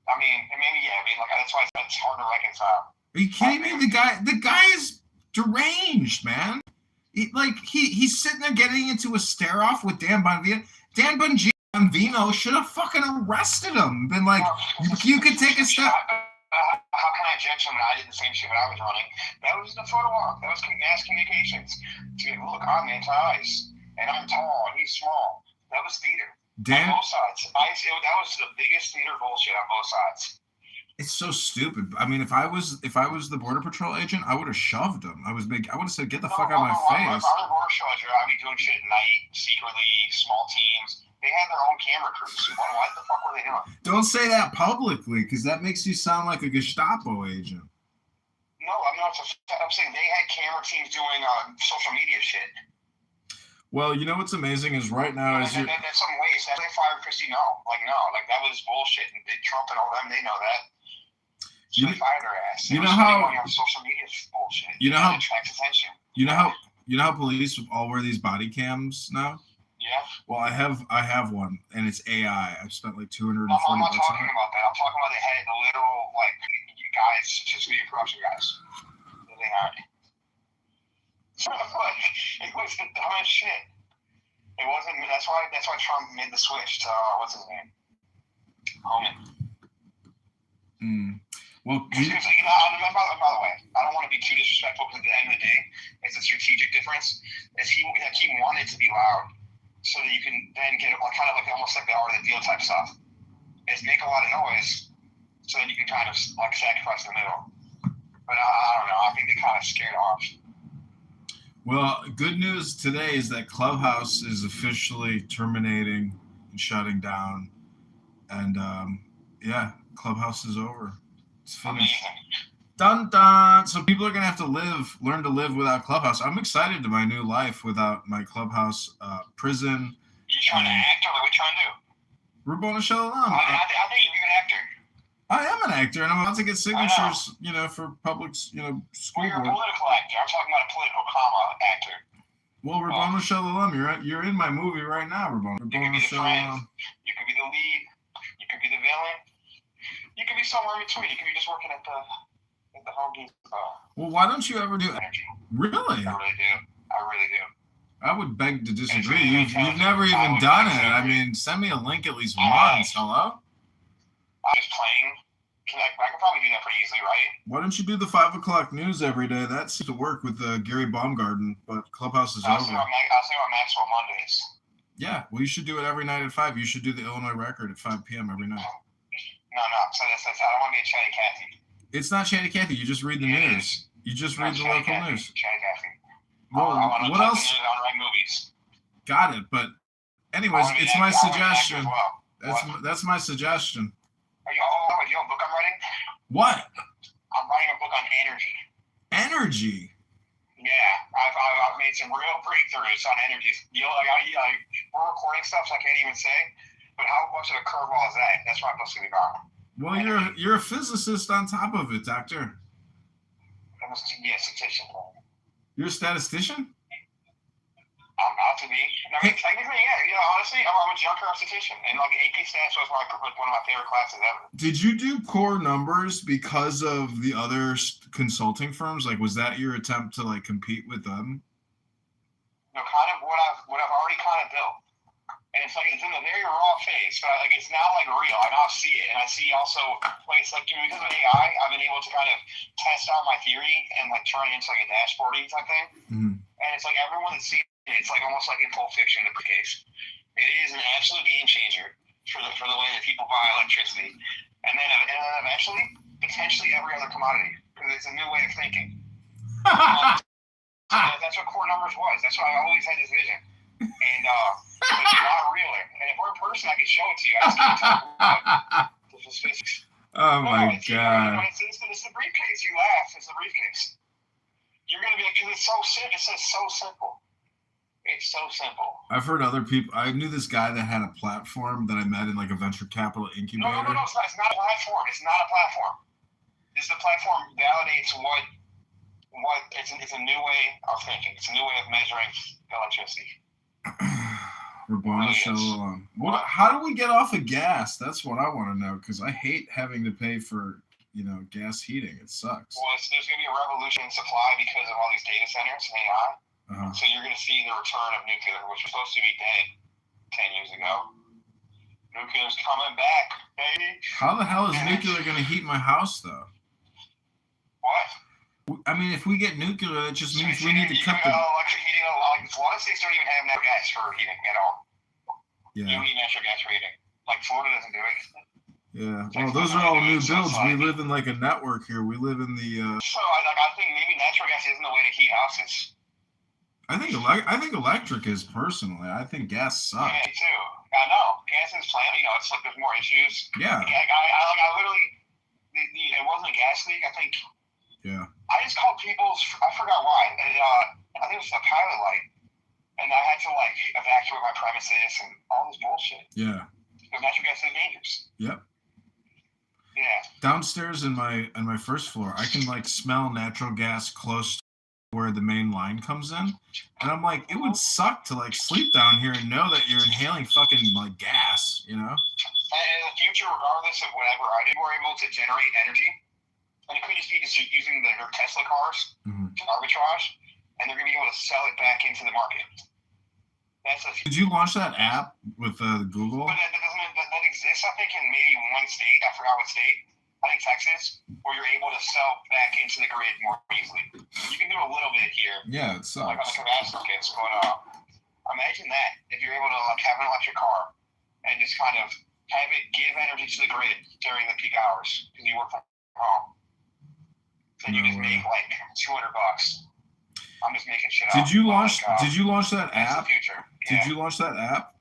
I mean, maybe, yeah. I mean, like, that's why it's hard to reconcile.
Are you kidding me? The guy is deranged, man. He's sitting there getting into a stare off with Dan Bongino. Dan Bongino should have fucking arrested him. Been like, you could take a step.
How can I judge him when I did the same shit when I was running? That was the photo op. That was mass communications. Dude, look, I'm anti-ICE, and I'm tall, and he's small. That was theater. On both sides. That was the biggest theater bullshit on both sides.
It's so stupid. I mean, if I was the Border Patrol agent, I would have shoved him. I would have said, "Get the fuck out of my face."
If I was a Border Patrol agent, I'd be doing shit at night, secretly, small teams. They had their own camera crews. What the fuck were they doing?
Don't say that publicly, because that makes you sound like a Gestapo agent.
No, I'm saying they had camera teams doing social media shit.
Well, you know what's amazing is right now
is there's some ways that they fired Christie. No, that was bullshit. And Trump and all them, they know that. So they fired her ass.
You know how
on social media bullshit.
You know how
attracts attention.
You know how police all wear these body cams now?
Yeah.
Well, I have one, and it's AI. I've spent like $240
I'm not talking about that. I'm talking about the literal guys, just video production guys. That they hired. It was the dumbest shit. It wasn't. That's why Trump made the switch to what's his name? Homan.
Well,
by the way, I don't want to be too disrespectful, because at the end of the day, it's a strategic difference. He wanted to be loud, so that you can then get kind of almost like the art of the deal type stuff. Is make a lot of noise, so then you can kind of sacrifice the middle. But I don't know. I think they kind of scared off.
Well, good news today is that Clubhouse is officially terminating and shutting down, and Clubhouse is over. It's finished. Dun dun. So people are gonna have to learn to live without Clubhouse. I'm excited to my new life without my Clubhouse prison.
You trying to act, or what are we trying to do?
Rabboni Shalom.
I think you're an actor.
I am an actor, and I'm about to get signatures, for public, school
you're
board.
A political actor. I'm talking about a political actor.
Well, Rabboni Shalom, you're in my movie right now, Rabboni.
You could be the friend. You could be the lead. You could be the villain. You could be somewhere in between. You could be just working at the Home Depot.
Well, why don't you ever do
energy?
Really?
I really do.
I would beg to disagree. You've never even done it. I mean, send me a link at least once. Hello?
I'm just playing. I can probably do that pretty easily, right?
Why don't you do the 5 o'clock news every day? That seems to work with Gary Baumgarten, but Clubhouse is over.
I'll see on Maxwell Mondays.
Yeah, well, you should do it every night at 5. You should do the Illinois Record at 5 p.m. every night.
No. So that's I don't want to be a Chatty Cathy.
It's not Chatty Cathy. You just read the news. You just read the local news.
Chatty Cathy.
Well, what else?
Movies.
Got it. But anyways, it's my suggestion. That's my suggestion.
You know what book I'm writing?
What?
I'm writing a book on energy.
Energy?
Yeah, I've made some real breakthroughs on energy. We're recording stuff, so I can't even say. But how much of a curveball is that? That's why I'm supposed to be gone.
Well, you're a physicist on top of it, doctor.
Statistician.
You're a statistician?
I'm about to be. Technically, yeah. Honestly, I'm a junker statistician, and AP Stats was one of my favorite classes ever.
Did you do core numbers because of the other consulting firms? Was that your attempt to compete with them?
No, kind of what I've already kind of built. And it's in the very raw phase, but it's now real. I now see it, and I see also because of AI, I've been able to kind of test out my theory and turn it into a dashboarding type thing. Mm-hmm. And it's everyone that sees it, it's almost like in Pulp Fiction, the case. It is an absolute game changer for the way that people buy electricity, and then eventually, potentially every other commodity, because it's a new way of thinking. That's what core numbers was. That's why I always had this vision. And it's not real. And if we're in person, I can show it to you. I just can't talk about it.
Oh my God.
It's the briefcase. You laugh. It's the briefcase. You're going to be because it's so simple. It's just so simple. It's so simple.
I've heard other people. I knew this guy that had a platform that I met in a venture capital incubator.
No. It's not a platform. It's not a platform. The platform validates what it's a new way of thinking. It's a new way of measuring electricity.
Rabona Shalom. How do we get off of gas? That's what I want to know, because I hate having to pay for, gas heating. It sucks.
Well, there's going to be a revolution in supply because of all these data centers and AI. So you're going to see the return of nuclear, which was supposed to be dead 10 years ago. Nuclear's coming back, baby.
How the hell is nuclear going to heat my house, though?
What?
I mean, if we get nuclear, that just means we need to cut the...
electric heating, a lot of states don't even have natural gas for heating at all.
Yeah.
You don't need natural gas for heating. Like, Florida doesn't do it.
Yeah. Well, those are all new builds. We live in, like, a network here. We live in the...
So, I think maybe natural gas isn't the way to heat houses.
I think electric is, personally. I think gas sucks.
Yeah, me too. I know. Gas is plant, it's like there's more issues.
Yeah.
I literally... it wasn't a gas leak, I think...
Yeah.
I just called I forgot why. I think it was a pilot light. And I had to, evacuate my premises and all this bullshit.
Yeah.
Because natural gas is dangerous.
Yep.
Yeah.
Downstairs on my first floor, I can, smell natural gas close to where the main line comes in. And I'm like, it would suck to, sleep down here and know that you're inhaling fucking, gas, And
in the future, regardless of whatever I did, we're able to generate energy. And it could just be using their Tesla cars to arbitrage, and they're going to be able to sell it back into the market.
Did you launch that app with Google?
But that exists, I think, in maybe one state. I forgot what state. I think Texas, where you're able to sell back into the grid more easily. You can do a little bit here.
Yeah, it sucks.
Like on the capacitor kits, but imagine that if you're able to have an electric car and just kind of have it give energy to the grid during the peak hours because you work from home. Then you just make $200. I'm just making shit up.
Did you launch that app?
That's the future. Yeah.
Did you launch that app?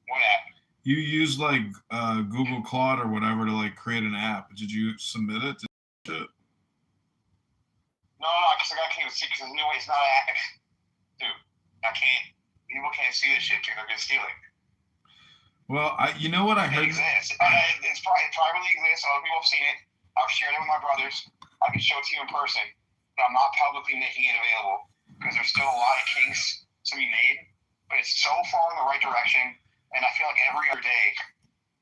What app?
You use Google Cloud or whatever to create an app. Did you submit it?
No, because I got to see because it's not an app. Dude, I can't. People can't see this shit, dude. They're gonna steal it.
Well, you know what I heard?
It exists. It privately exists. Other people have seen it. I've shared it with my brothers. I can show it to you in person, but I'm not publicly making it available because there's still a lot of kinks to be made. But it's so far in the right direction, and I feel like every other day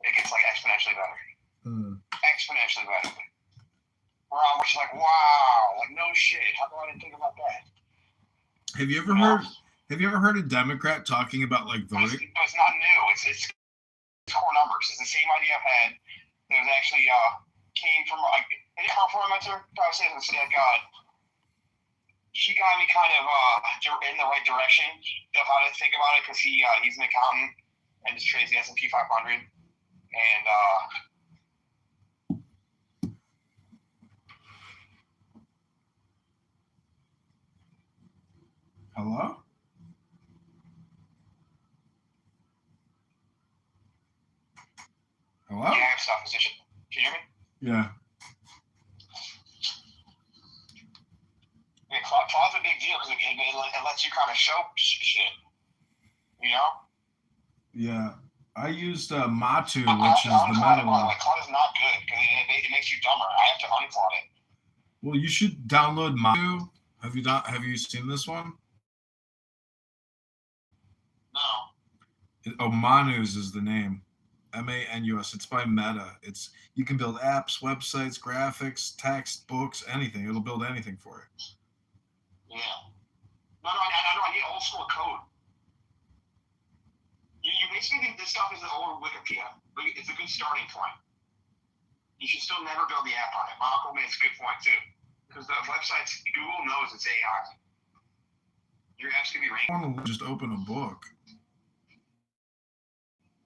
it gets exponentially better. Exponentially better. Where I'm just wow, no shit. How come I didn't think about that?
Have you ever heard a Democrat talking about voting?
But it's not new. It's core numbers. It's the same idea I've had. It was actually came from before I met her. I was saying God. She got me kind of in the right direction of how to think about it because he's an accountant and just trades the S&P 500 and
Hello? Hello?
Yeah, I have stock position. Can you hear me?
Yeah.
Yeah, Cloud's a big deal because it lets you kind of show shit.
Yeah. I used Matu, which is the meta one.
Cloud is not good because it makes you dumber. I have to uncloud it.
Well, you should download Matu. Have you seen this one?
No.
Oh, Manus is the name. MANUS. It's by Meta. You can build apps, websites, graphics, text, books, anything. It'll build anything for you.
Yeah. No, I need old school code. You basically think this stuff is the old Wikipedia. It's a good starting point. You should still never build the app on it. My uncle makes a good point too. Because the websites, Google knows it's AI. Your app's going to be ranked.
I want to just open a book.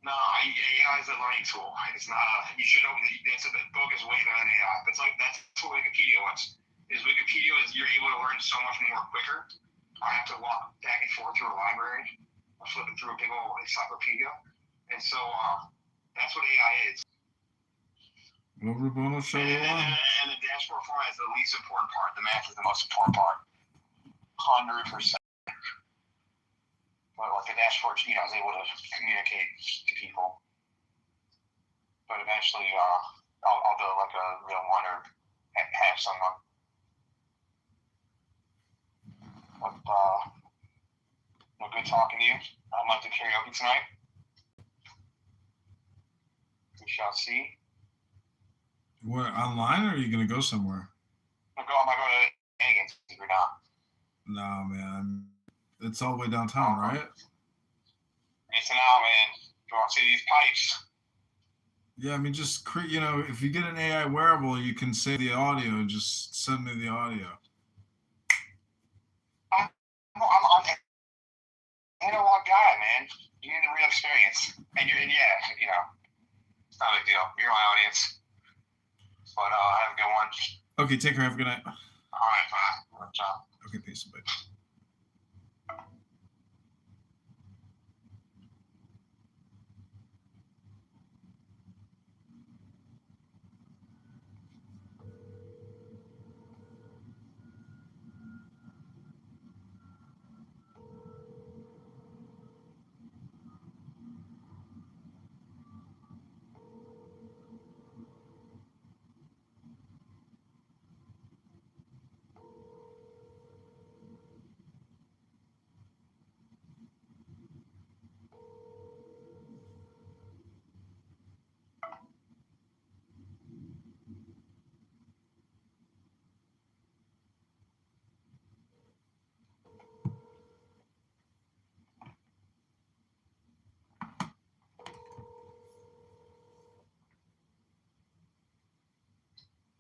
No, AI is a learning tool. It's not you should open it. The book is way better than AI. It's that's what Wikipedia was. Wikipedia is you're able to learn so much more quicker. I have to walk back and forth through a library. I'm flipping through a big old encyclopedia. And so that's what AI is.
Well, Rabona Shalom.
And the dashboard format is the least important part. The math is the most important part. 100%. But the dashboard, I was able to communicate to people. But eventually, I'll do a real one or have someone. But Well, good talking to you. I'm at the karaoke tonight. We shall see.
What, online, or are you gonna go somewhere?
I'm going to Hagen's if you're not.
No, man. It's all the way downtown, right?
Missing out, man. You want to see these pipes?
Yeah, I mean, just if you get an AI wearable, you can save the audio. Just send me the audio.
I'm an analog guy, man. You need the real experience, and it's not a big deal. You're my audience. But have a good one.
Okay, take care. Have a good night.
All right, bye. Ciao.
Okay, peace. Bye.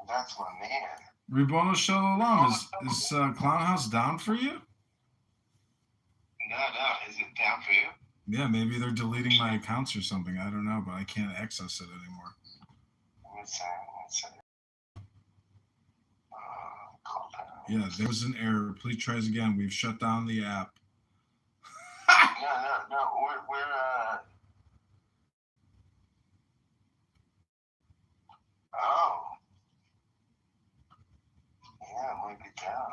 That's my man.
Ribono Shalom, is Clown House down for you?
No. Is it down for you?
Yeah, maybe they're deleting my accounts or something. I don't know, but I can't access it anymore.
Let's see.
Yeah, there was an error. Please try this again. We've shut down the app.
No. We're Oh. Yeah, it might be down.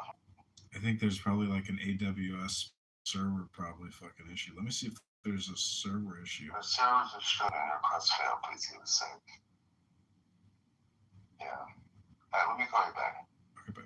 I think there's probably like an AWS server fucking issue. Let me see if there's a server issue.
The servers are shut and request failed. Please give a sec. Yeah. All right, let me call you back.
Okay, bye.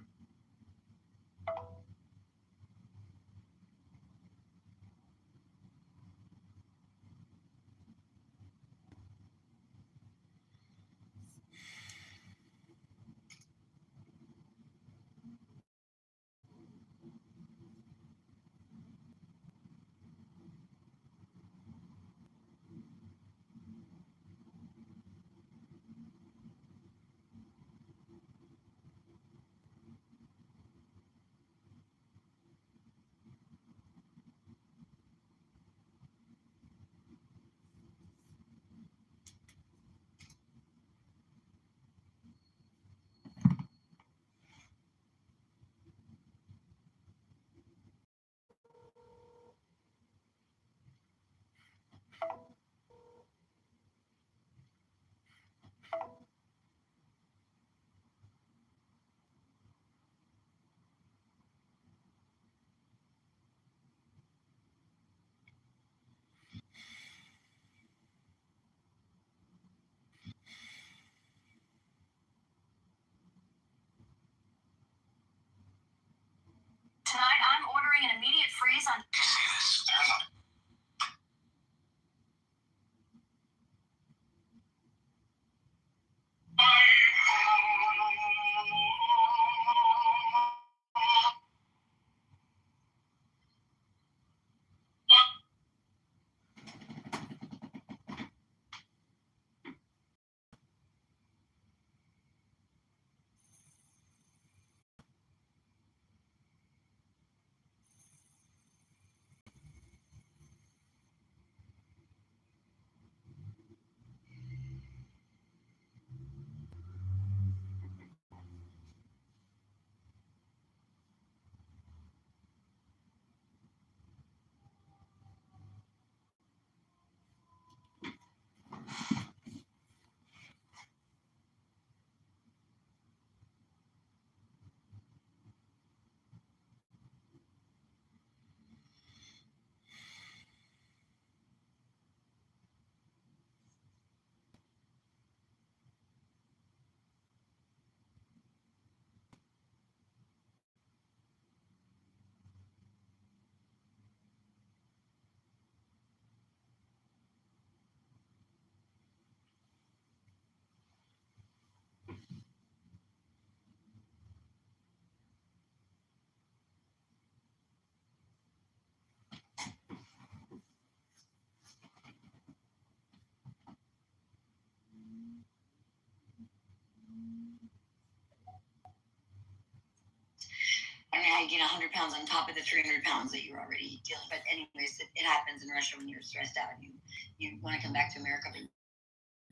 I don't know how you gain 100 pounds on top of the 300 pounds that you're already dealing with. But anyways, it happens in Russia when you're stressed out. You want to come back to America. But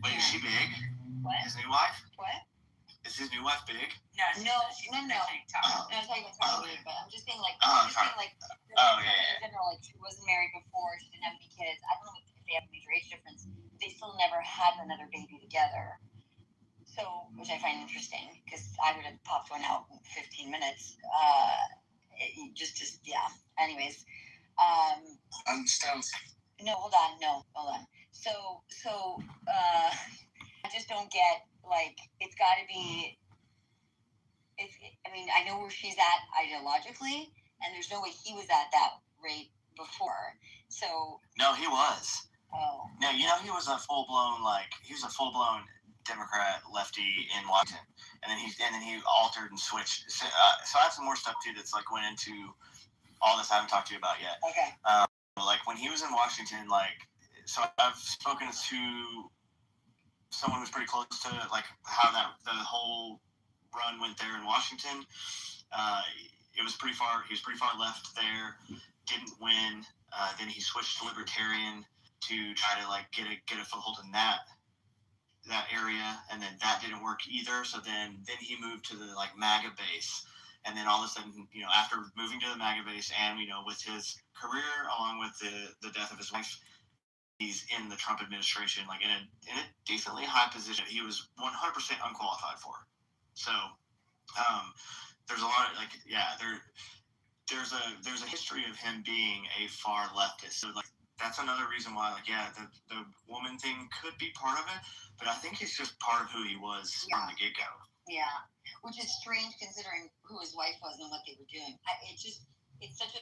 Wait, is she big?
What?
His new wife?
What?
Is his new wife big?
No. No.
Oh.
I was talking about something weird, but I'm just saying like.
Oh,
I'm just saying like.
yeah.
In general, like she wasn't married before. She didn't have any kids. I don't know if they have a major age difference. They still never had another baby together. So, which I find interesting because I would have popped one out in 15 minutes. Yeah. Anyways,
Understand?
No, hold on. So, I just don't get like it's got to be. I mean, I know where she's at ideologically, and there's no way he was at that rate before. So.
No, he was.
Oh.
No, you know he was a full blown Democrat lefty in Washington, and then he altered and switched. So I have some more stuff too that's like went into all this I haven't talked to you about yet.
Okay.
Like when he was in Washington, so I've spoken to someone who's pretty close to like how the whole run went there in Washington. It was pretty far. He was pretty far left there. Didn't win. Then he switched to Libertarian to try to like get a foothold in that area, and then that didn't work either. So then he moved to the like MAGA base, and then all of a sudden, after moving to the MAGA base, and with his career along with the death of his wife, he's in the Trump administration, like in a decently high position. He was 100% unqualified for. So there's a lot of there's a history of him being a far leftist. So like that's another reason why the woman thing could be part of it, but I think it's just part of who he was from the get-go.
Yeah, which is strange considering who his wife was and what they were doing. It's such a.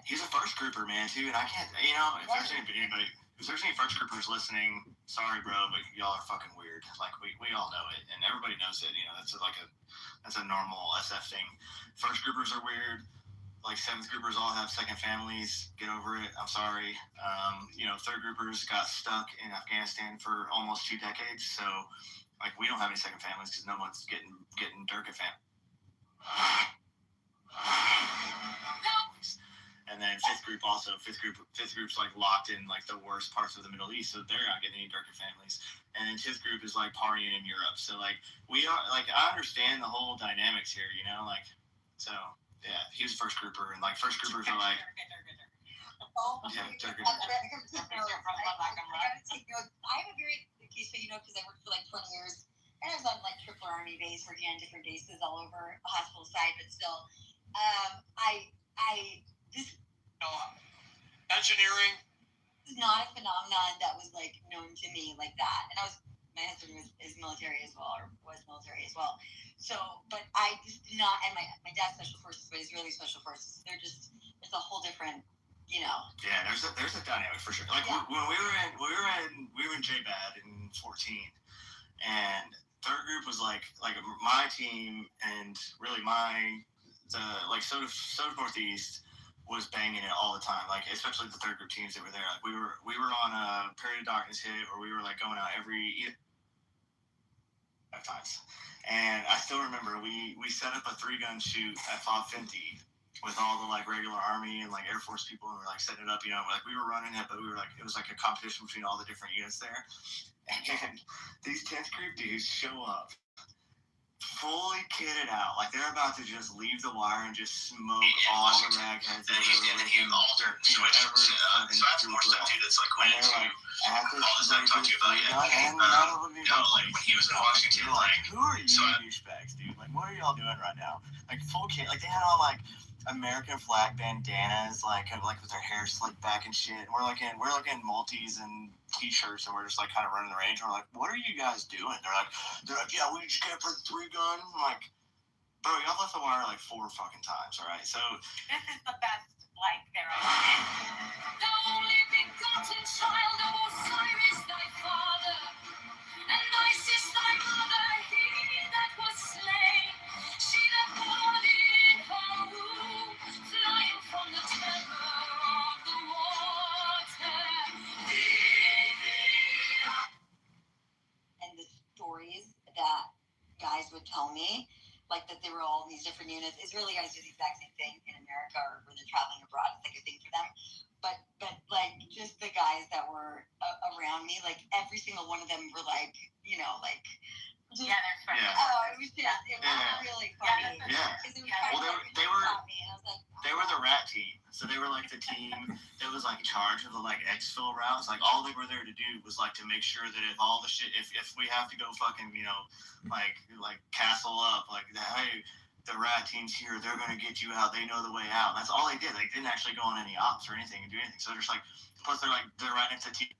He's a first grouper, man, too, and I can't. If there's any first groupers listening, sorry, bro, but y'all are fucking weird. Like we all know it, and everybody knows it. That's a normal SF thing. First groupers are weird. Like seventh groupers all have second families. Get over it. I'm sorry. Third groupers got stuck in Afghanistan for almost 2 decades. So, like, we don't have any second families because no one's getting Durka families. And then fifth group's like locked in like the worst parts of the Middle East, so they're not getting any Durka families. And then fifth group is like partying in Europe. So like we are like I understand the whole dynamics here, so. Yeah, he was first grouper, and like first groupers are like.
I have a very because I worked for like 20 years, and I was on like Triple Army base, working on different bases all over the hospital side, but still,
Engineering
is not a phenomenon that was like known to me like that, and my husband is military as well, or was military as well. So, but I just did not, and my dad's special forces, but Israeli special forces. It's a whole different,
Yeah, there's a dynamic for sure. Like when we were in JBAD in 14, and third group was like my team, and really Soda Northeast was banging it all the time. Like especially the third group teams that were there. Like we were on a Period of Darkness hit, or we were like going out every 5 times. And I still remember we set up a 3-gun shoot at Fob 50 with all the like regular Army and like Air Force people, and we're like setting it up, like we were running it, but we were like it was like a competition between all the different units there. And these 10th group dudes show up fully kitted out, like they're about to just leave the wire and just smoke all the ragheads that
he altered, switched. So I have more stuff too that's like went into all this I'm talking about. Like when he was in Washington, like
who are you douchebags, dude? Like what are y'all doing right now? Like full kit, like they had on like American flag bandanas, like with their hair slicked back and shit. And we're like in multis and t-shirts, and we're just like kind of running the range. And we're like, what are you guys doing? They're like, yeah, we just came for the 3-gun. I'm like, bro, y'all left the wire like 4 fucking times, all right? So
this is the best, like there.
The only begotten child of Osiris, thy father, and Isis, thy mother. He
would tell me, like that there were all these different units. Israeli guys do the exact same thing in America or when they're traveling abroad. It's like a thing for them. But like just the guys that were around me, like every single one of them were like, you know, like.
Yeah, they're funny.
Yeah. Oh, it was just, it was really funny.
Yeah. Well, they were the rat team. So they were like the team that was like in charge of the like exfil routes. Like all they were there to do was like to make sure that if all the shit, if we have to go fucking, you know, like castle up, like hey, the rat team's here, they're gonna get you out. They know the way out. That's all they did. They didn't actually go on any ops or anything and do anything. So they're just like, plus they're right next to team.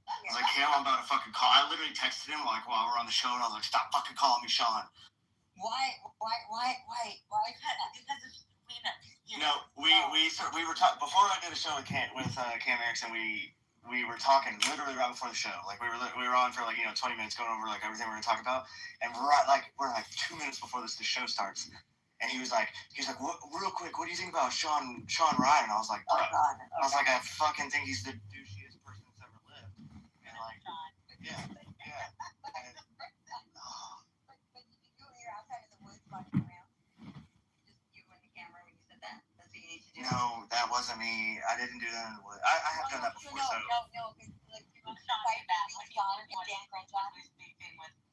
I was like, Cam, I'm about to fucking call. I literally texted him like while we're on the show, and I was like, stop fucking calling me Sean.
Why?
Because of Lena.
No, we were talking before I did a show with Cam Erickson. We were talking literally right before the show. Like we were on for like 20 minutes going over like everything we're gonna talk about, and we're like 2 minutes before the show starts. And he was like, what, real quick, what do you think about Sean Ryan? And I was like, bro, I was like, I fucking think he's the douchiest person that's ever lived. And like, yeah.
But you're outside in the woods walking around. Just you and the camera when you said that. That's what you need to do.
No, that wasn't me. I didn't do that in the woods. I have done that before. So.
No. Like Sean Dan Crenshaw.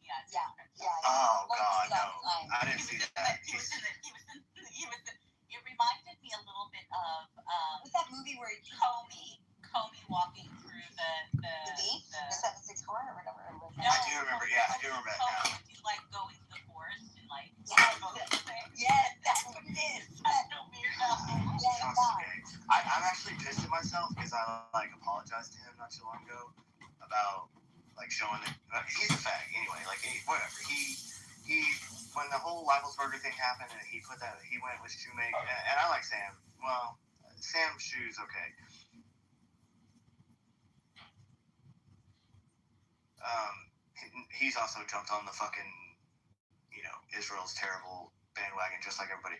Yeah.
Oh God, no! I didn't see that.
He was. It reminded me a little bit of
what's that movie where
Comey walking through the
764 or whatever.
No, I do remember. Yeah, I do remember that now.
He's like going to the forest and like.
Yes, that's what it is.
That's so weird.
I'm actually pissed at myself because I like apologized to him not too long ago about like showing that he's a fag anyway. Like whatever. He when the whole Leibelsberger thing happened and he went with Shoemaker and I like Sam. Well, Sam's shoes okay. He's also jumped on the fucking Israel's terrible bandwagon just like everybody.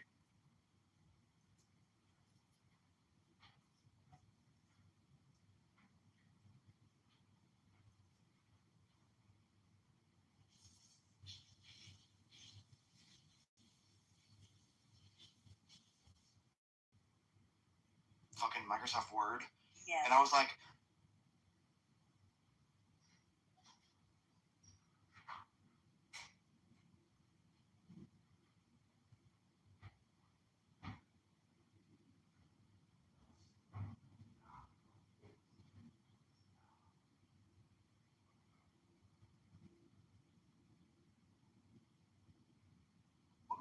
Fucking Microsoft Word.
Yes.
And I was like,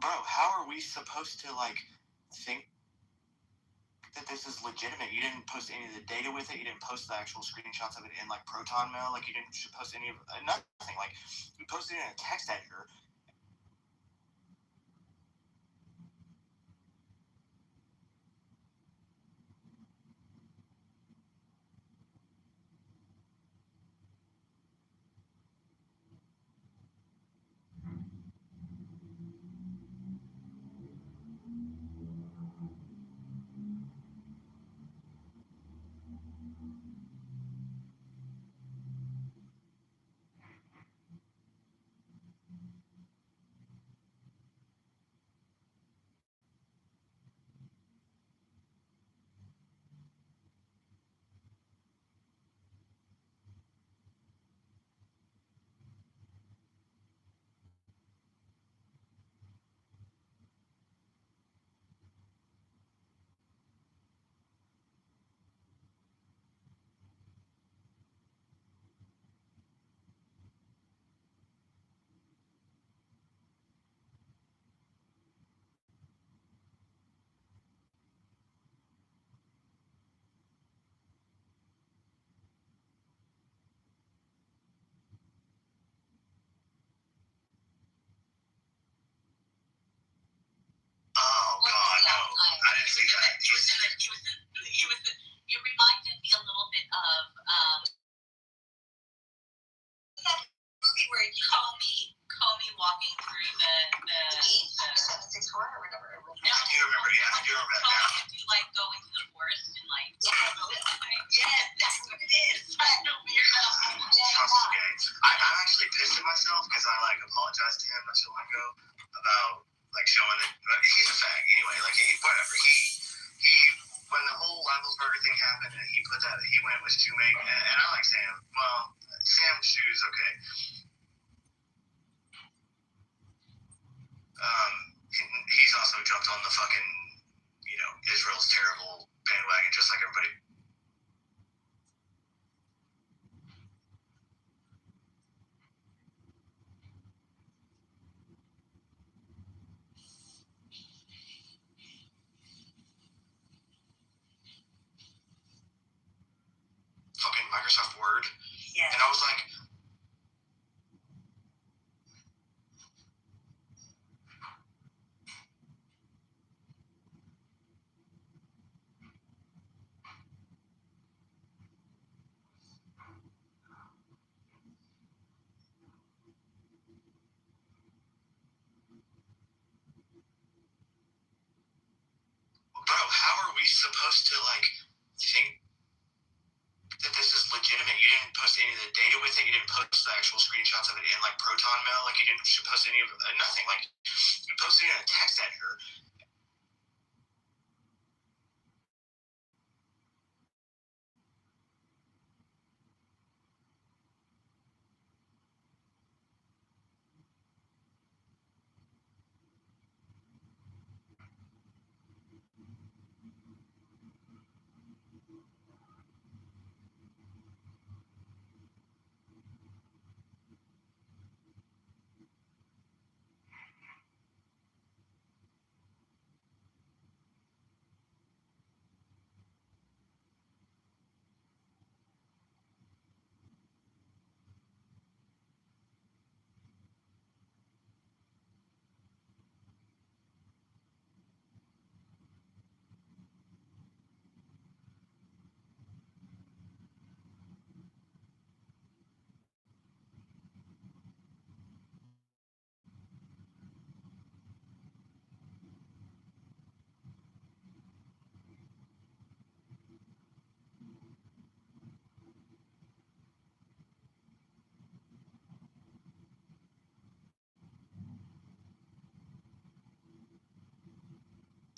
bro, how are we supposed to like think that this is legitimate? You didn't post any of the data with it. You didn't post the actual screenshots of it in like Proton Mail. Like you didn't post any of nothing. Like you posted it in a text editor.
Levels Burger thing happened, and he went with Shoemake, and I like Sam. Well, Sam's shoes okay. He's also jumped on the fucking, Israel's terrible bandwagon, just like everybody. Fucking Microsoft Word. Yeah. And I was like, bro, how are we supposed to, think that this is legitimate? You didn't post any of the data with it. You didn't post the actual screenshots of it in, Proton Mail. You didn't post any of it. Nothing. You posted it in a text editor.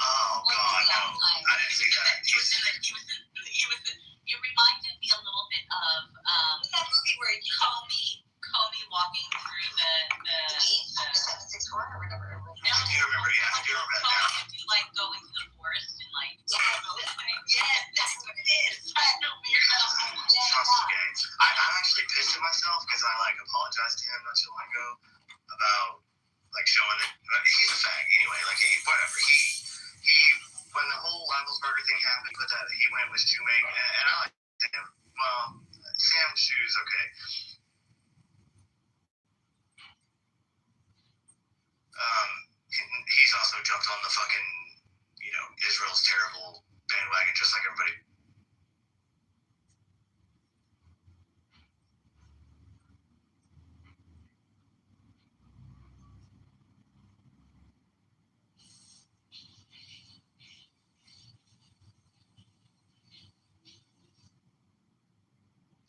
Oh, God, no. I didn't see that.
You reminded me a little bit of that movie where you call me walking through the 764 or whatever.
I do remember that now.
Do go into the forest and yes, that's what it is. I know
I'm actually pissed at myself because I apologized to him not too long ago about showing that he's a fag anyway. Whatever. He when the whole Levels Burger thing happened, he went with Shoemake, and I like Sam. Well, Sam's shoes okay. He's also jumped on the fucking, Israel's terrible bandwagon, just like everybody.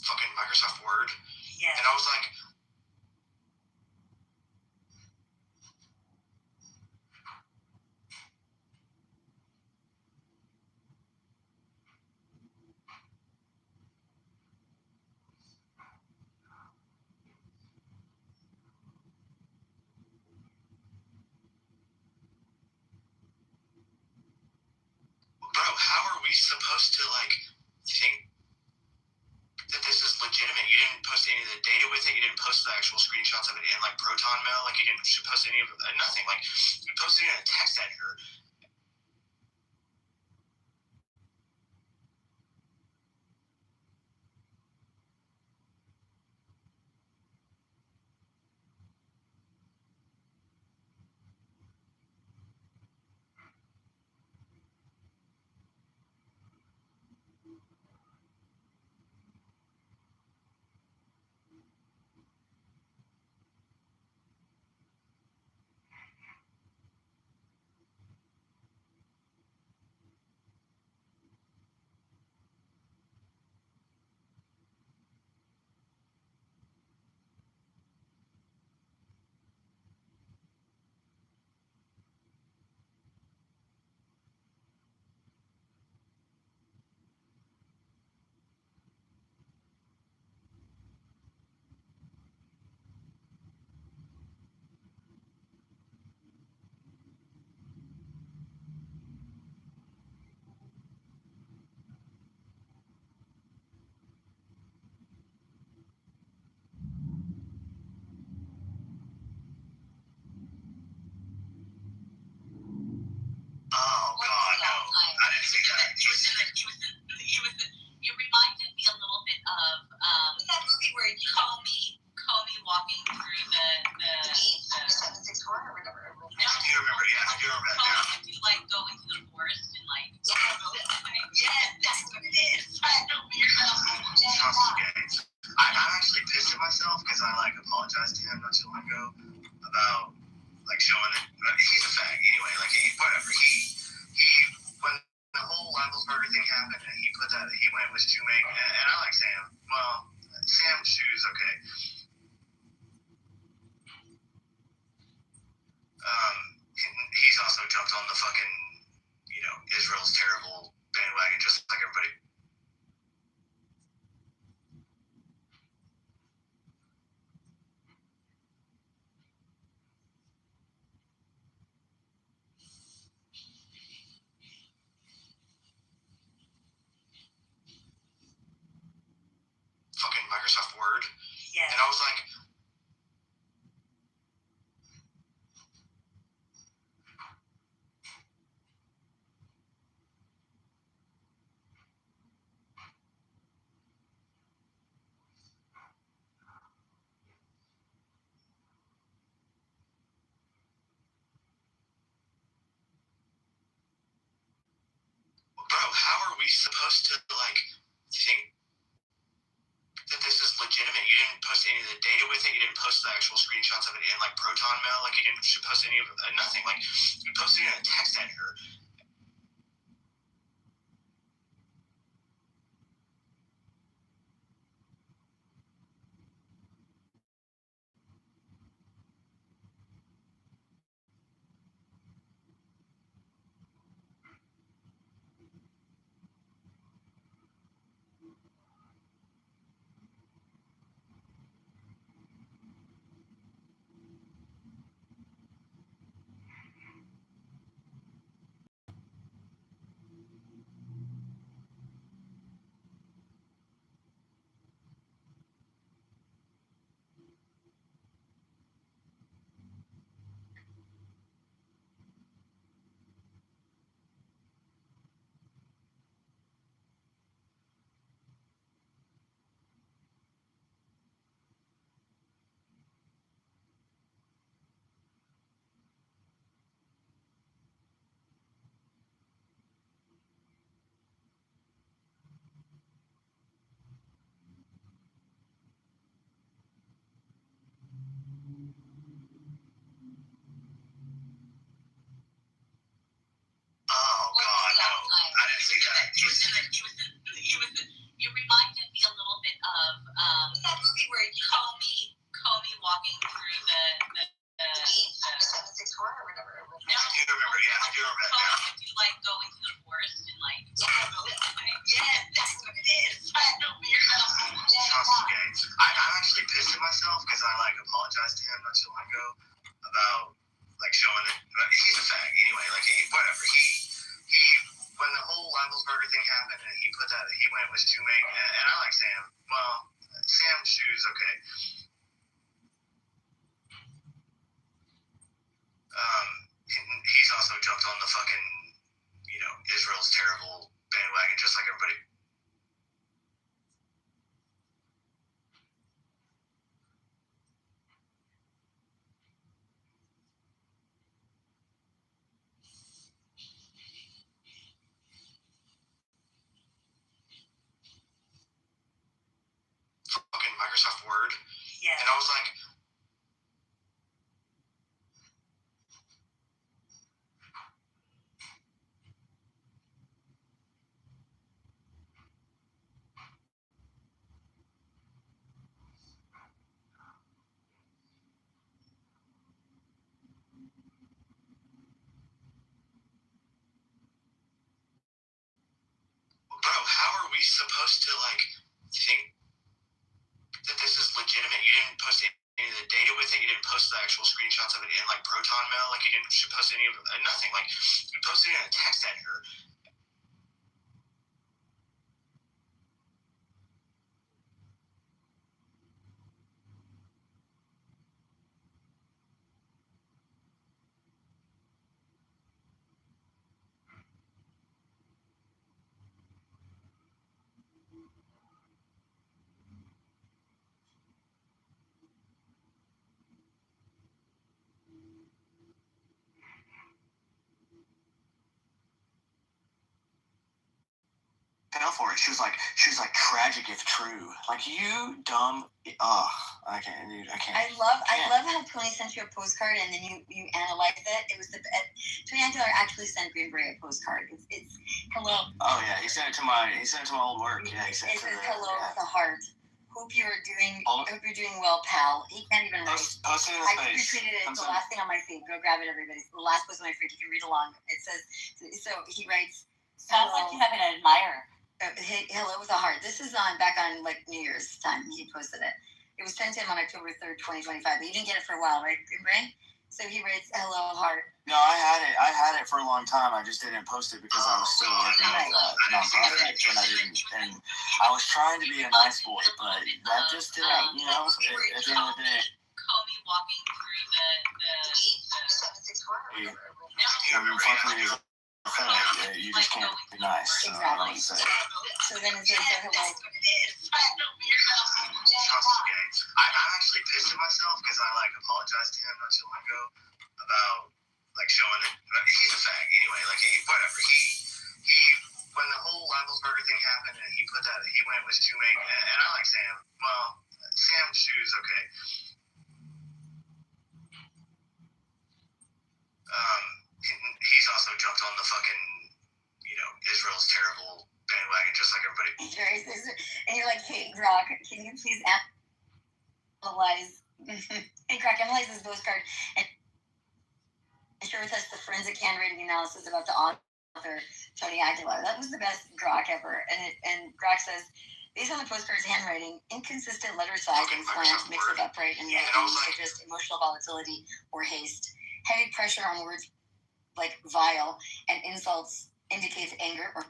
Fucking Microsoft Word. Yeah. And I was like, bro, how are we supposed to think that this is legitimate? You didn't post any of the data with it. You didn't post the actual screenshots of it in Proton Mail. You didn't post any of it. Nothing. You posted it in a text editor. he put that he went with Shoemaker, and I like Sam. Well, Sam's shoes okay. He's also jumped on the fucking Israel's terrible bandwagon just like everybody. Fucking Microsoft Word. Yeah. And I was like, bro, how are we supposed to think that this is legitimate? You didn't post any of the data with it. You didn't post the actual screenshots of it in Proton Mail. You didn't post any of nothing. You posted it in a text editor. Oh God, no! I didn't see that.
You reminded me a little bit of that movie where Comey walking through the 764 or whatever. No,
I do remember. Yeah, I do remember that now.
Comey would go into the forest and yes, that's what it is. I know weirdo.
Okay. I'm actually pissed at myself because I apologized to him not too long ago about showing it. He's a fag anyway. Whatever. He when the whole Leibelsberger thing happened, and he went with Shoemaker, and I like Sam. Well, Sam's shoes okay. He's also jumped on the fucking Israel's terrible bandwagon just like everybody. Fucking Microsoft Word. Yeah. And I was like, bro, how are we supposed to think that this is legitimate? You didn't post any of the data with it. You didn't post the actual screenshots of it in Proton Mail. You didn't post any of nothing. You posted it in a text editor.
fell for it. She was like, tragic if true. Like, you dumb. I can't, dude. I can't.
I love how Tony sent you a postcard and then you analyzed it. It was Tony Aguilar actually sent Green Beret a postcard. It's hello.
Oh yeah, he sent it to my old work. Yeah, he sent it.
It says hello with a heart. Hope you're doing well, pal. He can't even write.
Post it in the
I retweeted it. It's the last thing on my feed. Go grab it, everybody. It's the last post on my feed. You can read along. It says, so he writes.
Sounds like you have an admirer.
Hello with a heart. This is back on like New Year's time. He posted it. It was sent to him on October 3rd, 2025. But you didn't get it for a while, right, Green Brain? So he writes, hello, heart.
No, I had it for a long time. I just didn't post it because I was still working with nonprofit, and I didn't. And I was trying to be a nice boy, but that just didn't. You know, at the end of the day.
Call me walking through the
Unfortunately, you just can't be nice. So
exactly. So then it says, hello.
I'm actually pissed at myself because I apologized to him not too long ago about showing it. He's a fag anyway. Whatever. He when the whole Wagglesberger thing happened and he went with Shoemake and I like Sam. Well, Sam's shoes okay. He's also jumped on the fucking Israel's terrible bandwagon just like everybody.
And you're like, hey, Grok, can you please analyze? Hey, Grok, analyze this postcard and share with us the forensic handwriting analysis about the author, Tony Aguilar. That was the best Grok ever. And Grok says, based on the postcard's handwriting, inconsistent letter size and slant mixed with upright and suggest emotional volatility or haste. Heavy pressure on words like vile and insults indicates anger or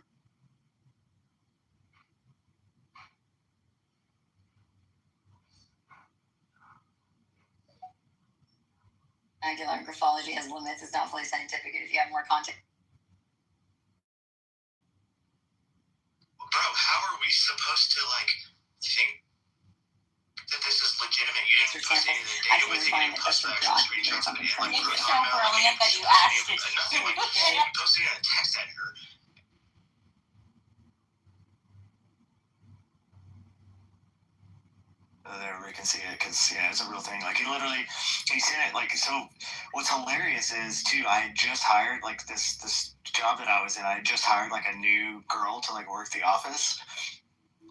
Aguilar graphology has limits. It's not fully scientific. If you have more context.
Bro, how are we supposed to think that this is legitimate? You didn't post any of the data with it. You didn't post the actual screenshots of it.
It's so brilliant that you asked it.
Nothing you posted in a text editor.
Everybody can see it because it's a real thing. He sent it so. What's hilarious is too. I just hired this job that I was in. I just hired a new girl to work the office,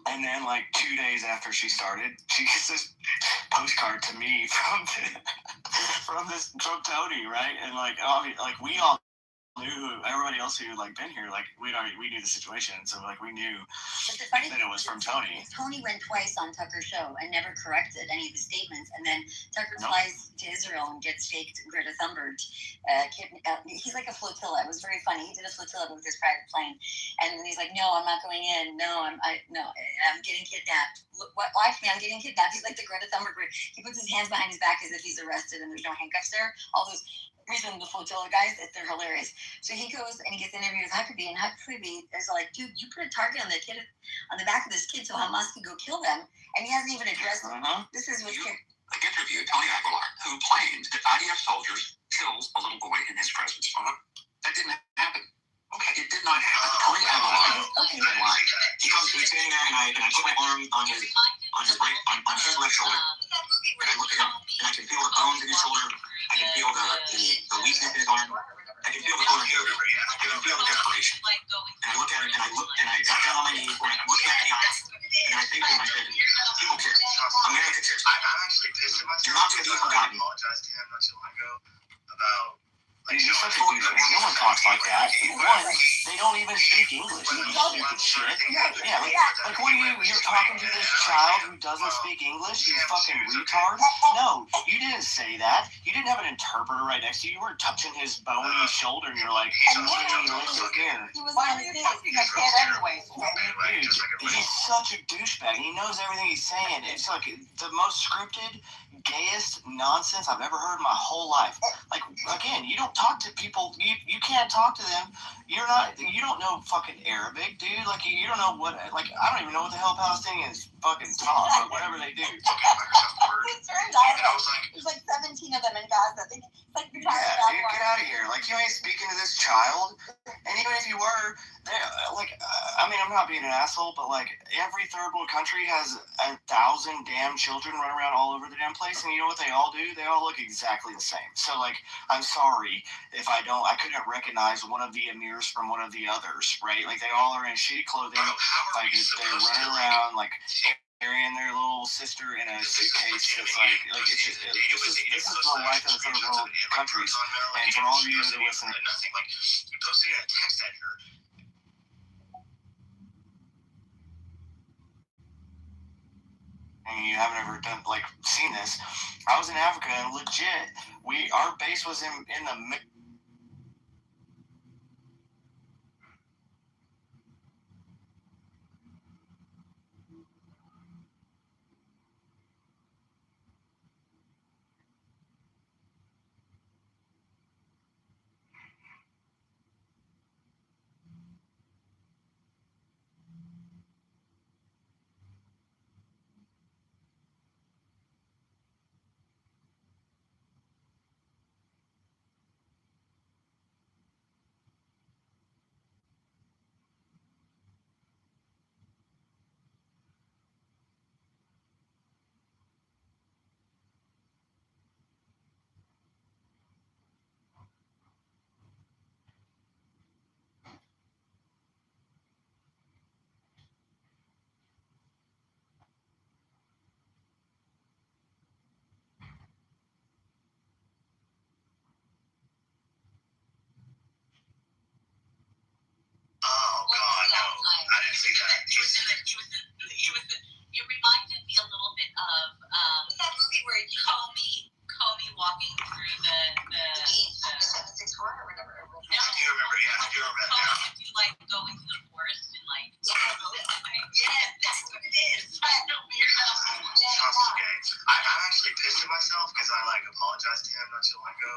and then 2 days after she started, she gets this postcard to me from this drunk Tony, right? And we all knew everybody else who been here. We knew the situation, so we knew that it was from Tony.
Tony went twice on Tucker's show and never corrected any of the statements, and then Tucker flies to Israel and gets faked Greta Thunberg. He's like a flotilla. It was very funny. He did a flotilla with his private plane, and then he's like, "No, I'm not going in. No, I'm getting kidnapped. Watch me, I'm getting kidnapped." He's like the Greta Thunberg. He puts his hands behind his back as if he's arrested, and there's no handcuffs there. All those. Reason the flotilla guys, that they're hilarious. So he goes and he gets interviewed with Huckabee, and Huckabee is like, dude, you put a target on the back of this kid so Hamas can go kill them, and he hasn't even addressed it. This is what's
interviewed Tony Aguilar, who claimed that IDF soldiers killed a little boy in his presence. That didn't happen. Okay, it did not happen. Tony Aguilar lied. He comes to me standing there, and I put my arm on his left shoulder, and I look at him, and I can feel the bones in his shoulder. I can feel the weakness in his arm. I can feel the overhead. I can feel the desperation. And I look at him, and I got down on my knees, and I look at the eyes, and I think to him, I said, people care. America cares.
I'm actually pissed at myself.
You're not going to be forgotten.
I apologized to him not too long ago about.
Dude, you're such a douchebag. No one talks like that. One, they don't even speak English. You stupid shit. Yeah, what are you? You're talking to this child who doesn't speak English? You fucking retard. No, you didn't say that. You didn't have an interpreter right next to you. You were touching his bony shoulder, and you're like, listen here.
Why are you touching a kid anyway?
Dude, he's such a douchebag. He knows everything he's saying. It's the most scripted, gayest nonsense I've ever heard in my whole life. Again, you don't talk to people. You can't talk to them. You don't know fucking Arabic, dude. You don't know what. I don't even know what the hell Palestinians fucking talk or whatever they do.
There's 17 of them in Gaza. Dude, get out of here.
You ain't speaking to this child. And even if you were, I mean, I'm not being an asshole, but like every third world country has 1,000 damn children running around all over the damn place, and you know what they all do? They all look exactly the same. So like, I'm sorry if I couldn't recognize one of the emirs from one of the others, right? Like they all are in shitty clothing, like they're running around like carrying their little sister in a suitcase. It's like it's just, this is the life in the third world countries, and for all of you that listen,
nothing like you posted a text at her.
And you haven't ever seen this. I was in Africa and legit, our base was in the
Oh God, no! I didn't see that.
It reminded me a little bit of that movie where you Comey walking through the 764 or whatever.
I do remember. Yeah, I do remember that now.
If you like go into the forest and like yes, that's what it is. I know weirdo.
I'm actually pissed at myself because I apologized to him not too long ago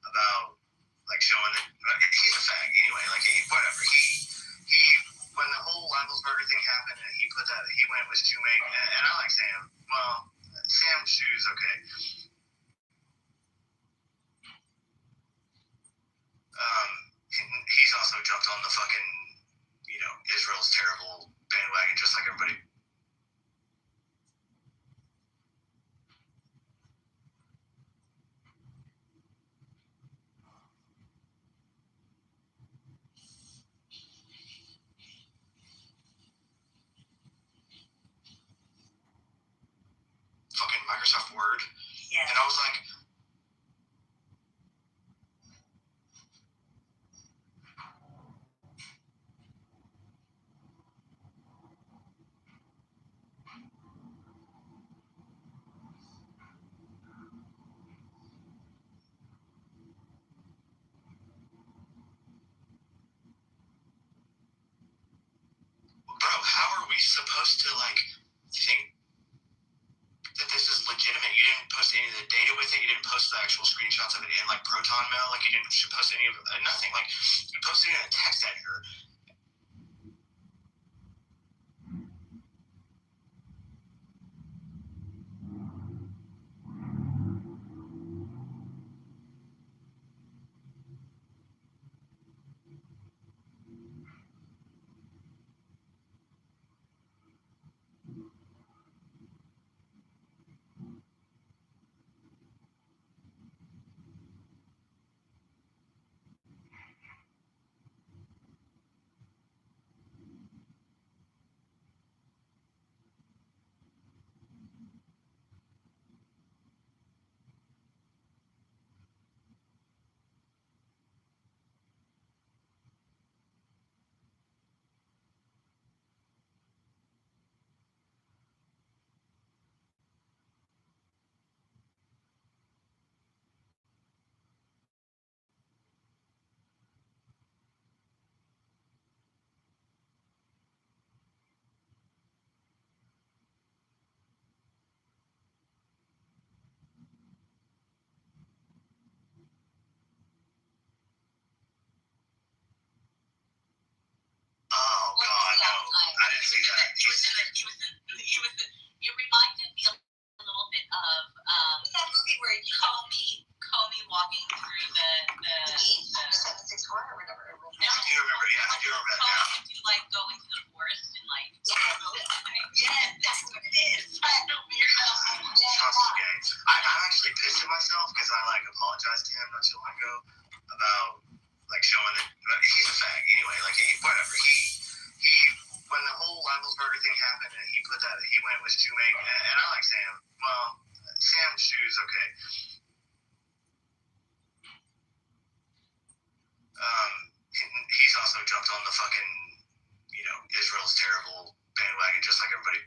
about showing that he's a fag anyway. Whatever. He when the whole Wagglesberger thing happened, he went with Shoemake, and I like Sam. Well, Sam's shoes okay. He's also jumped on the fucking Israel's terrible bandwagon just like everybody. Fucking Microsoft Word. Yeah. And I was like, bro, how are we supposed to think that this is legitimate? You didn't post any of the data with it. You didn't post the actual screenshots of it in Proton Mail. You didn't post any of nothing. You posted it in a text editor. Oh God, no! I didn't see that.
It reminded me a little bit of that movie where Comey walking through the 764 or whatever.
I do remember. Yeah, I do remember that now.
Rivals Burger thing happened, and he went with Shoemake, and I like Sam. Well, Sam's shoes okay. He's also jumped on the fucking, Israel's terrible bandwagon, just like everybody.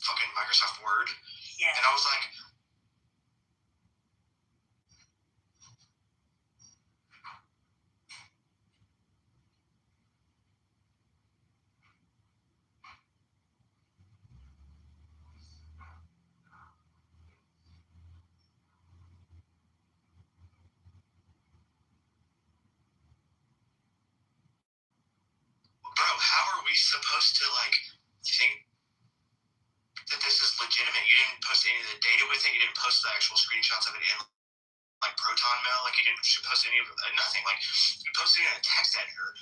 Fucking Microsoft Word. Yeah. And I was like, bro, how are we supposed to, think that this is legitimate? You didn't post any of the data with it. You didn't post the actual screenshots of it in, Proton Mail. You didn't post any of nothing. You posted it in a text editor.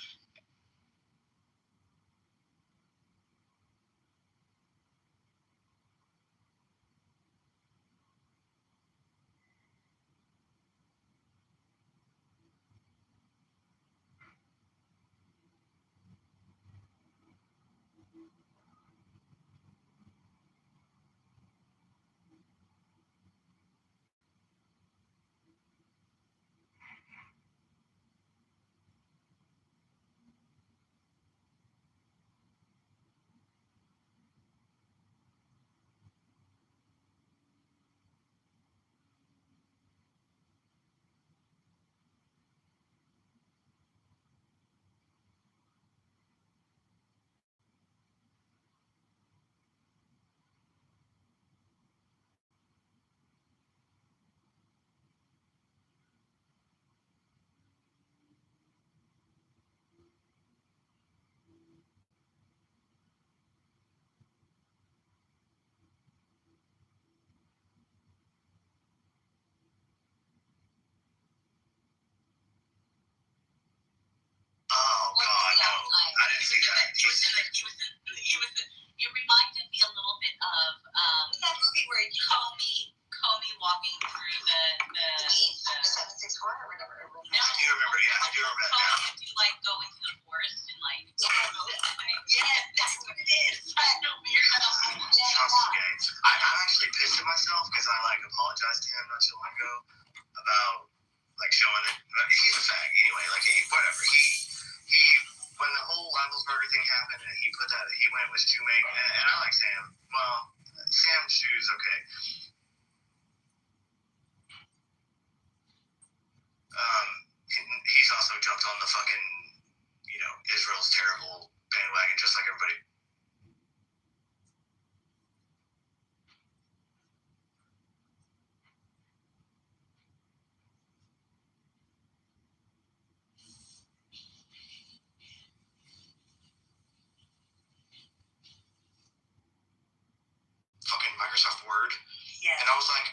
Oh, God, no. I didn't see that.
It reminded me a little bit of that movie where Comey walking through the 764 or whatever.
I do remember, I do remember that now.
Comey to go into the forest and yes, that's what it is. I know
I'm actually pissed at myself because I apologized to him not too long ago about showing it. He's a fag anyway. Whatever. He when the whole Rivals Burger thing happened, and he went with Shoemake, and I like Sam. Well, Sam's shoes okay. He's also jumped on the fucking, Israel's terrible bandwagon, just like everybody. Fucking Microsoft Word. Yeah. And I was like,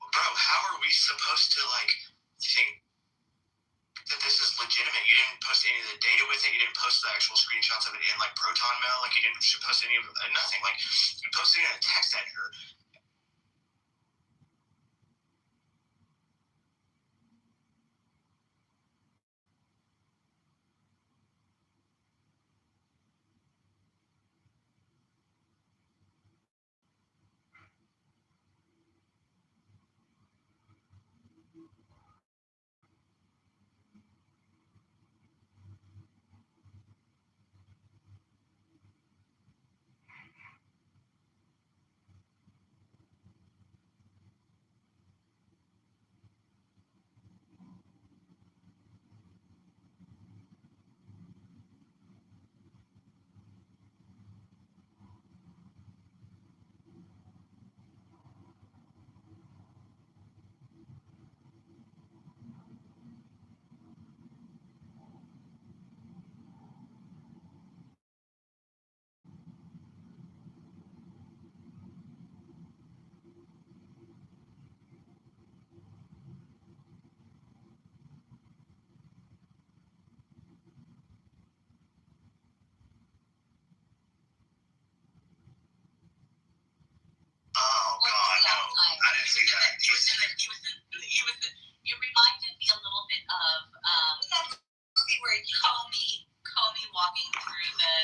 bro, how are we supposed to think that this is legitimate? You didn't post any of the data with it. You didn't post the actual screenshots of it in Proton Mail. You didn't post any of nothing. You posted it in a text editor.
It reminded me a little bit of that movie where Comey walking through the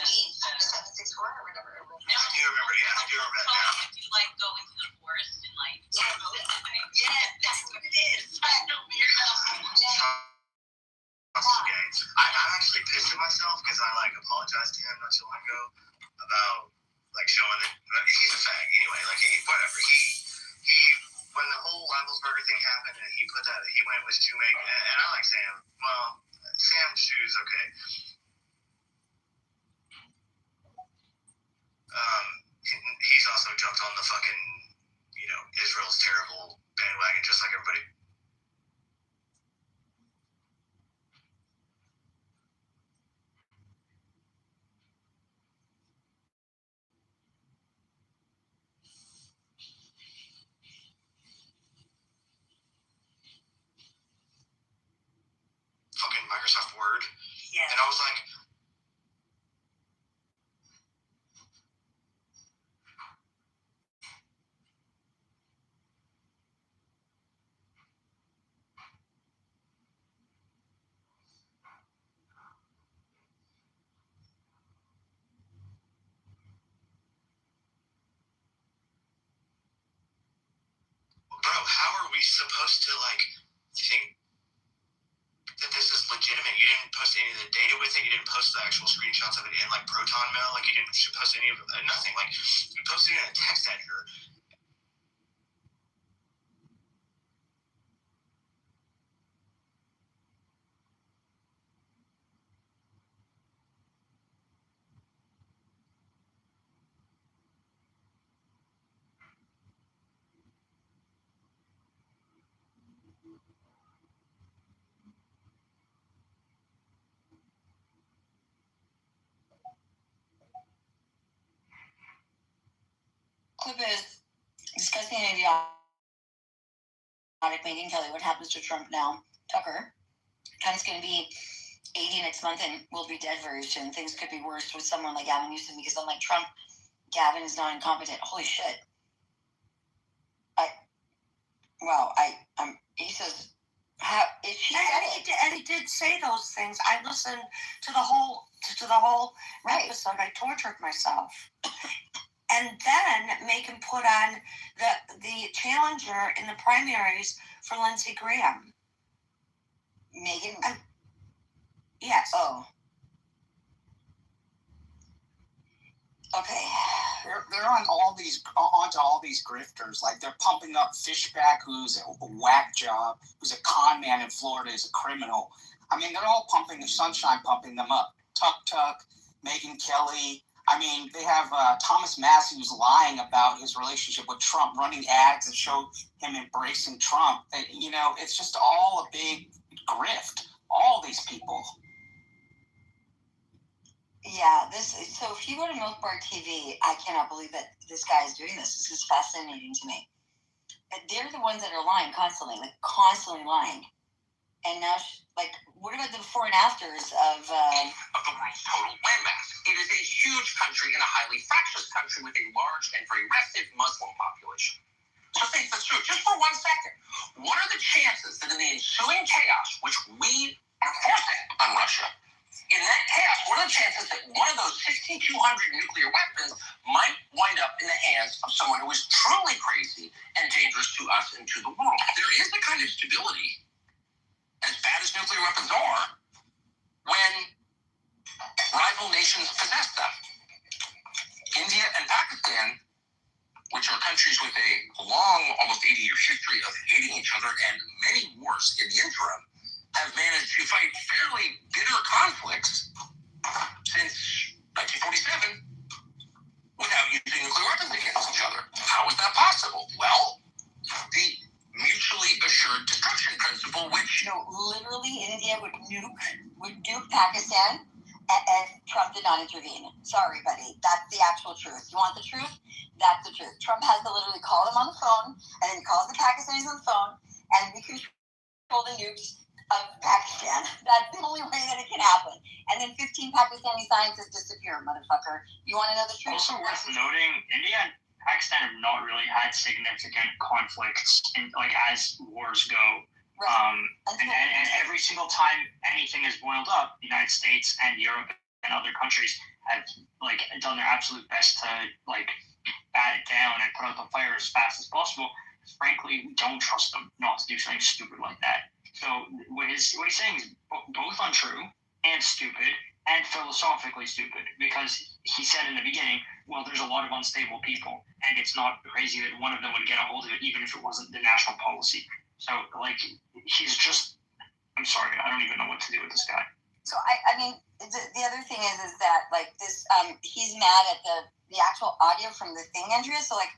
764 or whatever.
I do remember that now.
To like go into the forest and like that's what it is. I know
I'm actually pissed at myself because I like apologized to him not too long ago about like showing that he's a fag anyway. Like whatever he when the whole Wemblesburger thing happened and he went with Shoemaker and I like Sam. Well, Sam's shoes okay. He's also jumped on the fucking Israel's terrible bandwagon just like everybody. Fucking Microsoft Word. Yeah. And I was like, bro, how are we supposed to like think that this is legitimate? You didn't post any of the data with it. You didn't post the actual screenshots of it in like Proton Mail. Like you didn't post any of nothing. Like you posted it in a text editor.
Clip is discussing an idiotic meeting. Kelly, what happens to Trump now? Tucker, Trump's going to be 80 next month and will be dead very soon. Things could be worse with someone like Gavin Newsom because unlike Trump, Gavin is not incompetent. Holy shit. He says,
and he did say those things. I listened to the whole episode. I tortured myself. And then make him put on the challenger in the primaries for Lindsey Graham.
Megan?
Yes.
Oh. Okay.
They're on onto all these grifters. Like they're pumping up Fishback, who's a whack job, who's a con man in Florida, is a criminal. I mean, they're all pumping the Sunshine, pumping them up. Tuck, Megyn Kelly. I mean, they have Thomas Massey who's lying about his relationship with Trump, running ads that show him embracing Trump. It's just all a big grift. All these people.
Yeah, so if you go to Milk Bar TV, I cannot believe that this guy is doing this. This is fascinating to me. But they're the ones that are lying constantly lying. And now, what about the before and afters of
the world's total landmass? It is a huge country and a highly fractious country with a large and very restive Muslim population. So think this through just for 1 second. What are the chances that in the ensuing chaos, which we are forcing on Russia, in that chaos, what are the chances that one of those 6,200 nuclear weapons might wind up in the hands of someone who is truly crazy and dangerous to us and to the world? There is a kind of stability, as bad as nuclear weapons are, when rival nations possess them. India and Pakistan, which are countries with a long, almost 80-year history of hating each other and many wars in the interim, have managed to fight fairly bitter conflicts since 1947 without using nuclear weapons against each other. How is that possible? Well, the mutually assured destruction principle, which...
literally India would nuke Pakistan and Trump did not intervene. Sorry, buddy. That's the actual truth. You want the truth? That's the truth. Trump has to literally call them on the phone, and then he calls the Pakistanis on the phone, and we control the nukes of Pakistan. That's the only way that it can happen. And then 15 Pakistani scientists disappear, motherfucker. You want to know the truth?
Also worth noting, India
Pakistan have not really had significant conflicts in, like, as wars go. And every single time anything has boiled up, the United States and Europe and other countries have like done their absolute best to like bat it down and put out the fire as fast as possible. Frankly, we don't trust them not to do something stupid like that. So what he's saying is both untrue and stupid and philosophically stupid, because he said in the beginning, well, there's a lot of unstable people, and it's not crazy that one of them would get a hold of it, even if it wasn't the national policy. So, like, he's just, I'm sorry, I don't even know what to do with this guy.
So, I mean, the other thing is that, like, this, he's mad at the actual audio from the thing, Andrea. So, like,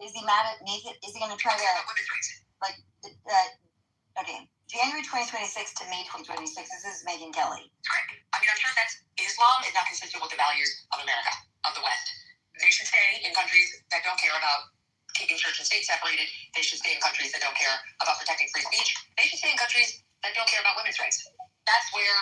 is he mad at Nathan? Is he going to try to, like, okay, January 2026 to May 2026, this is Megyn Kelly.
Correct. I mean, I'm sure that's Islam is not consistent with the values of America, of the West. They should stay in countries that don't care about keeping church and state separated. They should stay in countries that don't care about protecting free speech. They should stay in countries that don't care about women's rights. That's where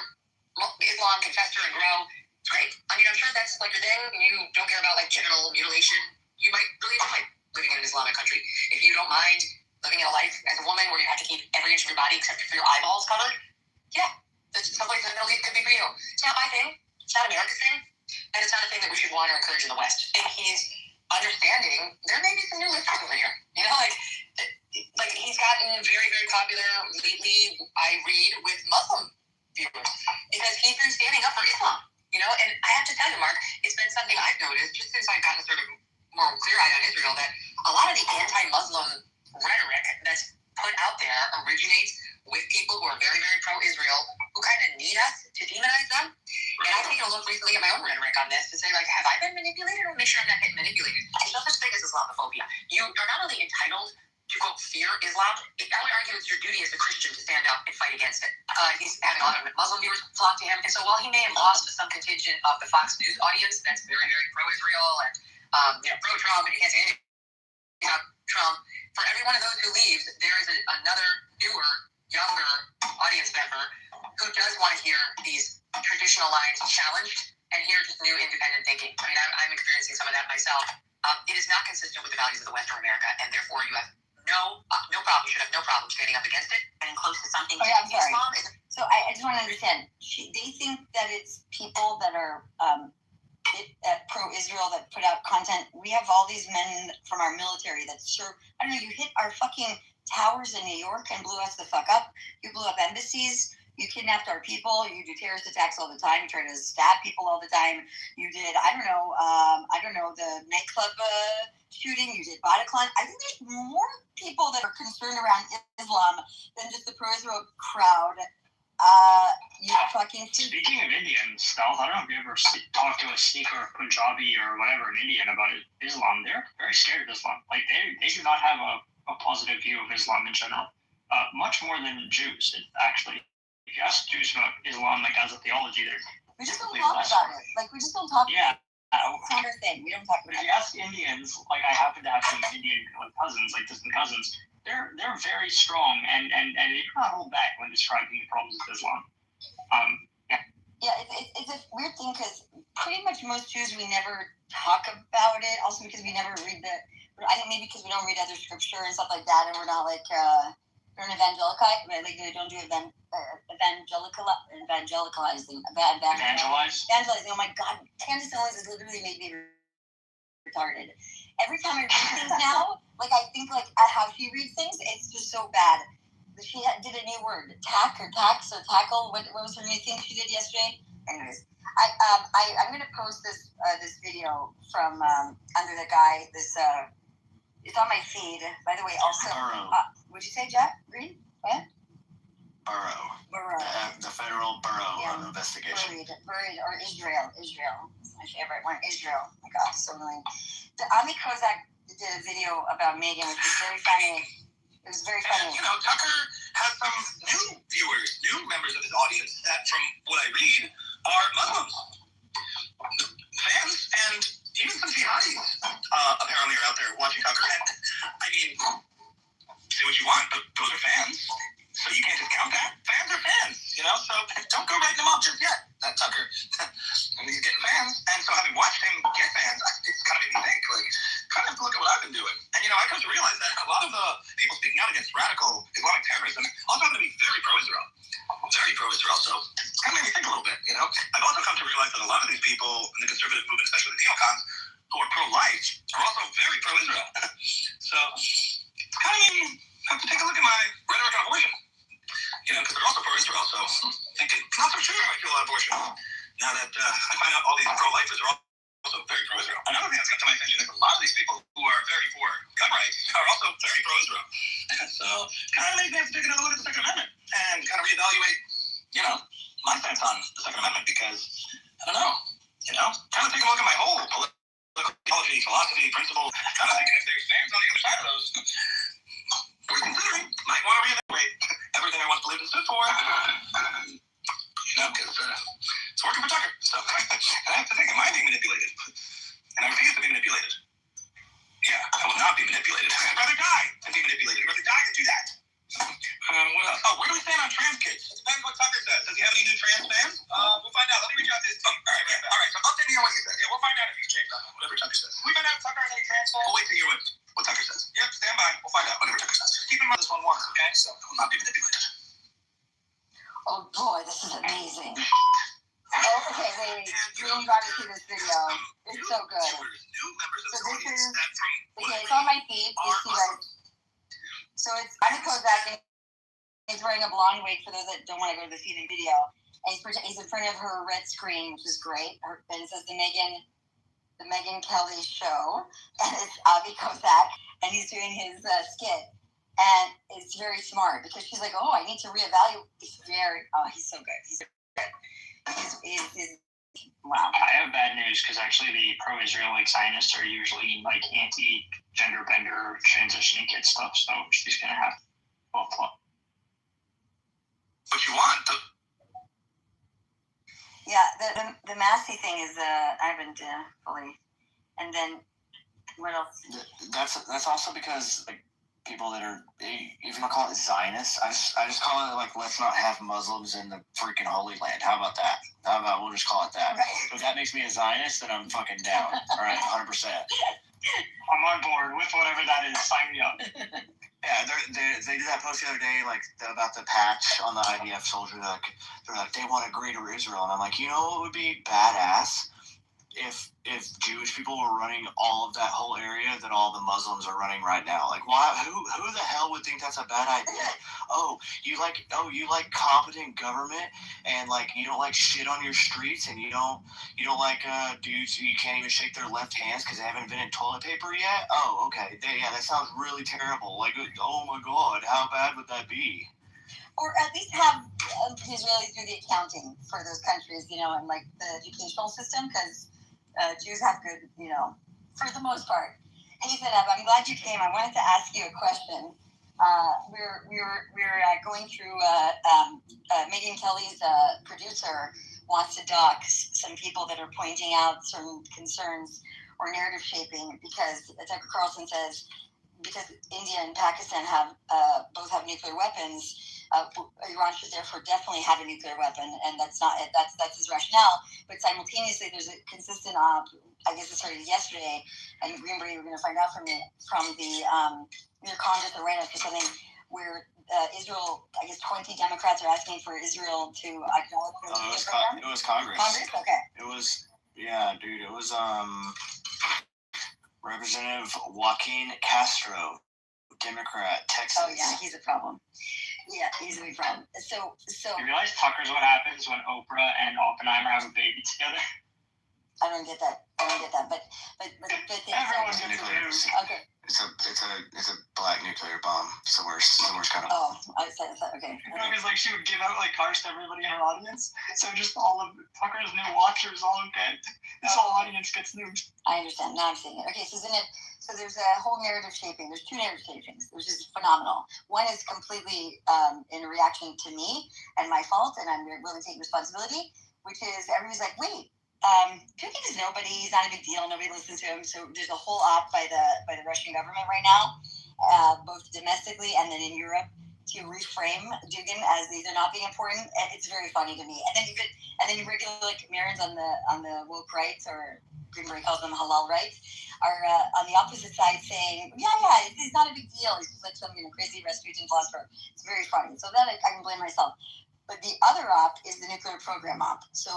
Islam can fester and grow. It's great. I mean, I'm sure that's like your thing. You don't care about like genital mutilation. You might really enjoy living in an Islamic country. If you don't mind living in a life as a woman where you have to keep every inch of your body except for your eyeballs covered, yeah, someplace in the Middle East could be for you. It's not my thing. It's not America's thing. And it's not a thing that we should want or encourage in the West. And he's understanding there may be some new listeners over here. You know, like he's gotten very, very popular lately, I read, with Muslim viewers because he's been standing up for Islam. You know, and I have to tell you, Mark, it's been something I've noticed just since I've gotten sort of more clear-eyed on Israel that a lot of the anti-Muslim rhetoric that's put out there originates with people who are very, very pro-Israel, who kind of need us to demonize them. And I've taken a look recently at my own rhetoric on this to say, like, have I been manipulated, or make sure I'm not getting manipulated? There's no such thing as Islamophobia. You are not only entitled to, quote, fear Islam, I would argue it's your duty as a Christian to stand up and fight against it. He's having a lot of Muslim viewers flock to him, and so while he may have lost some contingent of the Fox News audience that's very, very pro-Israel and pro-Trump, and you can't say anything about Trump, for every one of those who leaves, there is another newer, younger audience member who does want to hear these traditional lines challenged and hear just new independent thinking. I mean, I'm experiencing some of that myself. It is not consistent with the values of the Western America, and therefore you have no problem, you should have no problem standing up against it and close to something.
Okay, I'm sorry. So I just want to understand. They think that it's people that are pro-Israel that put out content. We have all these men from our military that serve. I don't know, you hit our fucking towers in New York and blew us the fuck up. You blew up embassies. You kidnapped our people. You do terrorist attacks all the time. You try to stab people all the time. You did, I don't know, the nightclub shooting. You did Bataclan. I think there's more people that are concerned around Islam than just the pro-Israel crowd. You fucking...
Speaking of Indian stuff, I don't know if you ever talked to a Sikh or a Punjabi or whatever, an Indian, about Islam. They're very scared of Islam. Like, they do not have a positive view of Islam in general. Much more than Jews, actually. If you ask Jews about Islam, like, as a theology,
we just don't talk about it. Like, we just don't talk about it. It's not our thing. We don't talk about it.
If you ask Indians, like, I happen to have some Indian cousins, like distant cousins, they're very strong and they cannot hold back when describing the problems of Islam.
It's a weird thing because pretty much most Jews, we never talk about it. Also because we never read I think maybe because we don't read other scripture and stuff like that, and we're not like we're an evangelicite, right? Like they don't do evangelicalizing. Evangelizing. Oh my God, Candace Owens has literally made me retarded. Every time I read things now, like I think like at how she reads things, it's just so bad. She did a new word, tackle. What was her new thing she did yesterday? Anyways, I'm gonna post this video from under the guy. It's on my feed. By the way, also, would you say Jack Green? What?
Burrow. The Federal Bureau of Investigation.
Buried or Israel. It's my favorite one. Israel. Oh my God, so annoying. Ami Kozak did a video about Megan, which was very funny. It was very funny.
And, you know, Tucker has some new viewers, new members of his audience that, from what I read, are Muslims. Fans and even some jihadis apparently are out there watching Tucker. And, I mean, say what you want, but those are fans. So you can't just count that. Fans are fans, you know? So don't go writing them off just yet, that Tucker. And he's getting fans. And so having watched him get fans, it's kind of made me think, like, kind of speaking out against radical Islamic terrorism, also happen to be very pro-Israel. Very pro-Israel. So it's kind of made me think a little bit, you know? I've also come to realize that a lot of these people in the conservative movement, especially the neocons, who are pro-life, are also very pro-Israel. So it's kind of made me have to take a look at my rhetoric on abortion. You know, because they're also pro-Israel, so I'm thinking, not so sure how I feel about abortion. Now that I find out all these pro-lifers are also very pro-Israel. Another thing that's come to my attention is a lot of these people who are very for gun rights are also very pro-Israel. So kind of makes me have to take another look at the Second Amendment and kind of reevaluate, you know, my stance on the Second Amendment because, I don't know, you know, kind of take a look at my whole political theology, philosophy, principles, kind of thinking if there's fans on the other side of those, we're considering, might want to reevaluate everything I once believed and stood for. You know, because it's working for Tucker. So I have to think, am I being manipulated? And I refuse to be manipulated. Yeah, I will not be manipulated. I'd rather die than be manipulated. I'd rather die than do that. What else? Oh, where do we stand on trans kids? It depends what Tucker says. Does he have any new trans fans? We'll find out. Let me reach out to his All right. So update me on what he says. Yeah, we'll find out if he's changed on whatever Tucker says. Can we find out if Tucker has any trans fans? We'll wait to hear what Tucker says. Yep, stand by. We'll find out whatever Tucker says. Just keep in mind this one once, okay? So I will not be manipulated.
Oh boy, this is amazing. Oh, okay, wait. Dream got to see this video. It's so good. So this is, okay, it's on my feed. You see, like, so it's Ivy Kozak, and he's wearing a blonde wig for those that don't want to go to the feed and video. And he's in front of her red screen, which is great. And it says the Megyn Kelly Show. And it's Ivy Kozak, and he's doing his skit. And it's very smart because she's like, oh, I need to reevaluate. He's so good. He's wow.
I have bad news because actually the pro-Israel Zionists are usually like anti-gender bender transitioning kid stuff, so she's gonna have both.
But you want to.
Yeah, the Massey thing is I haven't fully. And then what else?
That's also because like people that are, if you want to call it Zionists, I just call it like, let's not have Muslims in the freaking Holy Land. How about that? How about we'll just call it that? Right. If that makes me a Zionist, then I'm fucking down. All right, 100%.
I'm on board with whatever that is. Sign me up.
Yeah, they did that post the other day, like about the patch on the IDF soldier. They're like they want a greater Israel, and I'm like, you know what would be badass? If Jewish people were running all of that whole area that all the Muslims are running right now, like why? Who the hell would think that's a bad idea? You like competent government, and like you don't like shit on your streets, and you don't like dudes who you can't even shake their left hands because they haven't invented toilet paper yet. Oh, okay, that sounds really terrible. Like, oh my god, how bad would that be?
Or at least have the Israelis do the accounting for those countries, and like the educational system, because Jews have good, for the most part. Hey, Zainab, I'm glad you came. I wanted to ask you a question. We're going through Megyn Kelly's producer wants to dock some people that are pointing out certain concerns or narrative shaping because Tucker Carlson says because India and Pakistan both have nuclear weapons. Iran should therefore definitely have a nuclear weapon, and that's his rationale. But simultaneously, there's a consistent I guess it started yesterday, and Greenberg, we're going to find out from the either Congress or White House or something, where Israel, I guess 20 Democrats are asking for Israel to acknowledge the nuclear program.
It was Congress.
Congress, okay.
It was, yeah, dude. It was Representative Joaquin Castro, Democrat, Texas.
Oh yeah, he's a problem. Yeah, he's a big problem. So.
You realize Tucker's what happens when Oprah and Oppenheimer have a baby together?
I don't get that. But
everyone's gonna lose.
Okay.
It's a black nuclear bomb. Somewhere's kind of.
Oh, I said okay.
Because like she would give out like cars to everybody in her audience, so just all of Tucker's new watchers all get this whole audience gets nuked.
I understand. Now I'm seeing it. Okay, so there's a whole narrative shaping. There's two narrative shapings, which is phenomenal. One is completely in reaction to me and my fault, and I'm willing to take responsibility, which is everybody's like, wait. Putin is nobody. He's not a big deal. Nobody listens to him. So there's a whole op by the Russian government right now, both domestically and then in Europe, to reframe Dugin as either not being important. It's very funny to me. And then you regular like Marin's on the woke rights or Greenberg calls them halal rights, are on the opposite side saying, yeah, it's not a big deal. It's just like some crazy Rasputin philosopher. It's very funny. So that I can blame myself. But the other op is the nuclear program op. So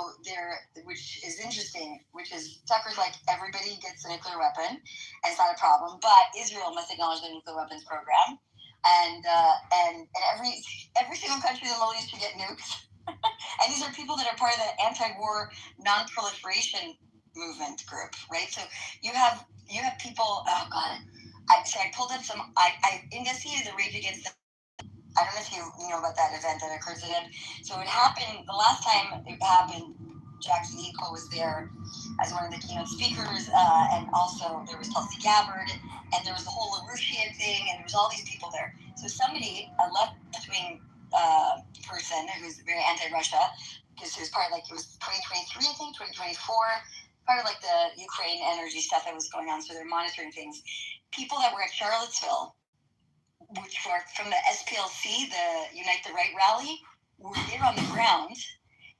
which is interesting, which is Tucker's like, everybody gets a nuclear weapon, and it's not a problem. But Israel must acknowledge the nuclear weapons program, and every single country in the Middle East should get nukes. And these are people that are part of the anti-war non-proliferation movement group, right? So you have people. Oh God, I pulled up some. I investigated the Rage Against the. I don't know if you know about that event that occurred to them. So it happened the last time it happened. Jackson Hinkle was there as one of the keynote speakers, and also there was Tulsi Gabbard, and there was the whole LaRouchian thing, and there was all these people there. So somebody, a left-wing person who's very anti-Russia, because it was part of it was 2023, I think, 2024, part of the Ukraine energy stuff that was going on. So they're monitoring things. People that were at Charlottesville, which were from the SPLC, the Unite the Right rally, were there on the ground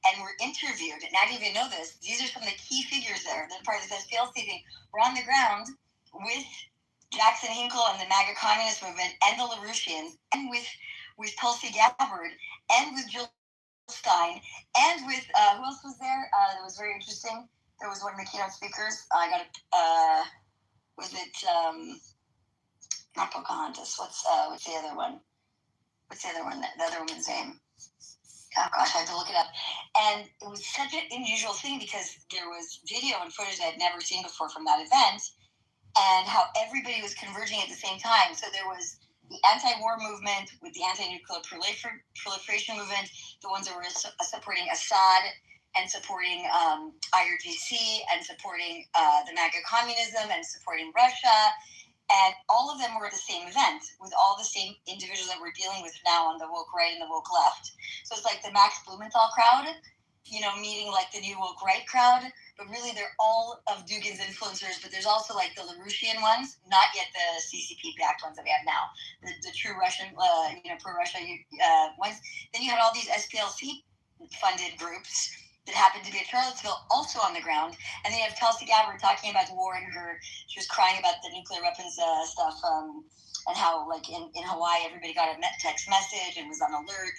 and were interviewed. And I didn't even know this. These are some of the key figures there. They're part of this SPLC thing. We're on the ground with Jackson Hinkle and the MAGA communist movement and the LaRouchians, and with Tulsi Gabbard and with Jill Stein and with who else was there? That was very interesting. There was one of the keynote speakers. I got was it not Pocahontas? What's the other one? What's the other one? The other woman's name? Oh gosh, I have to look it up. And it was such an unusual thing because there was video and footage I had never seen before from that event, and how everybody was converging at the same time. So there was the anti-war movement with the anti-nuclear proliferation movement, the ones that were supporting Assad and supporting IRGC and supporting the MAGA communism and supporting Russia. And all of them were at the same event with all the same individuals that we're dealing with now on the woke right and the woke left. So it's like the Max Blumenthal crowd, meeting the new woke right crowd. But really, they're all of Dugin's influencers. But there's also the LaRouchian ones, not yet the CCP-backed ones that we have now, the true Russian, pro-Russia ones. Then you had all these SPLC-funded groups that happened to be at Charlottesville, also on the ground. And then you have Tulsi Gabbard talking about the war, and she was crying about the nuclear weapons stuff, and how, in Hawaii, everybody got a text message and was on alert.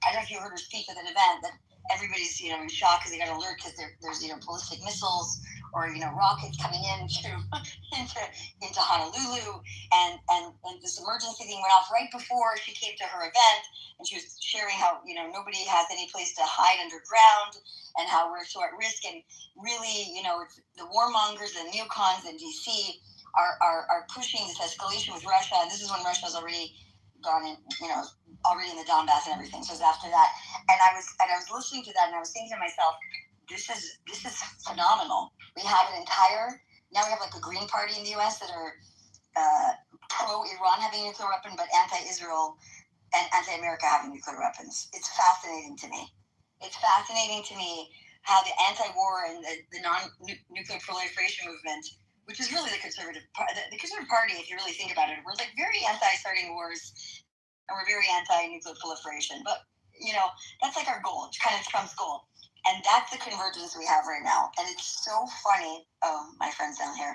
I don't know if you heard her speak at that event, that everybody's, in shock because they got an alert because there's, ballistic missiles or, rockets coming into Honolulu. And this emergency thing went off right before she came to her event. And she was sharing how, nobody has any place to hide underground and how we're so at risk. And really, it's the warmongers and neocons in D.C. are pushing this escalation with Russia. And this is when Russia's already gone in, already in the Donbass and everything. So it's after that. And I was listening to that, and I was thinking to myself, this is phenomenal. We have now we have a Green Party in the U.S. that are pro-Iran having a nuclear weapon, but anti-Israel and anti-America having nuclear weapons. It's fascinating to me. It's fascinating to me how the anti-war and the non-nuclear proliferation movement, which is really the conservative party, if you really think about it, we're very anti-starting wars, and we're very anti-nuclear proliferation. But, that's our goal. It's kind of Trump's goal. And that's the convergence we have right now. And it's so funny. Oh, my friend's down here.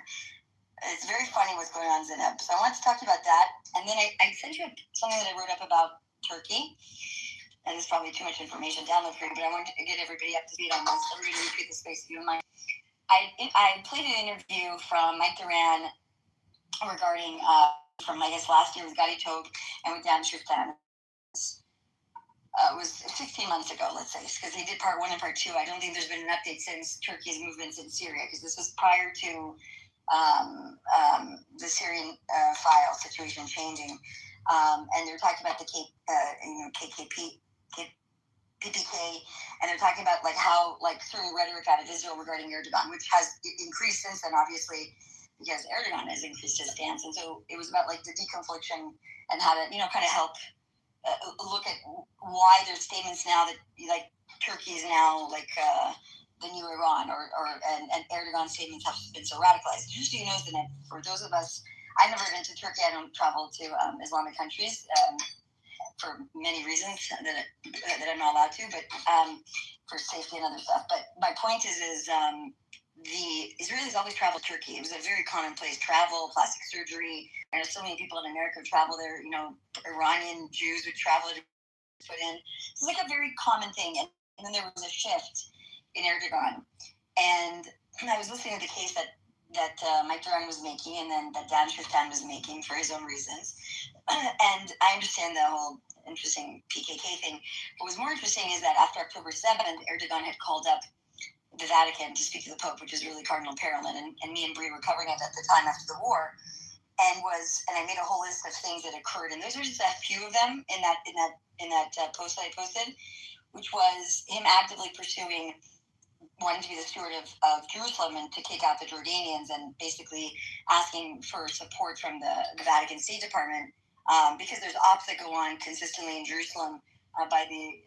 It's very funny what's going on, Zineb. So I wanted to talk to you about that. And then I sent you something that I wrote up about Turkey. And it's probably too much information to download for you, but I wanted to get everybody up to speed on this. So I'm going to repeat the space if you don't mind. I played an interview from Mike Duran regarding, from I guess last year with Gadi Tobe and with Dan Shiftan. It was 16 months ago, let's say, because they did part 1 and part 2. I don't think there's been an update since Turkey's movements in Syria, because this was prior to the Syrian file situation changing. And they're talking about the KKP, PPK, and they're talking about how certain rhetoric out of Israel regarding Erdogan, which has increased since then, obviously, because Erdogan has increased his stance. And so it was about the deconfliction and how to kind of help look at why there's statements now that Turkey is now the new Iran, and Erdogan's statements have been so radicalized. Just so you know, that for those of us, I've never been to Turkey. I don't travel to Islamic countries for many reasons that I'm not allowed to, but for safety and other stuff. But my point is the Israelis always traveled Turkey. It was a very commonplace travel, plastic surgery. And so many people in America travel there. You know, Iranian Jews would travel to put in. So it's like a very common thing. And then there was a shift in Erdogan. And I was listening to the case that Mike Duran was making, and then that Dan Shiftan was making for his own reasons. And I understand the whole interesting PKK thing. What was more interesting is that after October 7th, Erdogan had called up the Vatican to speak to the Pope, which is really Cardinal Parolin, and me and Brie were covering it at the time after the war, and I made a whole list of things that occurred, and those are just a few of them in that post that I posted, which was him actively pursuing wanting to be the steward of Jerusalem and to kick out the Jordanians, and basically asking for support from the Vatican State Department, because there's ops that go on consistently in Jerusalem by the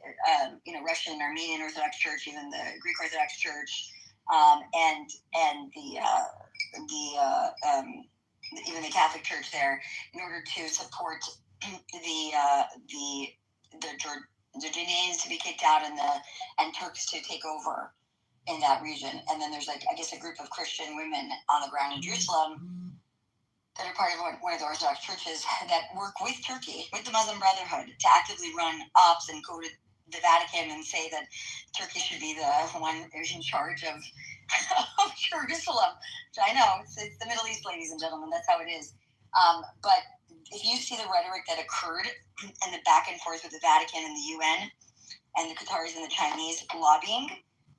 Russian Armenian Orthodox Church, even the Greek Orthodox Church, and even the Catholic Church there, in order to support the Jordanians to be kicked out and Turks to take over in that region. And then there's a group of Christian women on the ground in Jerusalem that are part of one of the Orthodox churches that work with Turkey, with the Muslim Brotherhood, to actively run ops and go to the Vatican and say that Turkey should be the one in charge of Jerusalem. Which I know, it's the Middle East, ladies and gentlemen, that's how it is. But if you see the rhetoric that occurred and the back and forth with the Vatican and the UN and the Qataris and the Chinese lobbying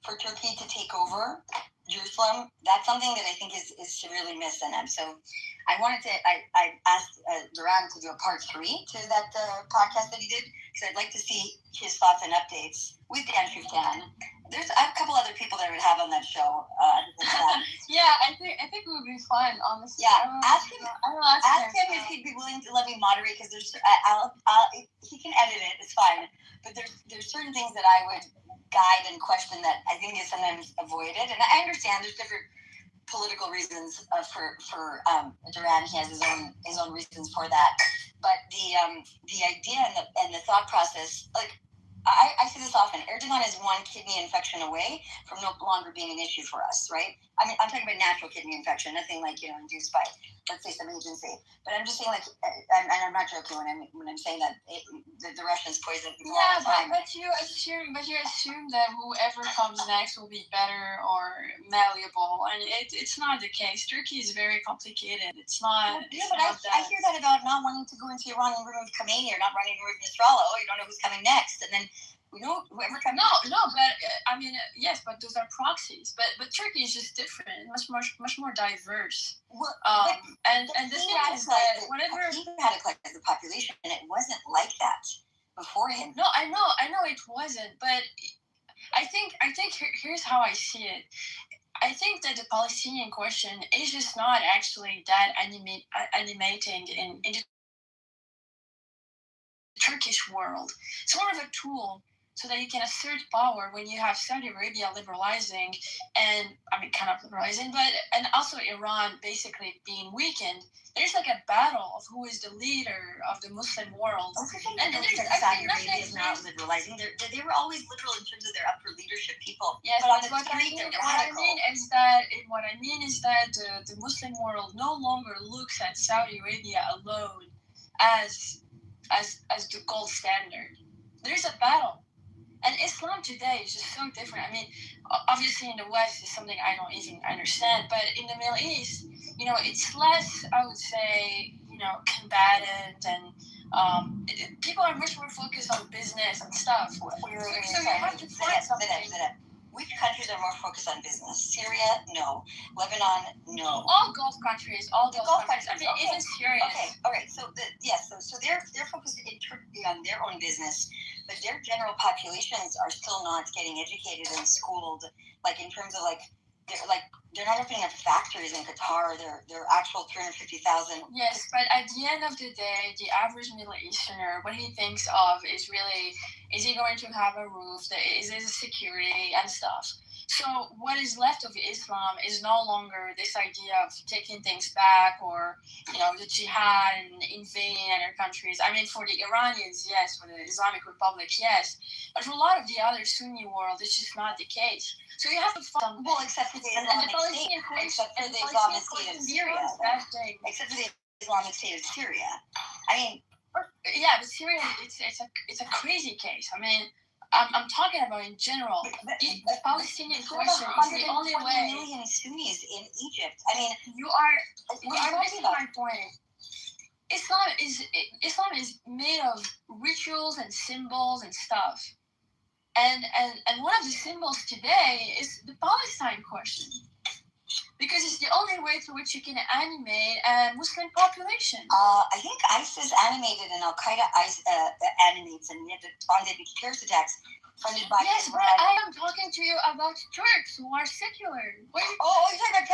for Turkey to take over Jerusalem, that's something that I think is severely missed in them. So I asked Duran to do a part 3 to that podcast that he did, because I'd like to see his thoughts and updates with Dan Shiftan. There's a couple other people that I would have on that show.
Yeah, I think it would be fun, honestly.
Yeah, ask him if he'd be willing to let me moderate, because there's he can edit it, it's fine. But there's certain things that I would guide and question that I think is sometimes avoided, and I understand there's different political reasons for Duran. He has his own reasons for that, but the idea and the thought process, like I say this often, Erdogan is one kidney infection away from no longer being an issue for us, right? I mean, I'm talking about natural kidney infection, nothing like induced by, let's say, some agency. But I'm just saying, like, and I'm not joking when I'm saying that the Russians poison people all the time.
But you assume that whoever comes next will be better or malleable, and it's not the case. Turkey is very complicated. It's not.
Yeah, but I hear that about not wanting to go into Iran and remove Khomeini, or not running with Nasrallah. Oh, you don't know who's coming next, and then. Whoever comes.
No, but I mean, yes, but those are proxies. But Turkey is just different, much more diverse.
Well,
and the thing is that whenever
he radicalized the population, and it wasn't like that before him.
No, I know it wasn't, but I think here's how I see it. I think that the Palestinian question is just not actually that animating in the Turkish world. It's more of a tool so that you can assert power when you have Saudi Arabia liberalizing, and and also Iran basically being weakened. There's like a battle of who is the leader of the Muslim world.
And Saudi Arabia is not liberalizing. They were always liberal in terms of their upper leadership people.
Yes,
but on the
what
street,
I mean is that the Muslim world no longer looks at Saudi Arabia alone as the gold standard. There's a battle. And Islam today is just so different. I mean, obviously in the West is something I don't even understand, but in the Middle East, it's less, I would say, combatant, and people are much more focused on business and stuff. So you have to find something.
Which countries are more focused on business? Syria? No. Lebanon? No.
All Gulf countries. I mean, even Syria.
Okay. All right. So they're focused on their own business, but their general populations are still not getting educated and schooled. Like in terms of they're not opening up factories in Qatar. They're actual 350,000.
Yes, but at the end of the day, the average Middle Easterner, what he thinks of is really, is he going to have a roof? Is it security and stuff? So what is left of Islam is no longer this idea of taking things back or, the jihad and invading other countries. I mean, for the Iranians, yes. For the Islamic Republic, yes. But for a lot of the other Sunni world, it's just not the case. So you have to find...
Well, except for the Islamic State. Except for the Islamic State of Syria. Except for the Islamic State of Syria. I mean...
Yeah, but Syria, it's a crazy case. I mean... I'm talking about in general. The Palestinian question is the only way.
120 million Sunnis in Egypt. I mean,
you're missing my point. Islam is made of rituals and symbols and stuff. And one of the symbols today is the Palestine question. Because it's the only way through which you can animate a Muslim population.
I think ISIS animated and Al Qaeda animates, and yet the Bombay Beach terrorist attacks funded by.
Yes, but I am talking to you about Turks who are secular.
You're talking about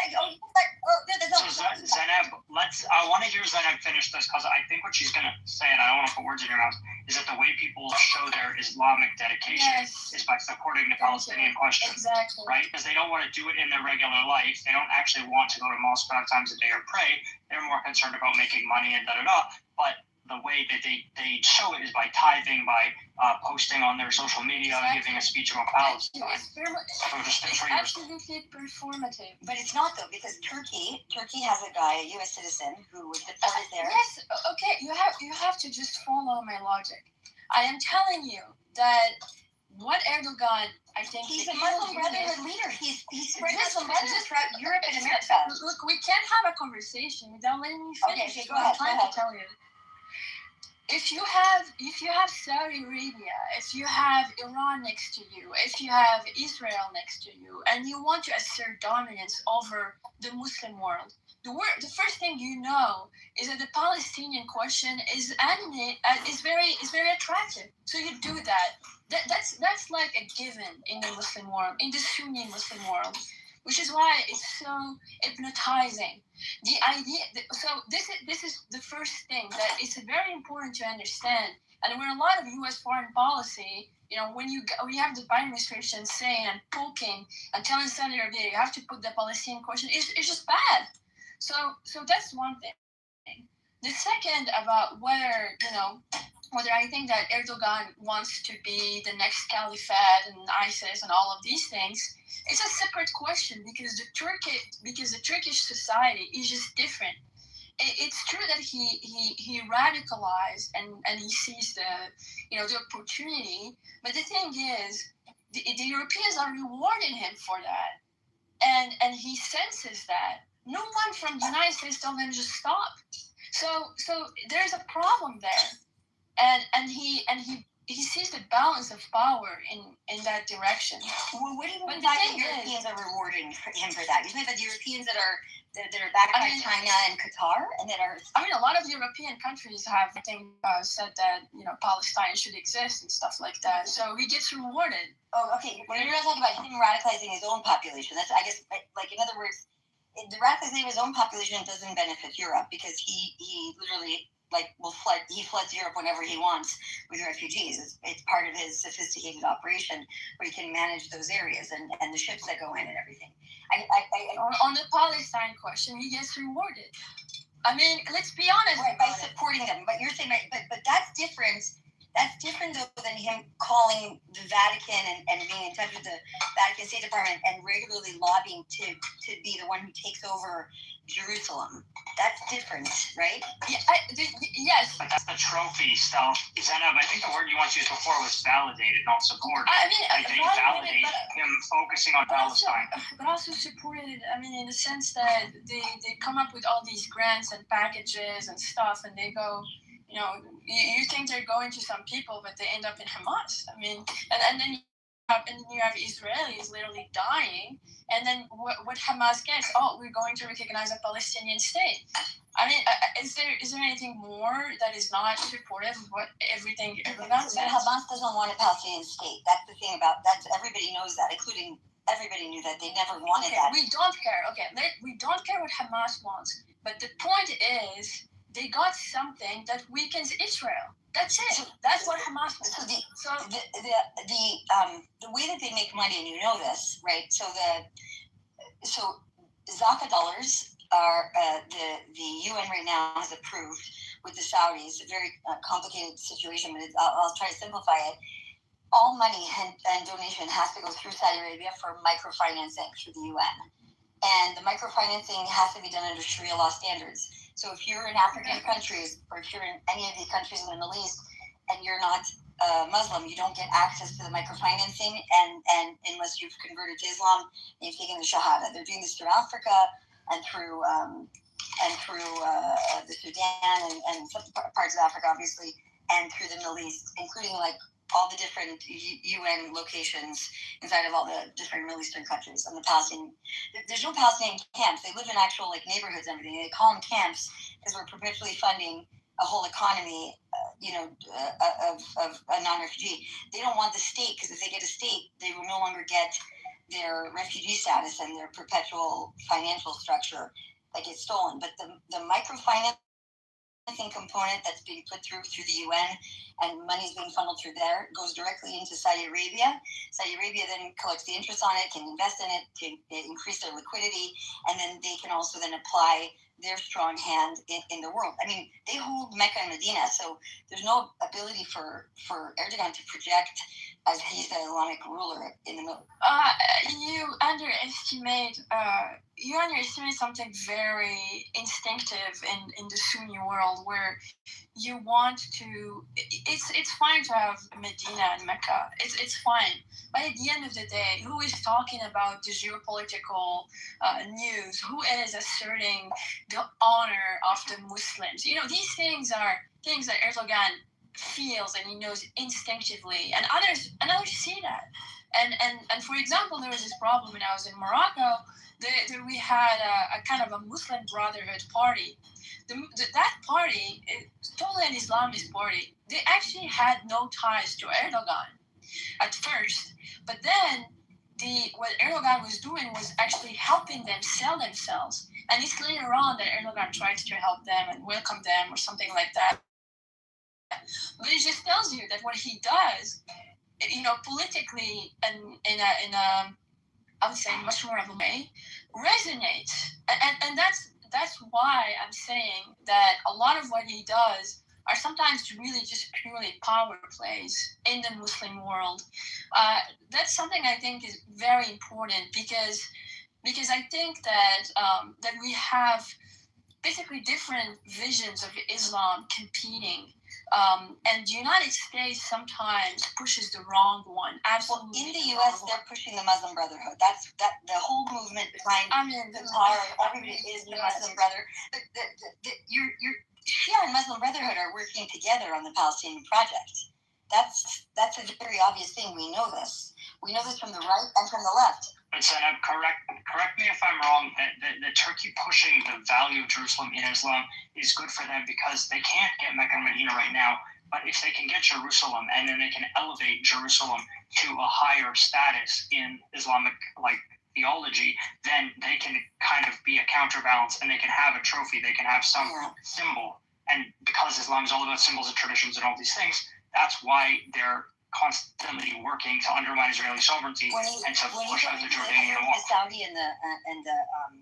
Zainab, I want to hear Zainab finish this because I think what she's going to say, and I don't want to put words in your mouth, is that the way people show their Islamic dedication is by supporting the Palestinian question.
Exactly.
Right? Because they don't want to do it in their regular life. They don't actually want to go to mosque 5 times a day or pray. They're more concerned about making money and da-da-da. But the way that they show it is by tithing, by posting on their social media, giving a speech about Palestine.
It's absolutely performative.
But it's not, though, because Turkey has a guy, a U.S. citizen, who was deported there.
Yes, okay, you have to just follow my logic. I am telling you that what Erdogan, I think...
He's a Muslim Brotherhood leader. He's spread Muslim Brotherhood throughout Europe and America.
Look, we can't have a conversation without letting me finish.
Okay, go ahead.
I'm trying to tell you. If you have Saudi Arabia, if you have Iran next to you, if you have Israel next to you, and you want to assert dominance over the Muslim world, the first thing you know is that the Palestinian question is very attractive. So you do that. That's like a given in the Muslim world, in the Sunni Muslim world, which is why it's so hypnotizing. The idea. So this is the first thing that it's very important to understand. And when a lot of U.S. foreign policy, when you have the Biden administration saying and poking and telling Saudi Arabia you have to put the Palestinian question, it's just bad. So that's one thing. The second about whether I think that Erdogan wants to be the next caliphate and ISIS and all of these things, it's a separate question because the Turkish society is just different. It's true that he radicalized and he sees the opportunity, but the thing is, the Europeans are rewarding him for that, and he senses that. No one from the United States told him to stop. So there's a problem there. And he sees the balance of power in that direction.
Well, what do you mean by the Europeans are rewarding him for that? You mean the Europeans that are backed by China and Qatar, and that are?
I mean, a lot of European countries have, I think, said that Palestine should exist and stuff like that. So he gets rewarded.
Oh, okay. When you're talking about him radicalizing his own population, that's, I guess, like, in other words, the radicalization of his own population doesn't benefit Europe because he literally he floods Europe whenever he wants with refugees. It's part of his sophisticated operation where he can manage those areas and the ships that go in and everything.
On the Palestine question, he gets rewarded. I mean, let's be honest.
Right, by supporting them. But you're saying, but that's different. That's different, though, than him calling the Vatican and being in touch with the Vatican State Department and regularly lobbying to be the one who takes over Jerusalem. That's different, right?
Yeah, yes.
But that's the trophy stuff. Zainab, I think the word you once used before was validated, not supported.
I mean,
they validate him focusing on Palestine.
But also supported, I mean, in the sense that they come up with all these grants and packages and stuff, and they go, you think they're going to some people, but they end up in Hamas. I mean, and then you have Israelis literally dying, and then what Hamas gets? Oh, we're going to recognize a Palestinian state. I mean, is there anything more that is not supportive of what everything Erdogan says?
Hamas doesn't want a Palestinian state. That's the thing about that. Everybody knows that, including everybody knew that they never wanted that.
We don't care. Okay, we don't care what Hamas wants, but the point is, they got something that weakens Israel.
That's it.
So that's what Hamas.
So the way that they make money, and you know this, right? So Zaka dollars are the UN right now has approved with the Saudis. A very complicated situation, but I'll try to simplify it. All money and donation has to go through Saudi Arabia for microfinancing through the UN, and the microfinancing has to be done under Sharia law standards. So if you're in African countries, or if you're in any of the countries in the Middle East, and you're not Muslim, you don't get access to the microfinancing, and unless you've converted to Islam and you've taken the Shahada. They're doing this through Africa and through the Sudan and some parts of Africa, obviously, and through the Middle East, including like all the different UN locations inside of all the different Middle Eastern countries. And the Palestinian, there's no Palestinian camps. They live in actual like neighborhoods and everything. They call them camps because we're perpetually funding a whole economy, of a non-refugee. They don't want the state, because if they get a state, they will no longer get their refugee status, and their perpetual financial structure that gets stolen. But the microfinancing component that's being put through the UN, and money is being funneled through there, goes directly into Saudi Arabia. Saudi Arabia then collects the interest on it, can invest in it, to increase their liquidity, and then they can also then apply their strong hand in the world. I mean, they hold Mecca and Medina, so there's no ability for Erdogan to project as he's the Islamic ruler in the middle.
You underestimate something very instinctive in the Sunni world, where you want to. It's fine to have Medina and Mecca. It's fine, but at the end of the day, who is talking about the geopolitical news? Who is asserting the honor of the Muslims? These things are things that Erdogan feels and he knows instinctively, and others see that. And for example, there was this problem when I was in Morocco. We had a kind of a Muslim Brotherhood party. That party, totally an Islamist party, they actually had no ties to Erdogan at first, but then what Erdogan was doing was actually helping them sell themselves, and it's later on that Erdogan tries to help them and welcome them or something like that. But it just tells you that what he does, politically and in a I would say much more of a way, resonates, and that's why I'm saying that a lot of what he does are sometimes really just purely power plays in the Muslim world. That's something I think is very important because I think that that we have basically different visions of Islam competing. And the United States sometimes pushes the wrong one. Absolutely.
Well, in the U.S., they're pushing the Muslim Brotherhood. That's the whole movement behind the Qatar. Everybody is the Muslim Brotherhood. But your Shia and Muslim Brotherhood are working together on the Palestinian project. That's a very obvious thing. We know this. We know this from the right and from the left.
But Zainab, correct me if I'm wrong, that Turkey pushing the value of Jerusalem in Islam is good for them because they can't get Mecca and Medina right now. But if they can get Jerusalem, and then they can elevate Jerusalem to a higher status in Islamic theology, then they can kind of be a counterbalance, and they can have a trophy, they can have some symbol. And because Islam is all about symbols and traditions and all these things, that's why they're constantly working to undermine Israeli sovereignty and to push out the Jordanian wall.
The Saudi and the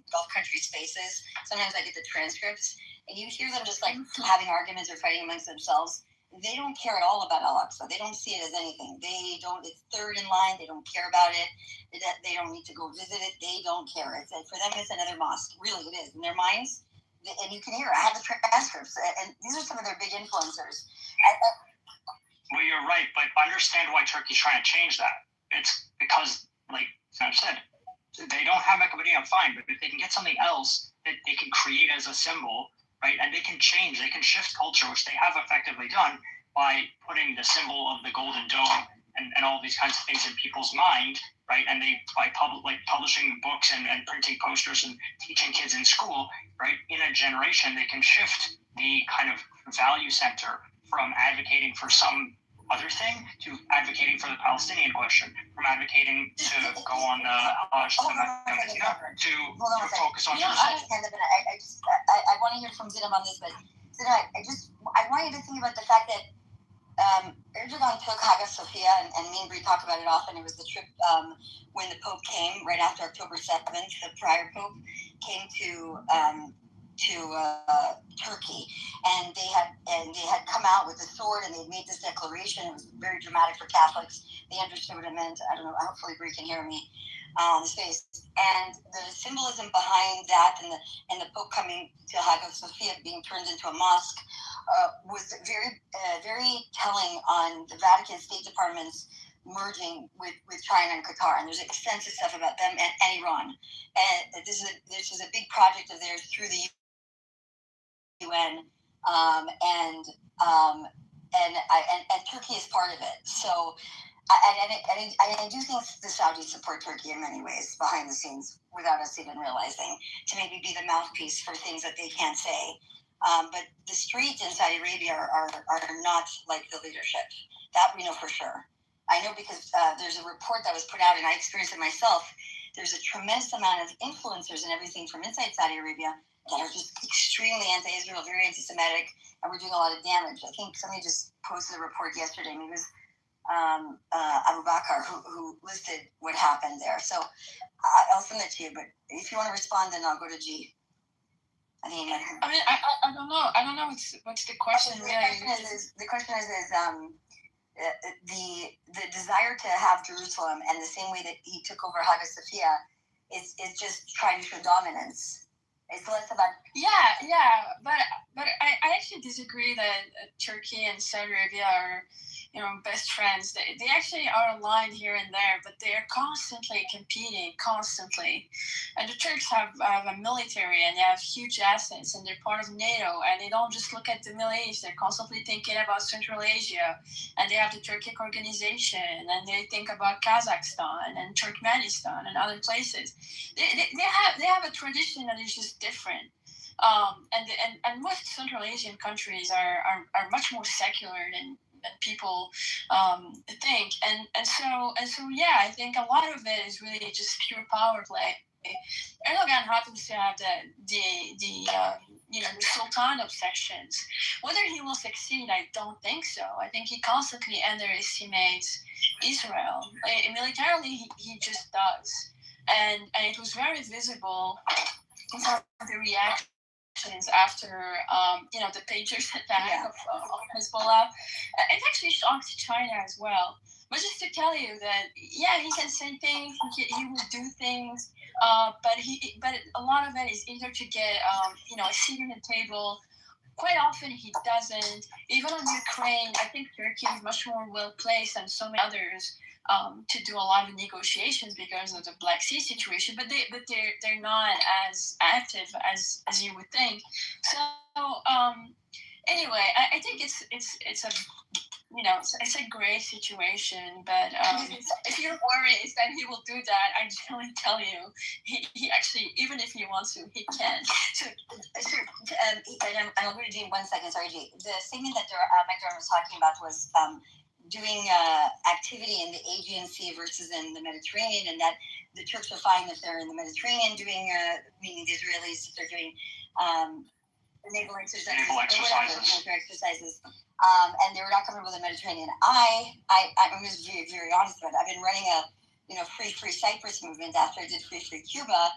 Gulf country spaces, sometimes I get the transcripts, and you hear them just like having arguments or fighting amongst themselves. They don't care at all about Al-Aqsa. They don't see it as anything. It's third in line. They don't care about it. They don't need to go visit it. They don't care. For them, it's another mosque. Really, it is. In their minds, and you can hear it. I have the transcripts, and these are some of their big influencers.
Well, you're right, but understand why Turkey's trying to change that. It's because, like Sam said, they don't have Mecca and Medina, fine, but if they can get something else that they can create as a symbol, right, and they can change, they can shift culture, which they have effectively done by putting the symbol of the Golden Dome and all these kinds of things in people's mind, right, and by publishing books and printing posters and teaching kids in school, right, in a generation, they can shift the kind of value center from advocating for some other thing to advocating for the Palestinian question, from advocating to go on the Hajj to Medina to focus on Jerusalem.
I want to hear from Zinab on this, but Zinab, I want you to think about the fact that Erdogan took Hagia Sophia, and me and Brie talk about it often. It was the trip when the Pope came right after October 7th. The prior Pope came to Turkey, and they had come out with a sword, and they made this declaration. It was very dramatic for Catholics. They understood what it meant. I don't know. Hopefully, Brie can hear me. The space and the symbolism behind that, and the Pope coming to Hagia Sophia being turned into a mosque was very telling on the Vatican State Department's merging with China and Qatar. And there's extensive stuff about them and Iran. And this is a big project of theirs through the UN, and Turkey is part of it. So. I do think the Saudis support Turkey in many ways behind the scenes without us even realizing, to maybe be the mouthpiece for things that they can't say. But the streets in Saudi Arabia are not like the leadership. That we know for sure. I know because there's a report that was put out, and I experienced it myself. There's a tremendous amount of influencers and everything from inside Saudi Arabia that are just extremely anti-Israel, very anti-Semitic, and we're doing a lot of damage. I think somebody just posted a report yesterday. Maybe it was Abu Bakr, who listed what happened there. So I'll send it to you, but if you want to respond, then I'll go to G.
I mean, I don't know. I don't know what's the question really.
The question is the desire to have Jerusalem, and the same way that he took over Hagia Sophia is just trying to show dominance. It's less about
but I actually disagree that Turkey and Saudi Arabia are, best friends. They actually are aligned here and there, but they are constantly competing, and the Turks have a military, and they have huge assets, and they're part of NATO, and they don't just look at the Middle East. They're constantly thinking about Central Asia, and they have the Turkic organization, and they think about Kazakhstan and Turkmenistan and other places. They have a tradition that is just different. And most Central Asian countries are much more secular than people think, and so I think a lot of it is really just pure power play. Erdogan happens to have the Sultan obsessions. Whether he will succeed, I don't think so. I think he constantly underestimates Israel. Militarily, he just does, and it was very visible in some of the reactions after the pagers attack of Hezbollah. It actually shocked China as well. But just to tell you that, he can say things, he will do things, but a lot of it is either to get a seat at the table. Quite often he doesn't. Even on Ukraine, I think Turkey is much more well placed than so many others to do a lot of negotiations because of the Black Sea situation, but they're not as active as you would think. So anyway, I think it's a it's a gray situation, but if you're worried that he will do that, I generally tell you he actually, even if he wants to, he can.
And I'm going to do in 1 second. Sorry, G. The segment that McDermott was talking about was doing activity in the Aegean Sea versus in the Mediterranean, and that the Turks are fine if they're in the Mediterranean doing, meaning the Israelis, if they're doing naval exercises. And they were not comfortable with the Mediterranean. I'm just very, very honest about it. I've been running a free Cyprus movement after I did free Cuba,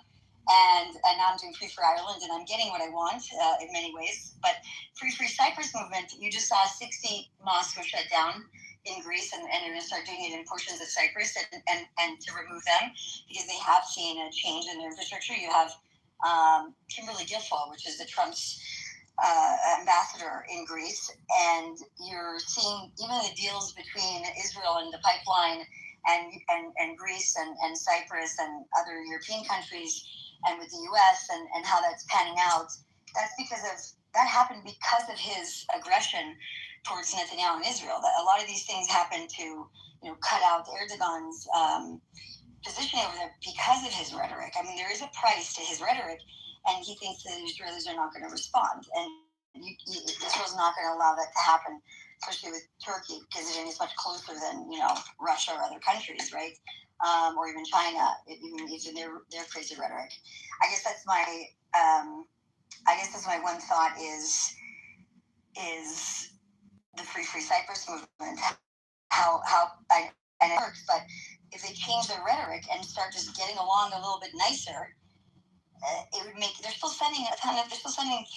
and now I'm doing free Ireland, and I'm getting what I want in many ways. But free Cyprus movement, you just saw 60 mosques were shut down in Greece, and they're going to start doing it in portions of Cyprus, and to remove them because they have seen a change in their infrastructure. You have Kimberly Guilfoyle, which is the Trump's ambassador in Greece, and you're seeing even the deals between Israel and the pipeline and Greece and Cyprus and other European countries and with the US and how that's panning out. That happened because of his aggression towards Netanyahu and Israel. That a lot of these things happen to cut out Erdogan's positioning over there because of his rhetoric. I mean, there is a price to his rhetoric, and he thinks that Israelis are not going to respond. And Israel's not going to allow that to happen, especially with Turkey, because it is much closer than, Russia or other countries, right? Or even China, even their crazy rhetoric. I guess that's my one thought is the Free Cyprus movement, how and it works, but if they change their rhetoric and start just getting along a little bit nicer, it would make. They're still sending They're still sending $35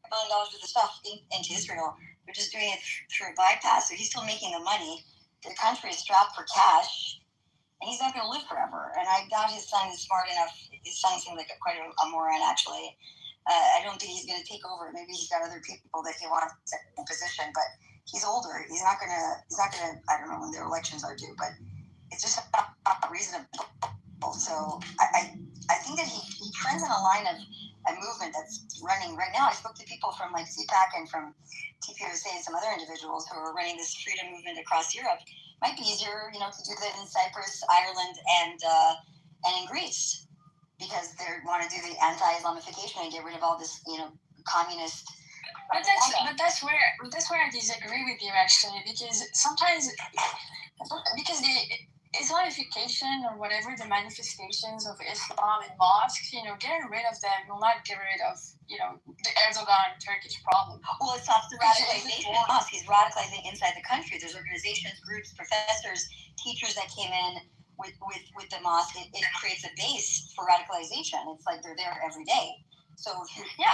billion worth of stuff into Israel. They're just doing it through a bypass. So he's still making the money. The country is strapped for cash, and he's not going to live forever. And I doubt his son is smart enough. His son seems like quite a moron, actually. I don't think he's going to take over. Maybe he's got other people that he wants in position, but he's older. He's not going to. I don't know when their elections are due, but it's just not reasonable. So I think that he trends in a line of a movement that's running right now. I spoke to people from like CPAC and from TPOSA and some other individuals who are running this freedom movement across Europe. Might be easier, to do that in Cyprus, Ireland, and in Greece, because they want to do the anti-Islamification and get rid of all this, communist.
But that's where I disagree with you, actually, because sometimes the Islamification or whatever, the manifestations of Islam in mosques, getting rid of them will not get rid of, the Erdogan Turkish problem.
Well, it's not the radicalization in mosques. He's radicalizing inside the country. There's organizations, groups, professors, teachers that came in with the mosque. It creates a base for radicalization. It's like they're there every day. So
yeah,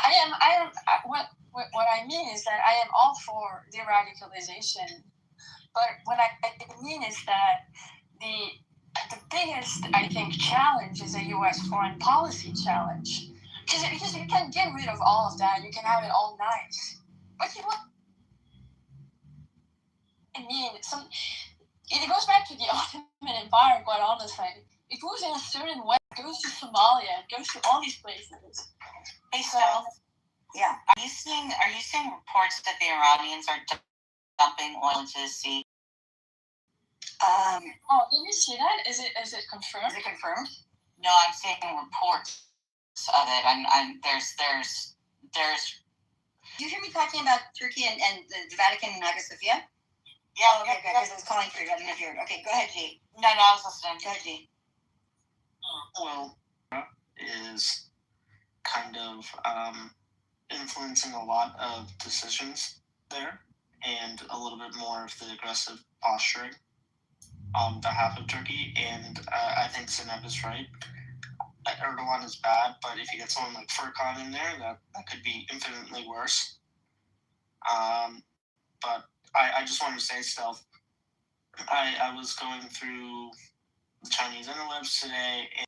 what I mean is that I am all for de-radicalization, but what I mean is that the biggest, I think, challenge is a U.S. foreign policy challenge. Because you can get rid of all of that, you can have it all nice. But it goes back to the Ottoman Empire, quite honestly. It goes in a certain way. It goes to Somalia, it goes to all these places.
Hey, so,
yeah.
Are you seeing reports that the Iranians are dumping oil into the sea?
Did you see that? Is it confirmed?
Is it confirmed?
No, I'm seeing reports of it. I'm there's.
Do you hear me talking about Turkey and the Vatican and Hagia Sophia?
Yeah.
Oh, okay, good. Because I was calling for you. I didn't know if you heard. Okay, go ahead, G.
No, I was listening.
Go ahead, G.
Well, is kind of influencing a lot of decisions there, and a little bit more of the aggressive posturing on behalf of Turkey. And I think Zeynep is right. Erdogan is bad, but if you get someone like Furkan in there, that could be infinitely worse. But I just wanted to say, Stealth, I was going through the Chinese interwebs today, and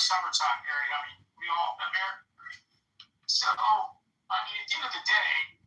summertime period. I mean, we all, so, I mean, at the end of the day,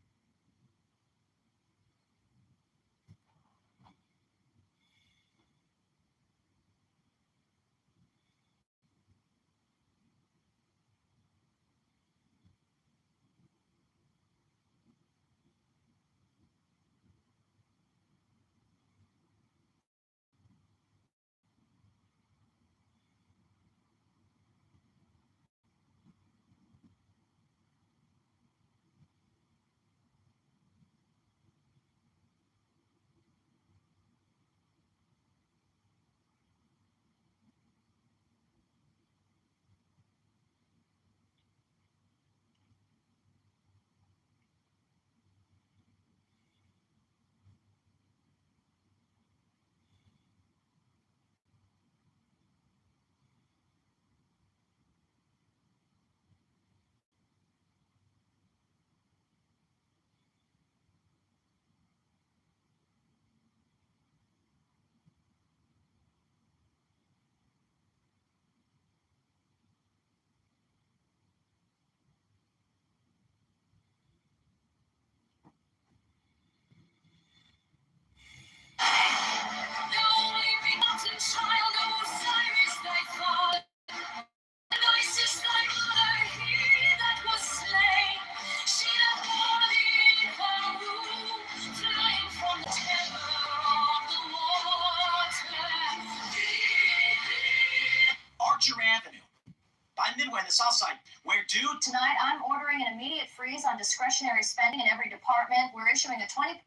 Tonight, I'm ordering an immediate freeze on discretionary spending in every department. We're issuing a 20...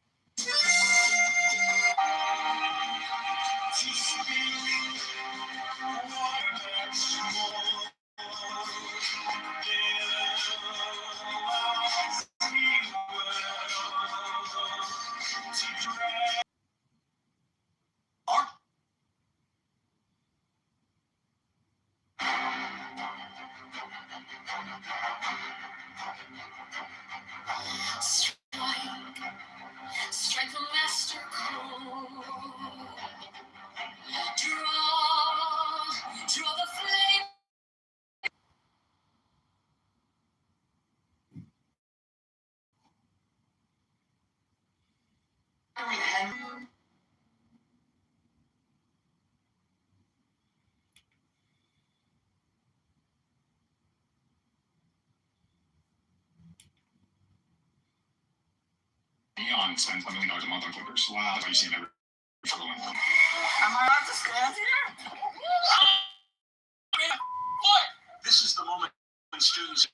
Strike a master chord. Draw the flame.
Neon spends $1 million a month on Clippers. Wow, that's why you see him every one.
Am I allowed to stand here?
What? This is the moment when students